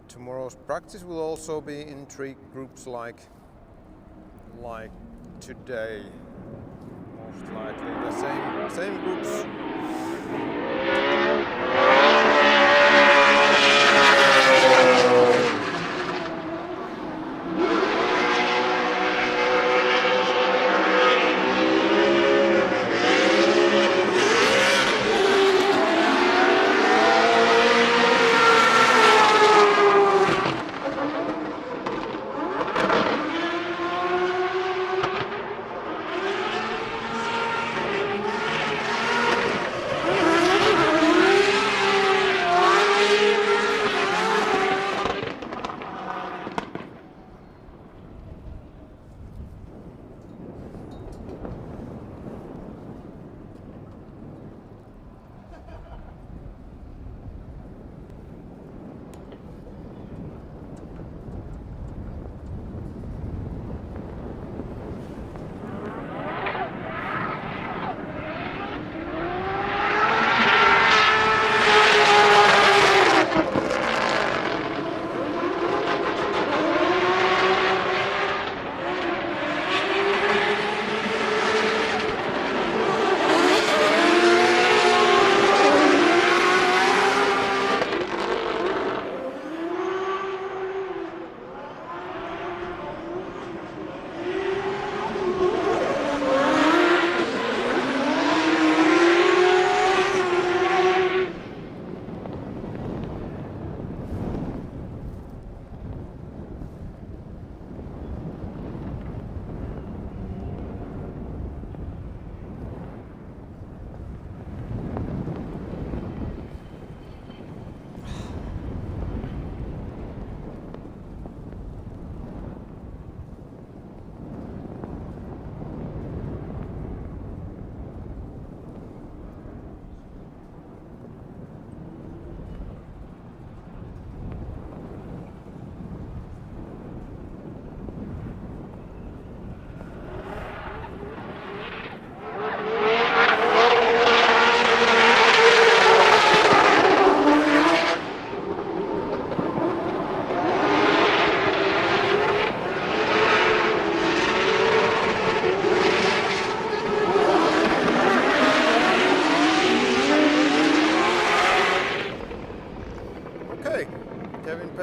Tomorrow's practice will also be in 3 groups like today. Most likely the same groups.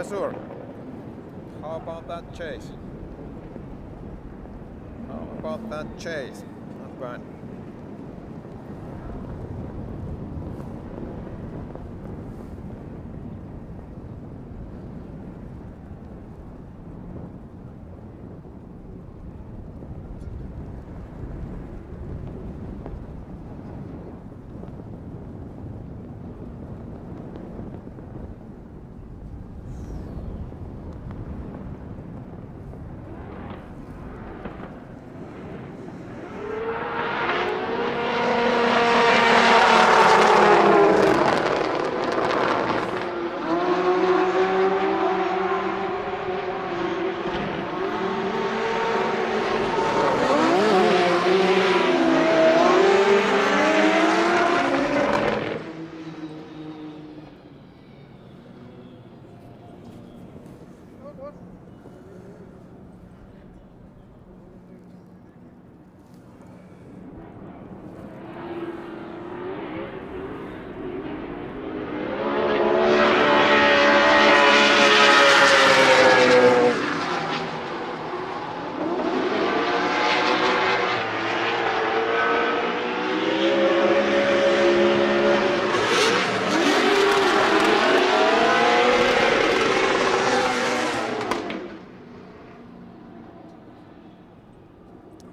Pesur. How about that chase? How about that chase? Not bad.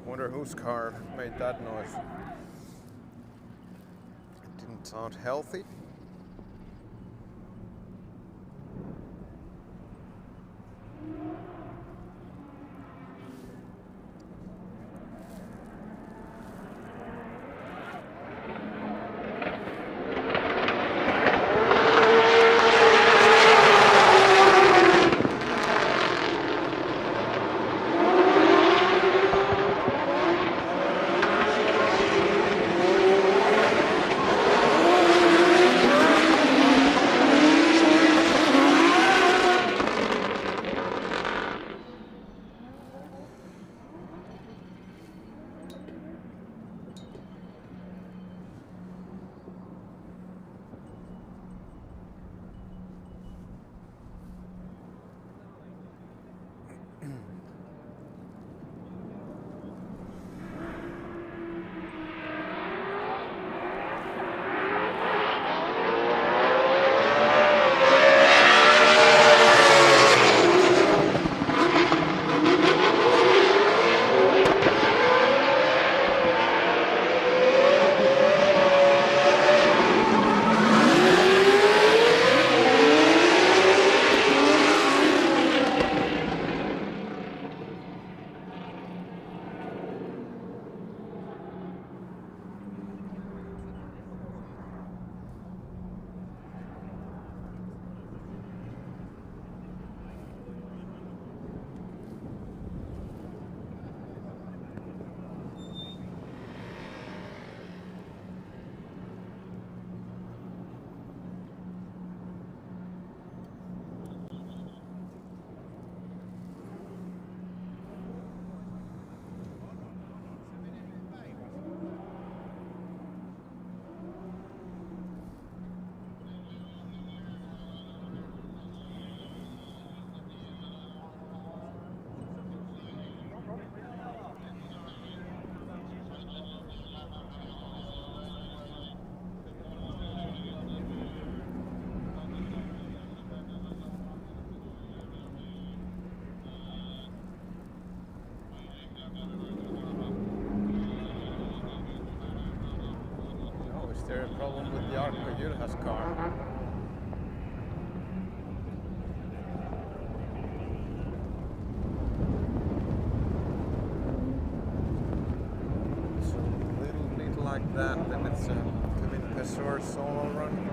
Wonder whose car made that noise. It didn't sound healthy. Is there a problem with Jarkko Jylhä's car? It's a little bit like that, then it's a Kevin Pesur solo run.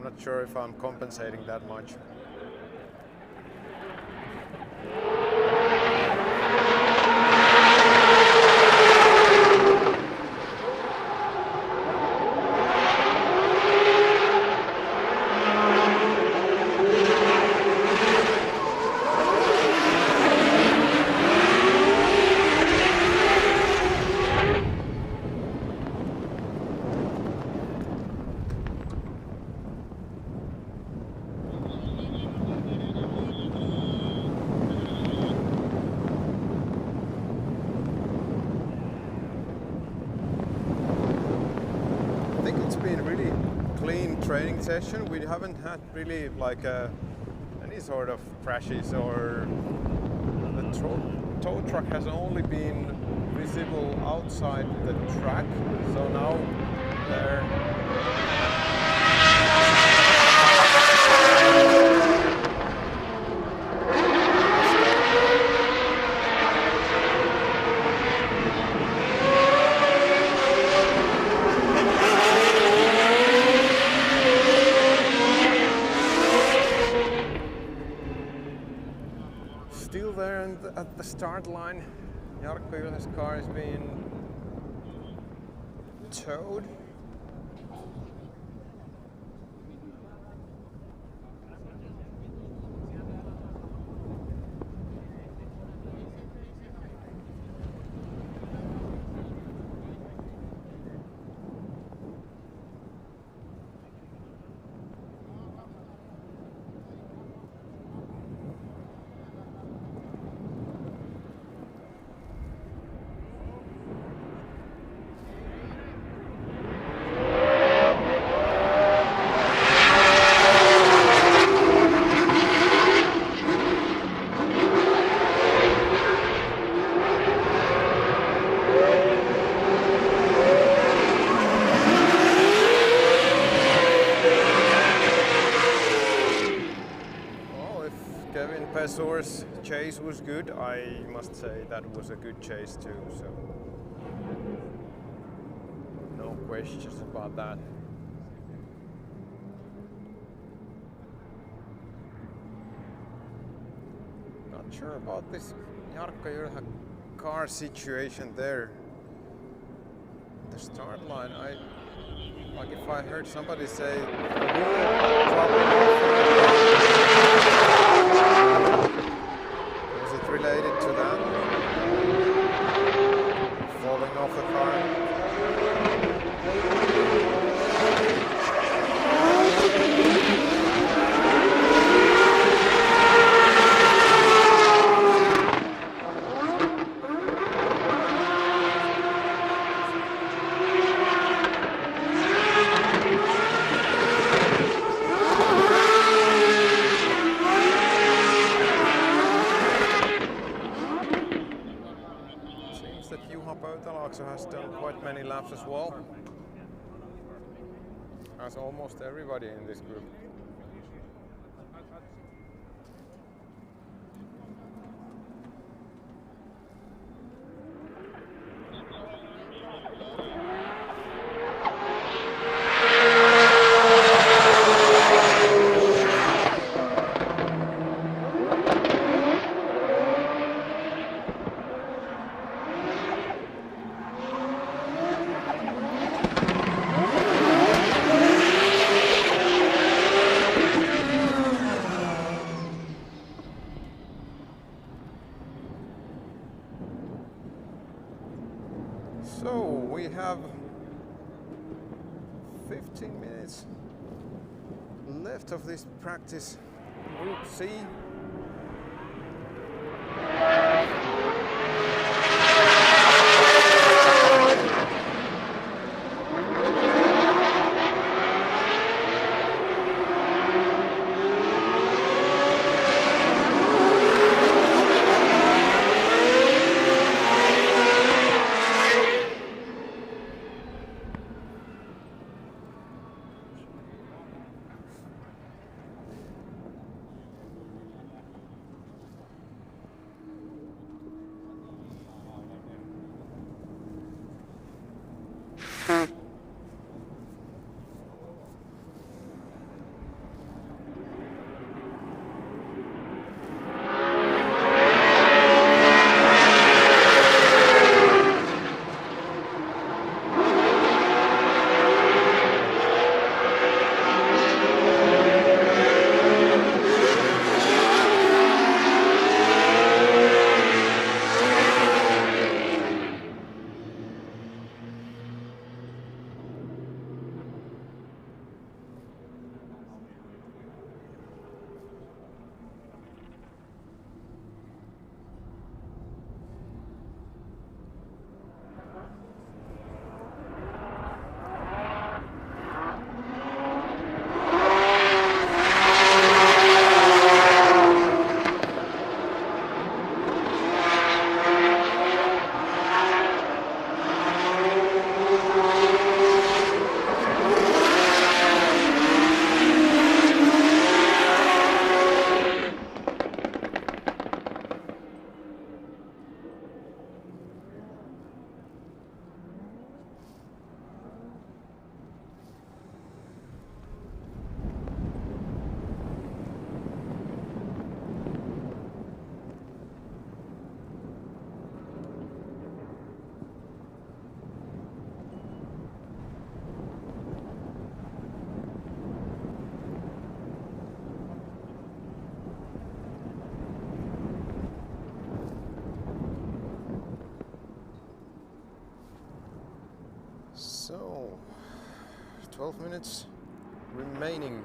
not sure if I'm compensating that much. Training session. We haven't had really like any sort of crashes, or the tow truck has only been visible outside the track, so now they're at the start line. Jarkko Ylhä's car is being towed. Source chase was good. I must say that was a good chase too, so no questions about that. Not sure about this Jarkko Ylhä car situation there. The start line, like if I heard somebody say related to that, falling off the car. Has done quite many laps as well, as almost everybody in this group. So we have 15 minutes left of this practice Group C. 12 minutes remaining.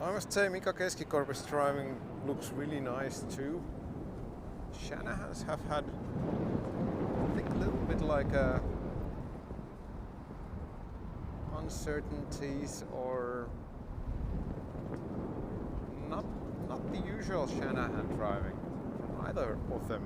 I must say Mika Keskikorpi's driving looks really nice too. Shanahans have had, I think, a little bit like uncertainties or not the usual Shanahan driving from either of them.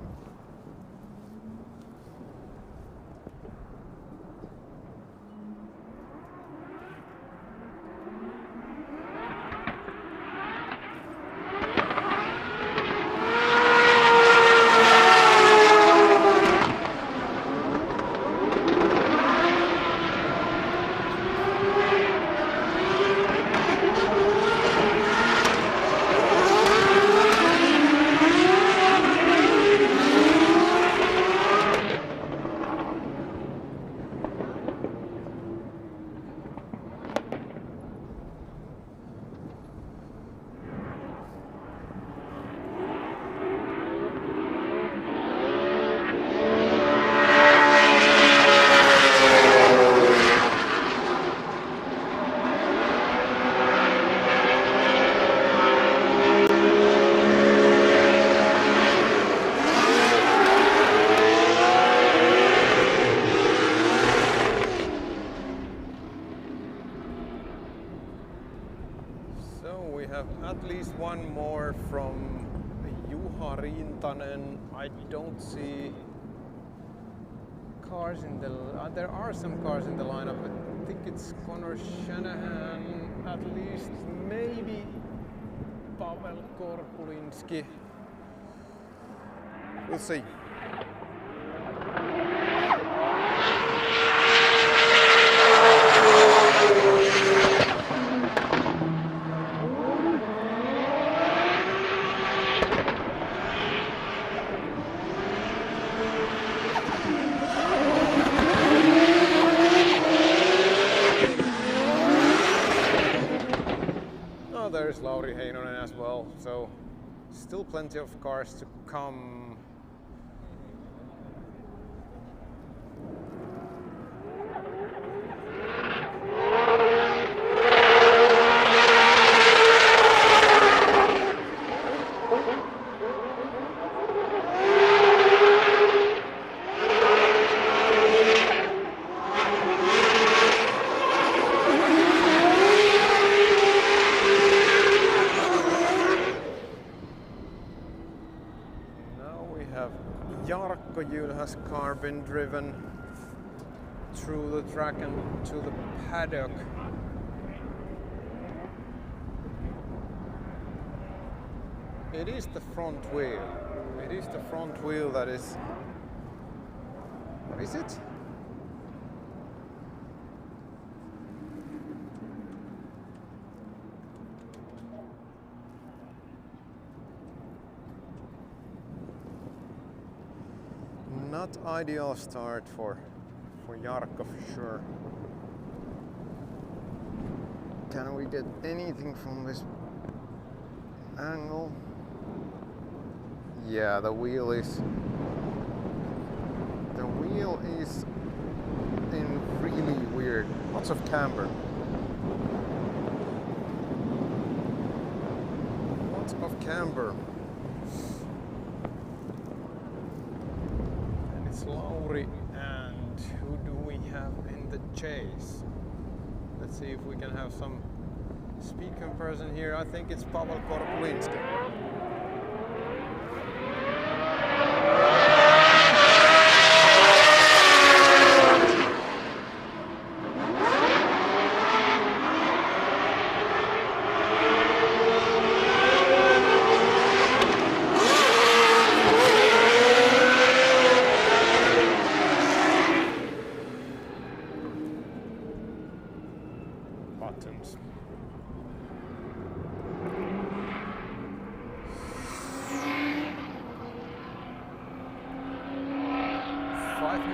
At least one more from Juha Rintanen. I don't see cars in the... there are some cars in the lineup, but I think it's Connor Shanahan, at least maybe Pavel Korpulinski. We'll see. There's Lauri Heinonen as well, so still plenty of cars to come. Jarkko Jylhä's car been driven through the track and to the paddock. It is the front wheel. It is the front wheel that is... What is it? Not ideal start for Jarkko for sure. Can we get anything from this angle? Yeah, the wheel is in really weird. Lots of camber. Lots of camber. Lauri, and who do we have in the chase? Let's see if we can have some speed comparison here. I think it's Pavel Korpulinski.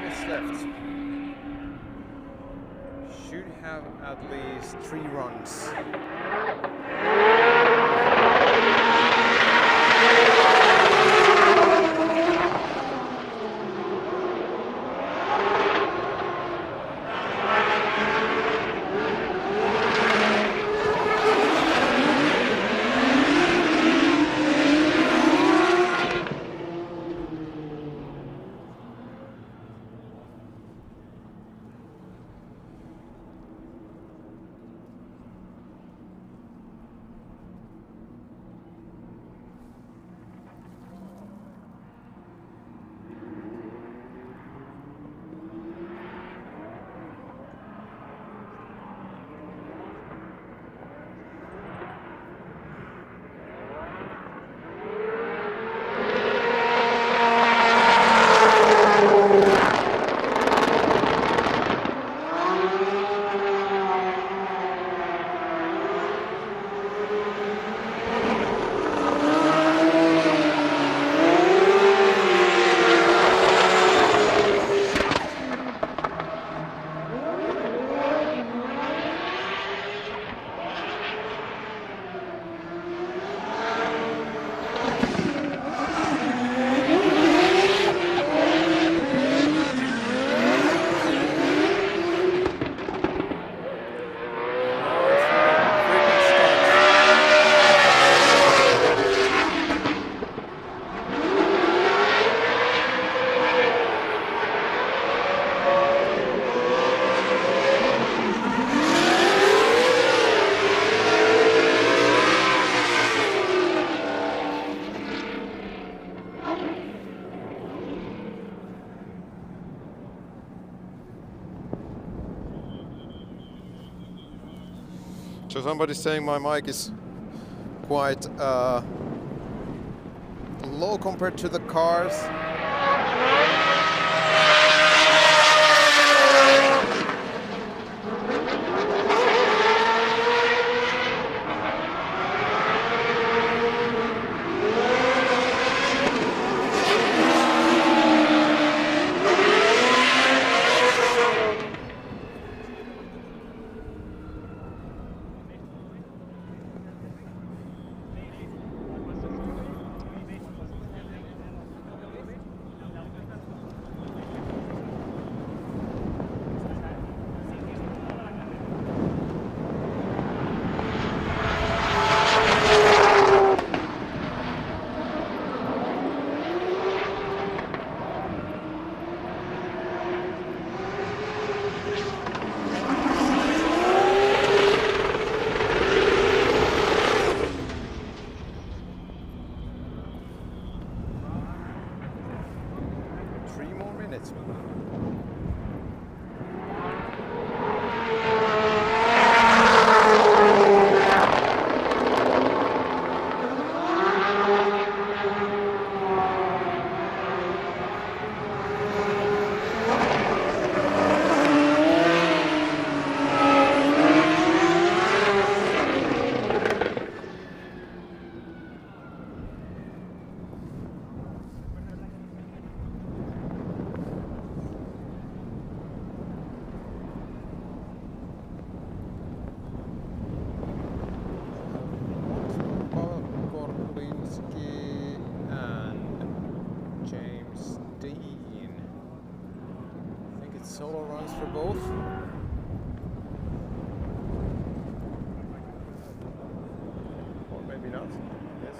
minutes left. Should have at least 3 runs. So somebody's saying my mic is quite low compared to the cars. Solo runs for both. Or maybe not. Yes.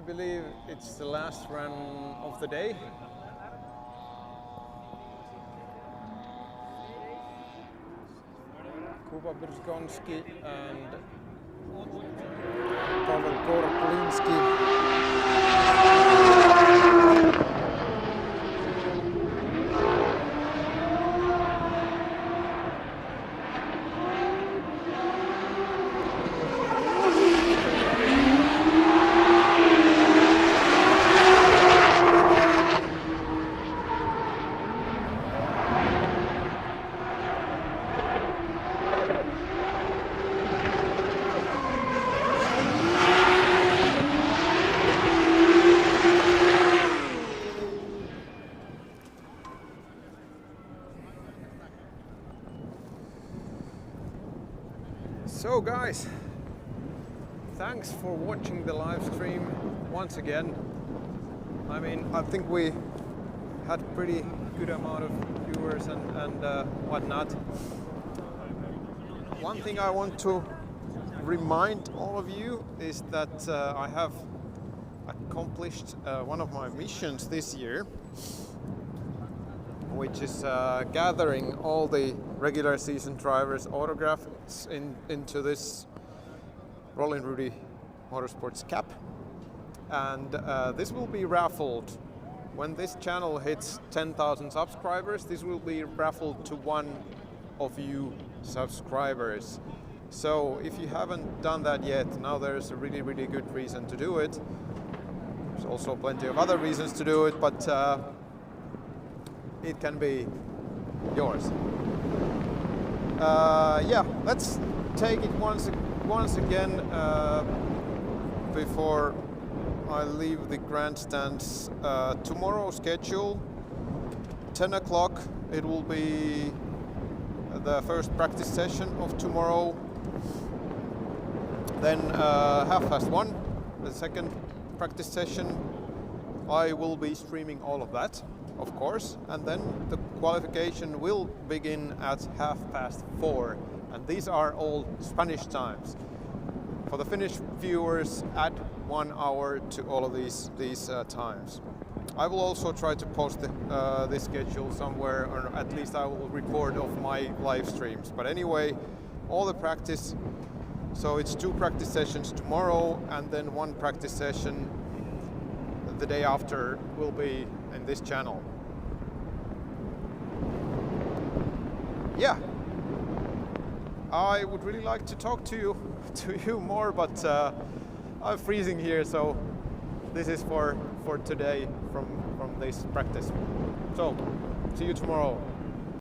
believe it's the last run of the day. Kuba Brzgonski and Pavel Korpulinski. So guys, thanks for watching the live stream once again. I mean, I think we had pretty good amount of viewers and whatnot. One thing I want to remind all of you is that I have accomplished one of my missions this year, which is gathering all the regular season drivers' autographs into this Rollin' Rudy Motorsports cap, and this will be raffled when this channel hits 10,000 subscribers. This will be raffled to one of you subscribers. So if you haven't done that yet, now there's a really good reason to do it. There's also plenty of other reasons to do it, but it can be yours. Yeah, let's take it once again before I leave the grandstands. Tomorrow's schedule, 10 o'clock, it will be the first practice session of tomorrow. Then 1:30, the second practice session. I will be streaming all of that, of course, and then the qualification will begin at 4:30, and these are all Spanish times. For the Finnish viewers, add 1 hour to all of these times. I will also try to post this schedule somewhere, or at least I will record of my live streams. But anyway, all the practice, so it's 2 practice sessions tomorrow, and then 1 practice session the day after will be in this channel. Yeah, I would really like to talk to you more, but I'm freezing here, so this is for today from this practice. So see you tomorrow.